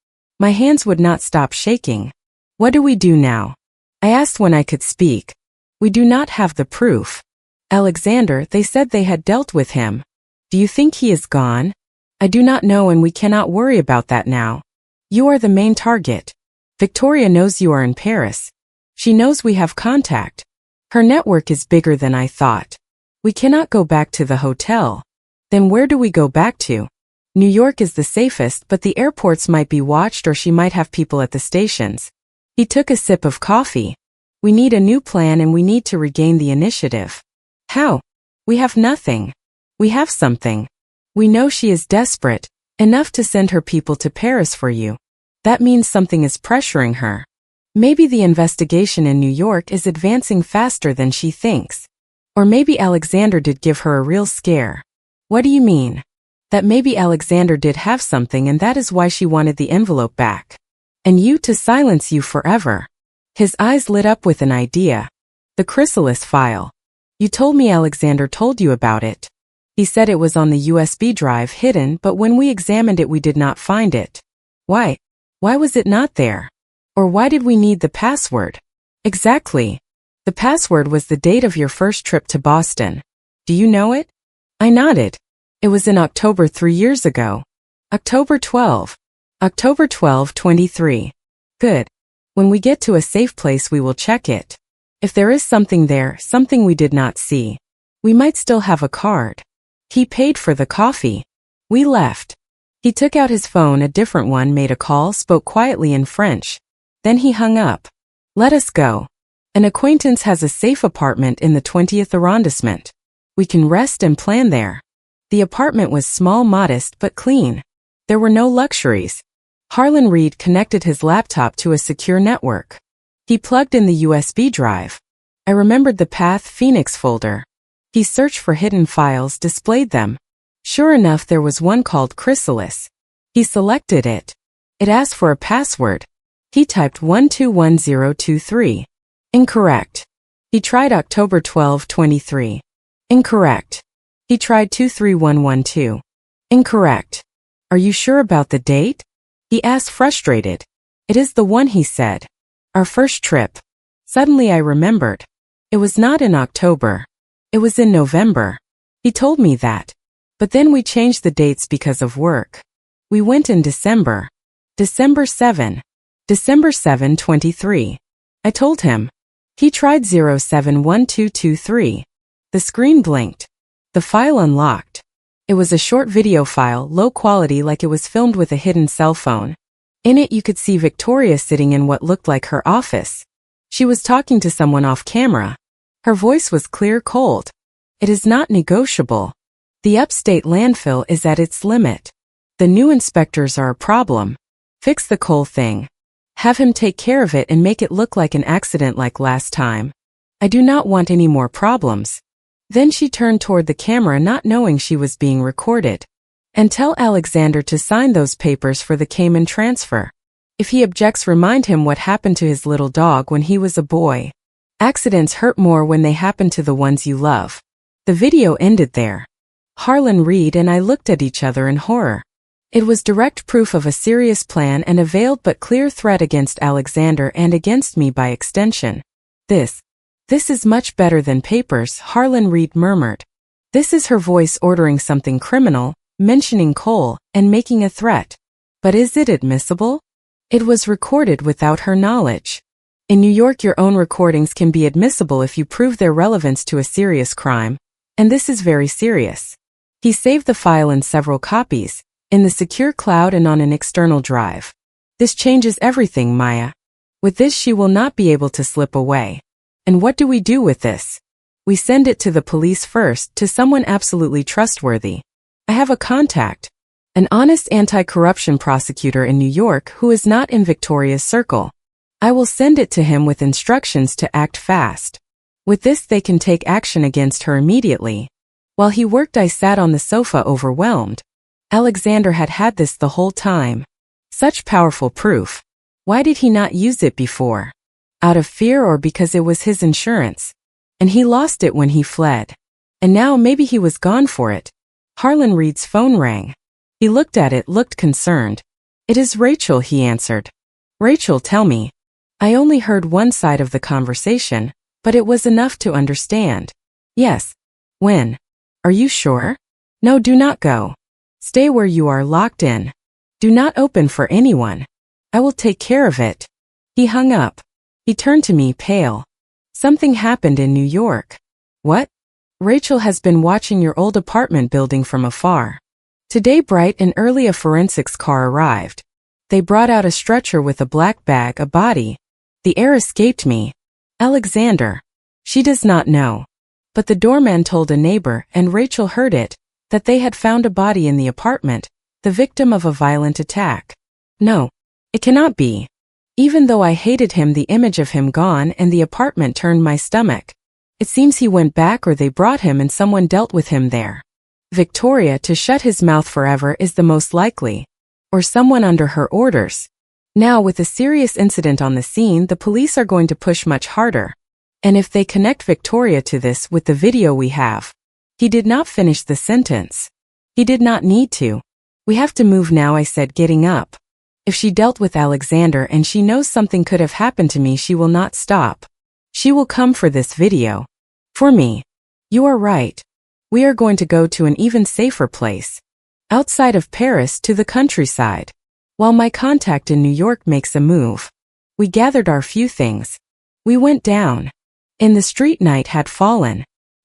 My hands would not stop shaking. What do we do now? I asked when I could speak. We do not have the proof. Alexander, they said they had dealt with him. Do you think he is gone? I do not know, and we cannot worry about that now. You are the main target. Victoria knows you are in Paris. She knows we have contact. Her network is bigger than I thought. We cannot go back to the hotel. Then where do we go back to? New York is the safest, but the airports might be watched or she might have people at the stations. He took a sip of coffee. We need a new plan and we need to regain the initiative. How? We have nothing. We have something. We know she is desperate, enough to send her people to Paris for you. That means something is pressuring her. Maybe the investigation in New York is advancing faster than she thinks. Or maybe Alexander did give her a real scare. What do you mean? That maybe Alexander did have something and that is why she wanted the envelope back. And you to silence you forever. His eyes lit up with an idea. The chrysalis file. You told me Alexander told you about it. He said it was on the USB drive hidden, but when we examined it we did not find it. Why? Why was it not there? Or why did we need the password? Exactly. The password was the date of your first trip to Boston. Do you know it? I nodded. It was in October 3 years ago. October 12. October 12, 23. Good. When we get to a safe place we will check it. If there is something there, something we did not see, we might still have a card. He paid for the coffee. We left. He took out his phone, a different one, made a call, spoke quietly in French. Then he hung up. Let us go. An acquaintance has a safe apartment in the 20th arrondissement. We can rest and plan there. The apartment was small, modest, but clean. There were no luxuries. Harlan Reed connected his laptop to a secure network. He plugged in the USB drive. I remembered the Path Phoenix folder. He searched for hidden files, displayed them. Sure enough, there was one called Chrysalis. He selected it. It asked for a password. He typed 121023. Incorrect. He tried October 12, 23. Incorrect. He tried 23112. Incorrect. Are you sure about the date? He asked, frustrated. It is the one, he said. Our first trip. Suddenly I remembered. It was not in October. It was in November. He told me that. But then we changed the dates because of work. We went in December. December 7. December 7, 23. I told him. He tried 071223. The screen blinked. The file unlocked. It was a short video file, low quality, like it was filmed with a hidden cell phone. In it you could see Victoria sitting in what looked like her office. She was talking to someone off camera. Her voice was clear, cold. It is not negotiable. The upstate landfill is at its limit. The new inspectors are a problem. Fix the coal thing. Have him take care of it and make it look like an accident like last time. I do not want any more problems. Then she turned toward the camera, not knowing she was being recorded. And tell Alexander to sign those papers for the Cayman transfer. If he objects, remind him what happened to his little dog when he was a boy. Accidents hurt more when they happen to the ones you love. The video ended there. Harlan Reed and I looked at each other in horror. It was direct proof of a serious plan and a veiled but clear threat against Alexander and against me by extension. This is much better than papers, Harlan Reed murmured. This is her voice ordering something criminal, mentioning coal, and making a threat. But is it admissible? It was recorded without her knowledge. In New York, your own recordings can be admissible if you prove their relevance to a serious crime, and this is very serious. He saved the file in several copies, in the secure cloud and on an external drive. This changes everything, Maya. With this, she will not be able to slip away. And what do we do with this? We send it to the police first, to someone absolutely trustworthy. I have a contact, an honest anti-corruption prosecutor in New York who is not in Victoria's circle. I will send it to him with instructions to act fast. With this, they can take action against her immediately. While he worked, I sat on the sofa overwhelmed. Alexander had this the whole time. Such powerful proof. Why did he not use it before? Out of fear or because it was his insurance? And he lost it when he fled. And now maybe he was gone for it. Harlan Reed's phone rang. He looked at it, looked concerned. It is Rachel, he answered. Rachel, tell me. I only heard one side of the conversation, but it was enough to understand. Yes. When? Are you sure? No, do not go. Stay where you are, locked in. Do not open for anyone. I will take care of it. He hung up. He turned to me, pale. Something happened in New York. What? Rachel has been watching your old apartment building from afar. Today bright and early a forensics car arrived. They brought out a stretcher with a black bag, a body. The air escaped me. Alexander. She does not know. But the doorman told a neighbor, and Rachel heard it, that they had found a body in the apartment, the victim of a violent attack. No. It cannot be. Even though I hated him, the image of him gone and the apartment turned my stomach. It seems he went back, or they brought him and someone dealt with him there. Victoria, to shut his mouth forever, is the most likely. Or someone under her orders. Now, with a serious incident on the scene, the police are going to push much harder. And if they connect Victoria to this with the video we have. He did not finish the sentence. He did not need to. We have to move now, I said, getting up. If she dealt with Alexander and she knows something could have happened to me, she will not stop. She will come for this video. For me. You are right. We are going to go to an even safer place. Outside of Paris, to the countryside. While my contact in New York makes a move. We gathered our few things. We went down. In the street, night had fallen.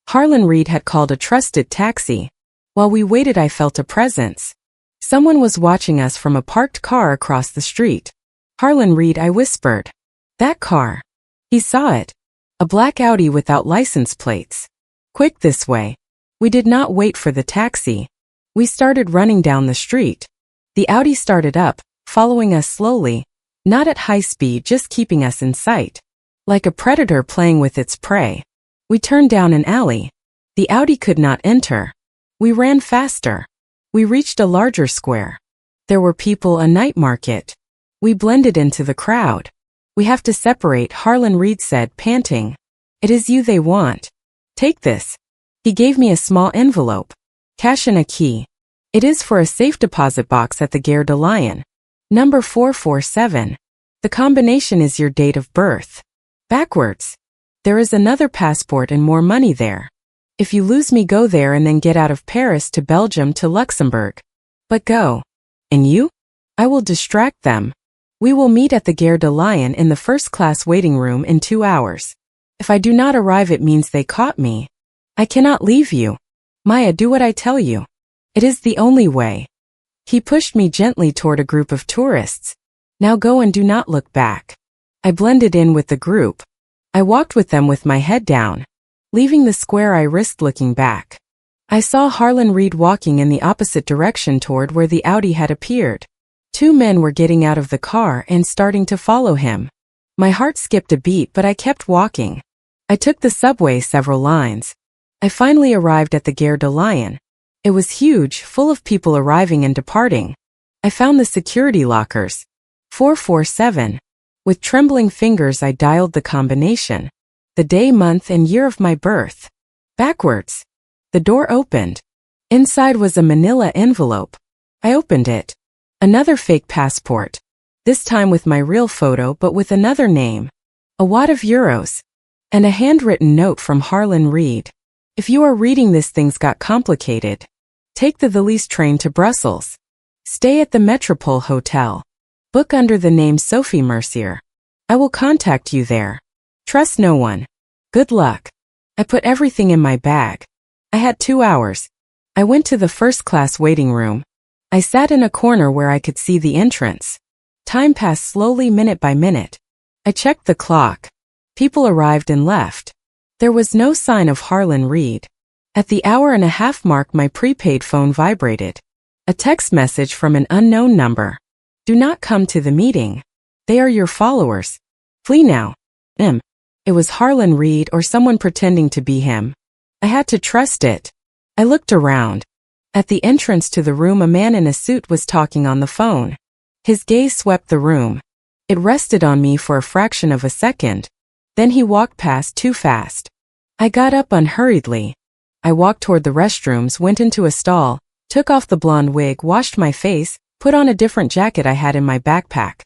Harlan Reed had called a trusted taxi. While we waited, I felt a presence. Someone was watching us from a parked car across the street. Harlan Reed, I whispered. That car. He saw it. A black Audi without license plates. Quick this way. We did not wait for the taxi. We started running down the street. The Audi started up, following us slowly, not at high speed, just keeping us in sight. Like a predator playing with its prey. We turned down an alley. The Audi could not enter. We ran faster. We reached a larger square. There were people, a night market. We blended into the crowd. We have to separate, Harlan Reed said, panting. It is you they want. Take this. He gave me a small envelope. Cash and a key. It is for a safe deposit box at the Gare de Lyon. Number 447. The combination is your date of birth. Backwards. There is another passport and more money there. If you lose me, go there and then get out of Paris to Belgium to Luxembourg. But go. And you? I will distract them. We will meet at the Gare de Lyon in the first-class waiting room in 2 hours. If I do not arrive, it means they caught me. I cannot leave you. Maya, do what I tell you. It is the only way. He pushed me gently toward a group of tourists. Now go and do not look back. I blended in with the group. I walked with them with my head down. Leaving the square, I risked looking back. I saw Harlan Reed walking in the opposite direction toward where the Audi had appeared. 2 men were getting out of the car and starting to follow him. My heart skipped a beat, but I kept walking. I took the subway several lines. I finally arrived at the Gare de Lyon. It was huge, full of people arriving and departing. I found the security lockers. 447. With trembling fingers, I dialed the combination. The day, month, and year of my birth. Backwards. The door opened. Inside was a manila envelope. I opened it. Another fake passport. This time with my real photo but with another name. A wad of euros. And a handwritten note from Harlan Reed. If you are reading this, things got complicated. Take the Thalys train to Brussels. Stay at the Metropole Hotel. Book under the name Sophie Mercier. I will contact you there. Trust no one. Good luck. I put everything in my bag. I had 2 hours. I went to the first-class waiting room. I sat in a corner where I could see the entrance. Time passed slowly, minute by minute. I checked the clock. People arrived and left. There was no sign of Harlan Reed. At the hour-and-a-half mark, my prepaid phone vibrated. A text message from an unknown number. Do not come to the meeting. They are your followers. Flee now. It was Harlan Reed or someone pretending to be him. I had to trust it. I looked around. At the entrance to the room, a man in a suit was talking on the phone. His gaze swept the room. It rested on me for a fraction of a second. Then he walked past too fast. I got up unhurriedly. I walked toward the restrooms, went into a stall, took off the blonde wig, washed my face, put on a different jacket I had in my backpack.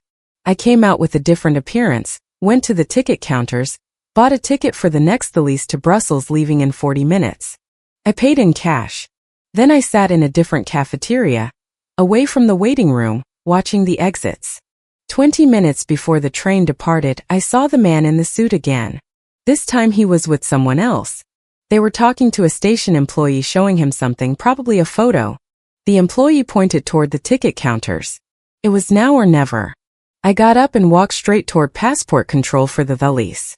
I came out with a different appearance, went to the ticket counters, bought a ticket for the next Thalys to Brussels, leaving in 40 minutes. I paid in cash. Then I sat in a different cafeteria, away from the waiting room, watching the exits. 20 minutes before the train departed, I saw the man in the suit again. This time he was with someone else. They were talking to a station employee, showing him something, probably a photo. The employee pointed toward the ticket counters. It was now or never. I got up and walked straight toward passport control for the Thalys.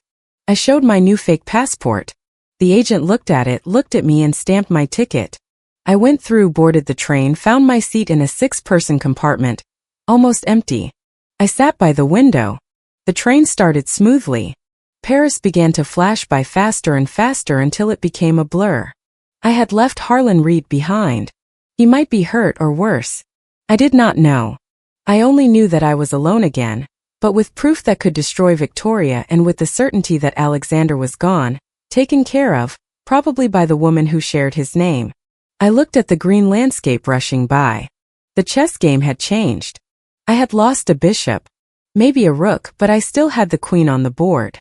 I showed my new fake passport. The agent looked at it, looked at me, and stamped my ticket. I went through, boarded the train, found my seat in a 6-person compartment, almost empty. I sat by the window. The train started smoothly. Paris began to flash by faster and faster until it became a blur. I had left Harlan Reed behind. He might be hurt or worse. I did not know. I only knew that I was alone again, but with proof that could destroy Victoria, and with the certainty that Alexander was gone, taken care of, probably by the woman who shared his name. I looked at the green landscape rushing by. The chess game had changed. I had lost a bishop, maybe a rook, but I still had the queen on the board.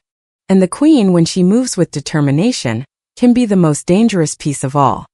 And the queen, when she moves with determination, can be the most dangerous piece of all.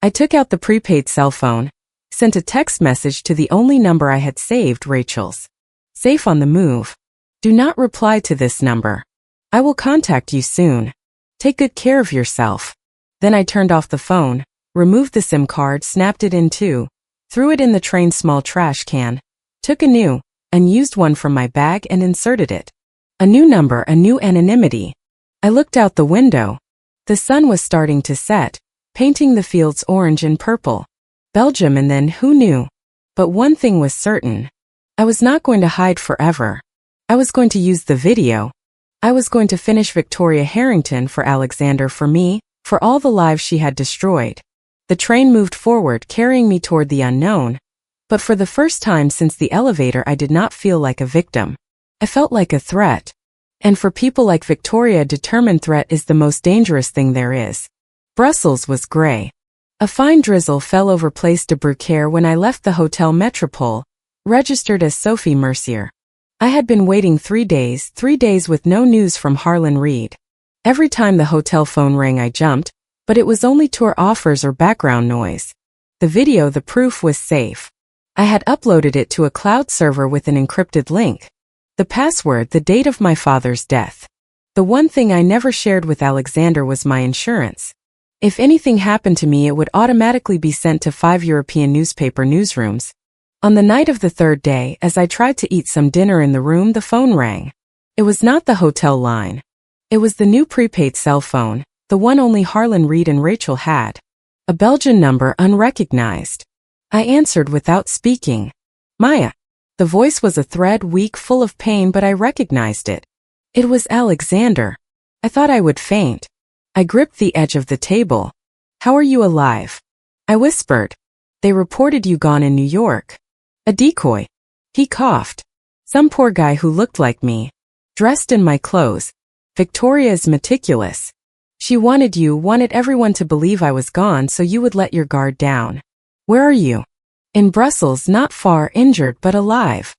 I took out the prepaid cell phone, sent a text message to the only number I had saved, Rachel's. Safe on the move. Do not reply to this number. I will contact you soon. Take good care of yourself. Then I turned off the phone, removed the SIM card, snapped it in two, threw it in the train's small trash can, took a new, unused one from my bag and inserted it. A new number, a new anonymity. I looked out the window. The sun was starting to set, painting the fields orange and purple. Belgium, and then who knew? But one thing was certain. I was not going to hide forever. I was going to use the video. I was going to finish Victoria Harrington for Alexander, for me, for all the lives she had destroyed. The train moved forward, carrying me toward the unknown. But for the first time since the elevator, I did not feel like a victim. I felt like a threat. And for people like Victoria, a determined threat is the most dangerous thing there is. Brussels was gray. A fine drizzle fell over Place de Brucaire when I left the Hotel Metropole, registered as Sophie Mercier. I had been waiting 3 days with no news from Harlan Reed. Every time the hotel phone rang I jumped, but it was only tour offers or background noise. The video, the proof, was safe. I had uploaded it to a cloud server with an encrypted link. The password, the date of my father's death. The one thing I never shared with Alexander was my insurance. If anything happened to me, it would automatically be sent to 5 European newspaper newsrooms. On the night of the 3rd day, as I tried to eat some dinner in the room, the phone rang. It was not the hotel line. It was the new prepaid cell phone, the one only Harlan Reed and Rachel had. A Belgian number, unrecognized. I answered without speaking. Maya. The voice was a thread, weak, full of pain, but I recognized it. It was Alexander. I thought I would faint. I gripped the edge of the table. How are you alive? I whispered. They reported you gone in New York. A decoy. He coughed. Some poor guy who looked like me. Dressed in my clothes. Victoria is meticulous. She wanted everyone to believe I was gone so you would let your guard down. Where are you? In Brussels, not far, injured but alive.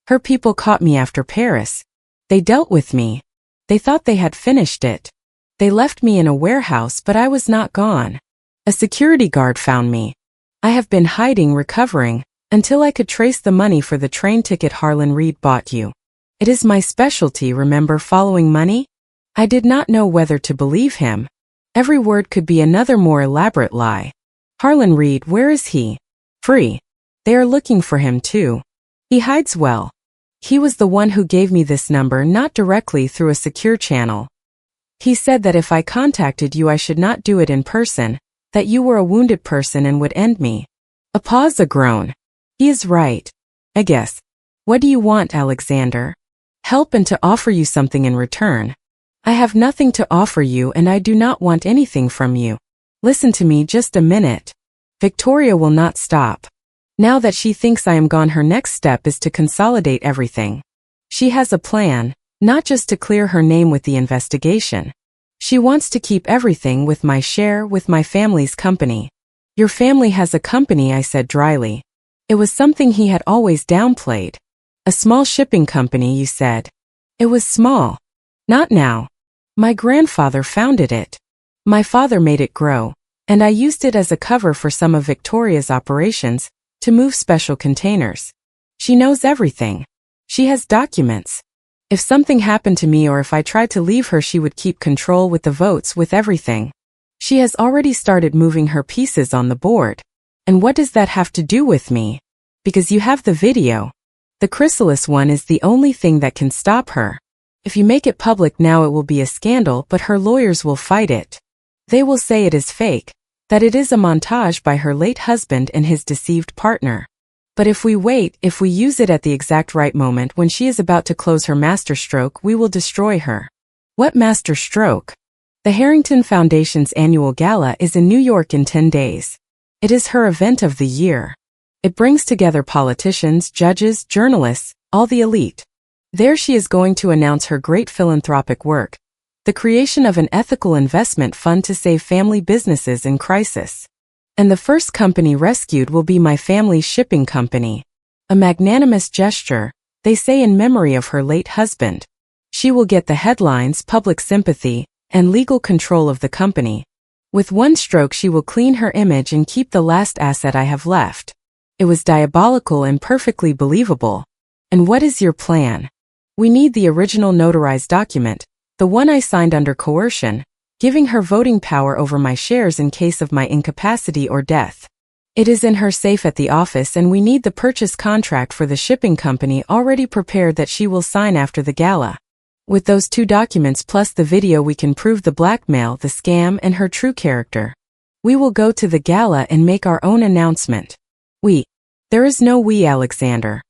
Her people caught me after Paris. They dealt with me. They thought they had finished it. They left me in a warehouse, but I was not gone. A security guard found me. I have been hiding, recovering, until I could trace the money for the train ticket Harlan Reed bought you. It is my specialty, remember, following money? I did not know whether to believe him. Every word could be another more elaborate lie. Harlan Reed, where is he? Free. They are looking for him too. He hides well. He was the one who gave me this number, not directly, through a secure channel. He said that if I contacted you I should not do it in person, that you were a wounded person and would end me. A pause, a groan. He is right. I guess. What do you want, Alexander? Help, and to offer you something in return. I have nothing to offer you and I do not want anything from you. Listen to me just a minute. Victoria will not stop. Now that she thinks I am gone, her next step is to consolidate everything. She has a plan, not just to clear her name with the investigation. She wants to keep everything, with my share, with my family's company. Your family has a company, I said dryly. It was something he had always downplayed. A small shipping company, you said. It was small. Not now. My grandfather founded it. My father made it grow, and I used it as a cover for some of Victoria's operations, to move special containers. She knows everything. She has documents. If something happened to me or if I tried to leave her, she would keep control, with the votes, with everything. She has already started moving her pieces on the board. And what does that have to do with me? Because you have the video. The chrysalis one is the only thing that can stop her. If you make it public now, it will be a scandal, but her lawyers will fight it. They will say it is fake, that it is a montage by her late husband and his deceived partner. But if we wait, if we use it at the exact right moment when she is about to close her masterstroke, we will destroy her. What masterstroke? The Harrington Foundation's annual gala is in New York in 10 days. It is her event of the year. It brings together politicians, judges, journalists, all the elite. There she is going to announce her great philanthropic work, the creation of an ethical investment fund to save family businesses in crisis. And the first company rescued will be my family's shipping company. A magnanimous gesture, they say, in memory of her late husband. She will get the headlines, public sympathy, and legal control of the company. With one stroke she will clean her image and keep the last asset I have left. It was diabolical and perfectly believable. And what is your plan? We need the original notarized document, the one I signed under coercion, giving her voting power over my shares in case of my incapacity or death. It is in her safe at the office and we need the purchase contract for the shipping company already prepared that she will sign after the gala. With those 2 documents plus the video we can prove the blackmail, the scam, and her true character. We will go to the gala and make our own announcement. We. There is no we, Alexander.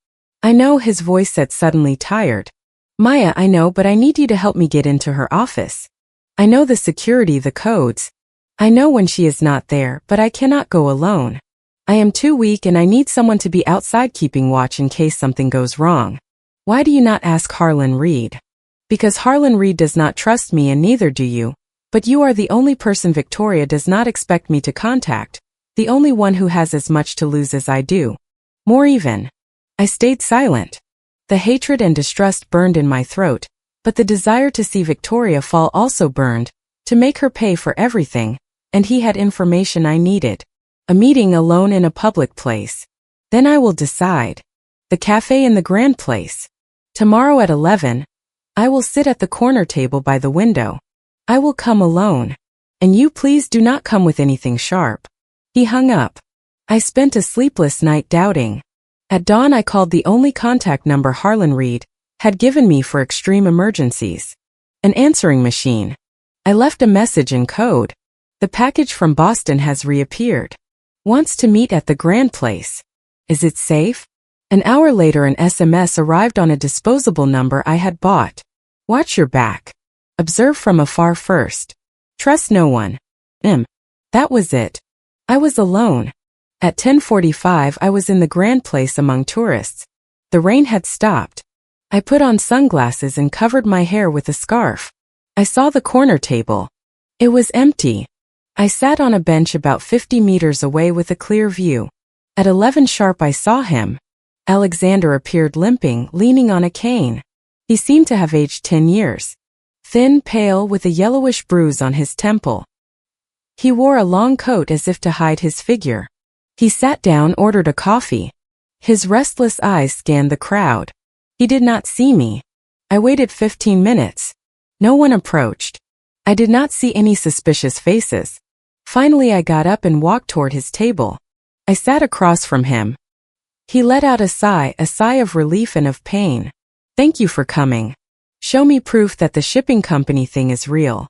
I know, his voice said, suddenly tired. Maya, I know, but I need you to help me get into her office. I know the security, the codes. I know when she is not there, but I cannot go alone. I am too weak and I need someone to be outside keeping watch in case something goes wrong. Why do you not ask Harlan Reed? Because Harlan Reed does not trust me and neither do you. But you are the only person Victoria does not expect me to contact, the only one who has as much to lose as I do. More even. I stayed silent. The hatred and distrust burned in my throat, but the desire to see Victoria fall also burned, to make her pay for everything, and he had information I needed. A meeting alone in a public place. Then I will decide. The cafe in the Grand Place. Tomorrow at 11. I will sit at the corner table by the window. I will come alone. And you please do not come with anything sharp. He hung up. I spent a sleepless night doubting. At dawn I called the only contact number Harlan Reed had given me for extreme emergencies. An answering machine. I left a message in code. The package from Boston has reappeared. Wants to meet at the Grand Place. Is it safe? An hour later an SMS arrived on a disposable number I had bought. Watch your back. Observe from afar first. Trust no one. That was it. I was alone. At 10:45 I was in the Grand Place among tourists. The rain had stopped. I put on sunglasses and covered my hair with a scarf. I saw the corner table. It was empty. I sat on a bench about 50 meters away with a clear view. At 11 sharp I saw him. Alexander appeared limping, leaning on a cane. He seemed to have aged 10 years. Thin, pale, with a yellowish bruise on his temple. He wore a long coat as if to hide his figure. He sat down, ordered a coffee. His restless eyes scanned the crowd. He did not see me. I waited 15 minutes. No one approached. I did not see any suspicious faces. Finally I got up and walked toward his table. I sat across from him. He let out a sigh of relief and of pain. Thank you for coming. Show me proof that the shipping company thing is real.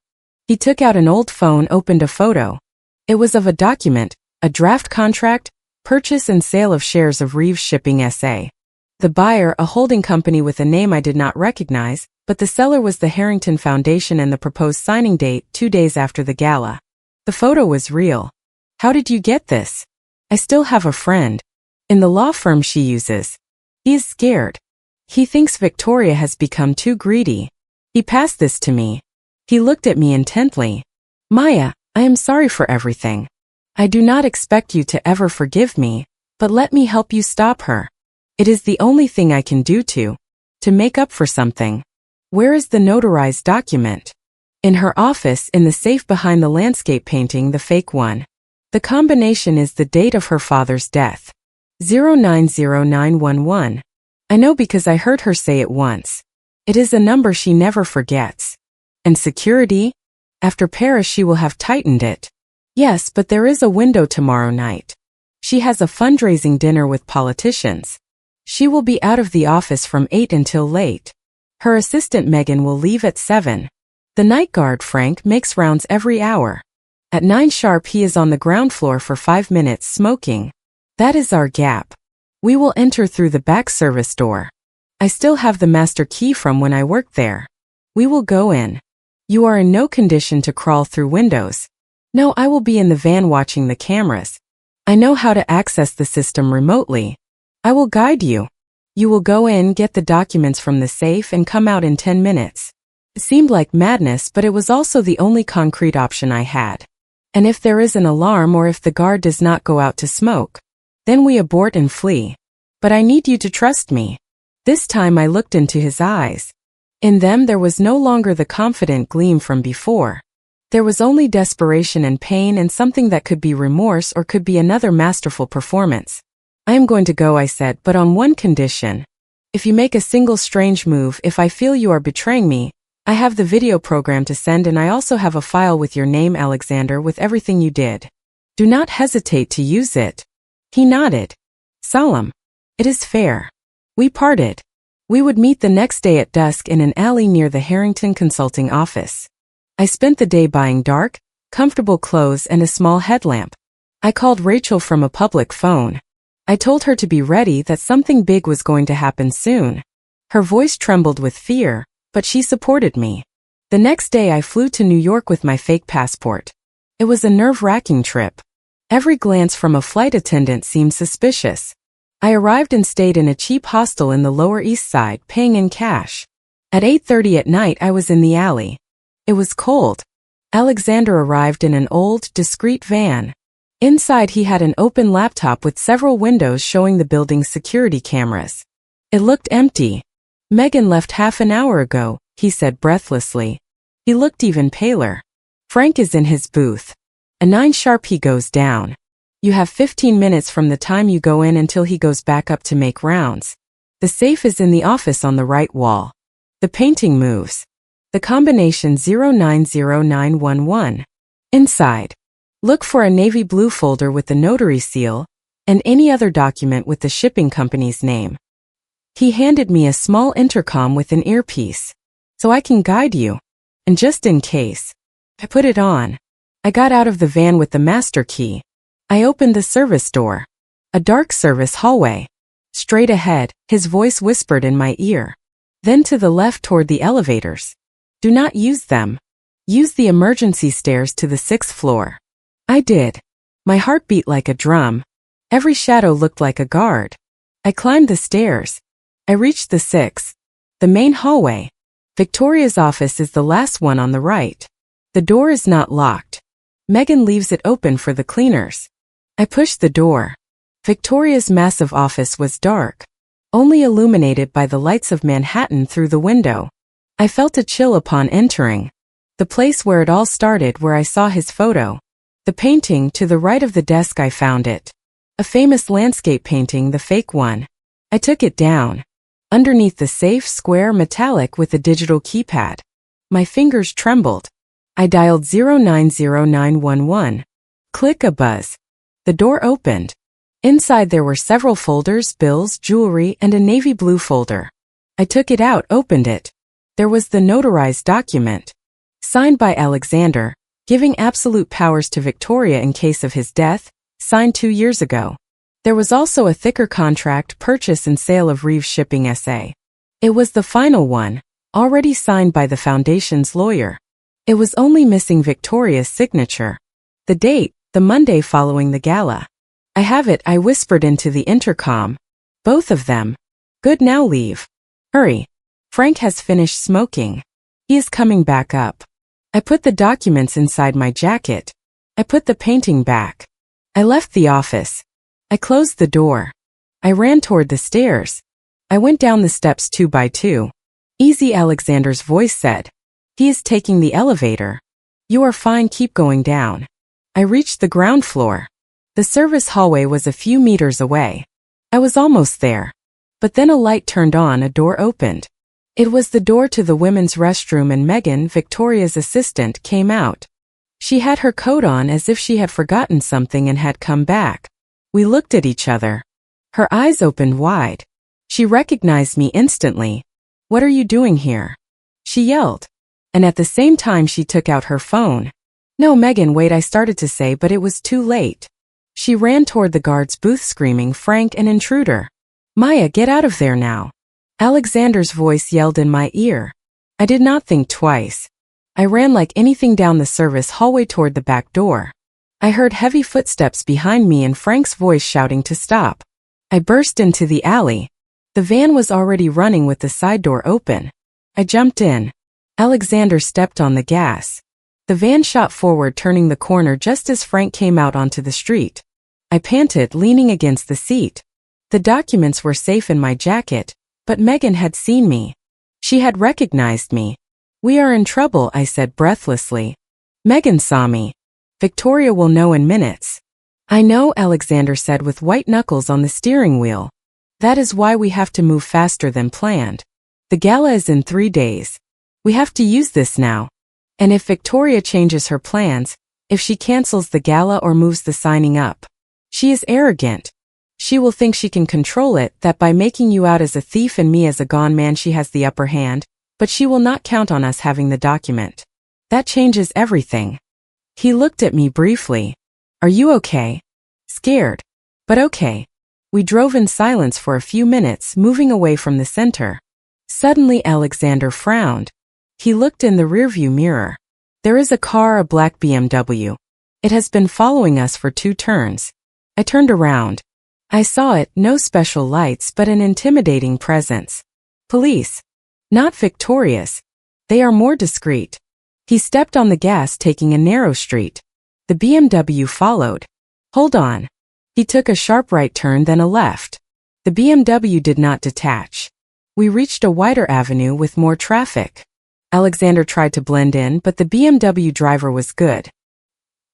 He took out an old phone, opened a photo. It was of a document, a draft contract, purchase and sale of shares of Reeves Shipping S.A. The buyer, a holding company with a name I did not recognize, but the seller was the Harrington Foundation and the proposed signing date 2 days after the gala. The photo was real. How did you get this? I still have a friend. In the law firm she uses. He is scared. He thinks Victoria has become too greedy. He passed this to me. He looked at me intently. Maya, I am sorry for everything. I do not expect you to ever forgive me, but let me help you stop her. It is the only thing I can do to make up for something. Where is the notarized document? In her office, in the safe behind the landscape painting, the fake one. The combination is the date of her father's death. 090911. I know because I heard her say it once. It is a number she never forgets. And security? After Paris she will have tightened it. Yes, but there is a window tomorrow night. She has a fundraising dinner with politicians. She will be out of the office from 8 until late. Her assistant Megan will leave at 7. The night guard Frank makes rounds every hour. At 9 sharp he is on the ground floor for 5 minutes smoking. That is our gap. We will enter through the back service door. I still have the master key from when I worked there. We will go in. You are in no condition to crawl through windows. No, I will be in the van watching the cameras. I know how to access the system remotely. I will guide you. You will go in, get the documents from the safe, and come out in 10 minutes. It seemed like madness, but it was also the only concrete option I had. And if there is an alarm or if the guard does not go out to smoke, then we abort and flee. But I need you to trust me. This time I looked into his eyes. In them there was no longer the confident gleam from before. There was only desperation and pain and something that could be remorse or could be another masterful performance. I am going to go, I said, but on one condition. If you make a single strange move, if I feel you are betraying me, I have the video program to send and I also have a file with your name, Alexander, with everything you did. Do not hesitate to use it. He nodded. Solemn. It is fair. We parted. We would meet the next day at dusk in an alley near the Harrington Consulting office. I spent the day buying dark, comfortable clothes and a small headlamp. I called Rachel from a public phone. I told her to be ready, that something big was going to happen soon. Her voice trembled with fear, but she supported me. The next day I flew to New York with my fake passport. It was a nerve-wracking trip. Every glance from a flight attendant seemed suspicious. I arrived and stayed in a cheap hostel in the Lower East Side, paying in cash. At 8:30 at night I was in the alley. It was cold. Alexander arrived in an old, discreet van. Inside he had an open laptop with several windows showing the building's security cameras. It looked empty. Megan left half an hour ago, he said breathlessly. He looked even paler. Frank is in his booth. At 9 sharp he goes down. You have 15 minutes from the time you go in until he goes back up to make rounds. The safe is in the office on the right wall. The painting moves. The combination 090911. Inside. Look for a navy blue folder with the notary seal, and any other document with the shipping company's name. He handed me a small intercom with an earpiece. So I can guide you. And just in case. I put it on. I got out of the van with the master key. I opened the service door. A dark service hallway. Straight ahead, his voice whispered in my ear. Then to the left toward the elevators. Do not use them. Use the emergency stairs to the 6th floor. I did. My heart beat like a drum. Every shadow looked like a guard. I climbed the stairs. I reached the 6th. The main hallway. Victoria's office is the last one on the right. The door is not locked. Megan leaves it open for the cleaners. I pushed the door. Victoria's massive office was dark, only illuminated by the lights of Manhattan through the window. I felt a chill upon entering. The place where it all started, where I saw his photo. The painting to the right of the desk, I found it. A famous landscape painting, the fake one. I took it down. Underneath the safe, square, metallic with a digital keypad. My fingers trembled. I dialed 090911. Click, a buzz. The door opened. Inside there were several folders, bills, jewelry, and a navy blue folder. I took it out, opened it. There was the notarized document. Signed by Alexander, giving absolute powers to Victoria in case of his death, signed 2 years ago. There was also a thicker contract, purchase and sale of Reeves Shipping S.A. It was the final one, already signed by the Foundation's lawyer. It was only missing Victoria's signature. The date, the Monday following the gala. I have it, I whispered into the intercom. Both of them. Good, now leave. Hurry. Frank has finished smoking. He is coming back up. I put the documents inside my jacket. I put the painting back. I left the office. I closed the door. I ran toward the stairs. I went down the steps 2 by 2. Easy, Alexander's voice said. He is taking the elevator. You are fine, keep going down. I reached the ground floor. The service hallway was a few meters away. I was almost there. But then a light turned on, a door opened. It was the door to the women's restroom, and Megan, Victoria's assistant, came out. She had her coat on as if she had forgotten something and had come back. We looked at each other. Her eyes opened wide. She recognized me instantly. What are you doing here? She yelled. And at the same time she took out her phone. No, Megan, wait, I started to say, but it was too late. She ran toward the guard's booth screaming, Frank, an intruder. Maya, get out of there now. Alexander's voice yelled in my ear. I did not think twice. I ran like anything down the service hallway toward the back door. I heard heavy footsteps behind me and Frank's voice shouting to stop. I burst into the alley. The van was already running with the side door open. I jumped in. Alexander stepped on the gas. The van shot forward, turning the corner just as Frank came out onto the street. I panted, leaning against the seat. The documents were safe in my jacket, but Megan had seen me. She had recognized me. We are in trouble, I said breathlessly. Megan saw me. Victoria will know in minutes. I know, Alexander said with white knuckles on the steering wheel. That is why we have to move faster than planned. The gala is in 3 days. We have to use this now. And if Victoria changes her plans, if she cancels the gala or moves the signing up, she is arrogant. She will think she can control it, that by making you out as a thief and me as a gone man she has the upper hand, but she will not count on us having the document. That changes everything. He looked at me briefly. Are you okay? Scared. But okay. We drove in silence for a few minutes, moving away from the center. Suddenly Alexander frowned. He looked in the rearview mirror. There is a car, a black BMW. It has been following us for 2 turns. I turned around. I saw it, no special lights but an intimidating presence. Police. Not victorious. They are more discreet. He stepped on the gas, taking a narrow street. The BMW followed. Hold on. He took a sharp right turn, then a left. The BMW did not detach. We reached a wider avenue with more traffic. Alexander tried to blend in, but the BMW driver was good.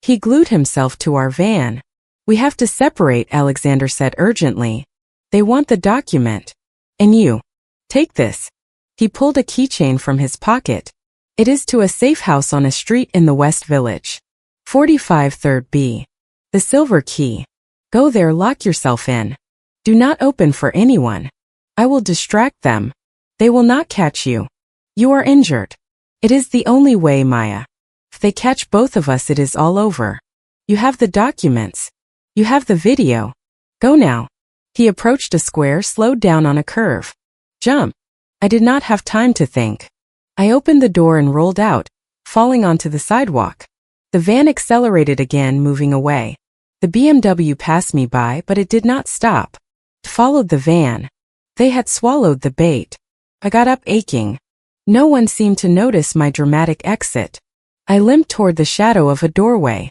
He glued himself to our van. We have to separate, Alexander said urgently. They want the document. And you. Take this. He pulled a keychain from his pocket. It is to a safe house on a street in the West Village. 45 3rd B. The silver key. Go there, lock yourself in. Do not open for anyone. I will distract them. They will not catch you. You are injured. It is the only way, Maya. If they catch both of us, it is all over. You have the documents. You have the video. Go now. He approached a square, slowed down on a curve. Jump. I did not have time to think. I opened the door and rolled out, falling onto the sidewalk. The van accelerated again, moving away. The BMW passed me by, but it did not stop. It followed the van. They had swallowed the bait. I got up aching. No one seemed to notice my dramatic exit. I limped toward the shadow of a doorway.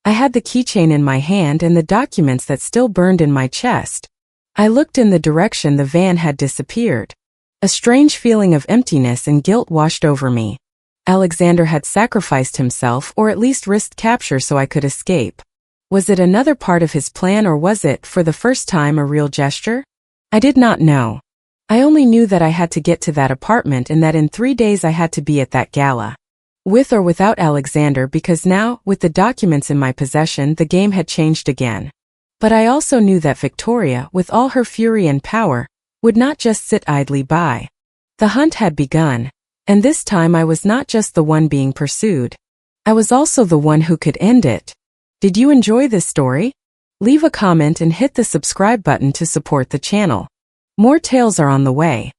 I had the keychain in my hand and the documents that still burned in my chest. I looked in the direction the van had disappeared. A strange feeling of emptiness and guilt washed over me. Alexander had sacrificed himself, or at least risked capture so I could escape. Was it another part of his plan, or was it, for the first time, a real gesture? I did not know. I only knew that I had to get to that apartment and that in 3 days I had to be at that gala. With or without Alexander, because now, with the documents in my possession, the game had changed again. But I also knew that Victoria, with all her fury and power, would not just sit idly by. The hunt had begun, and this time I was not just the one being pursued. I was also the one who could end it. Did you enjoy this story? Leave a comment and hit the subscribe button to support the channel. More tales are on the way.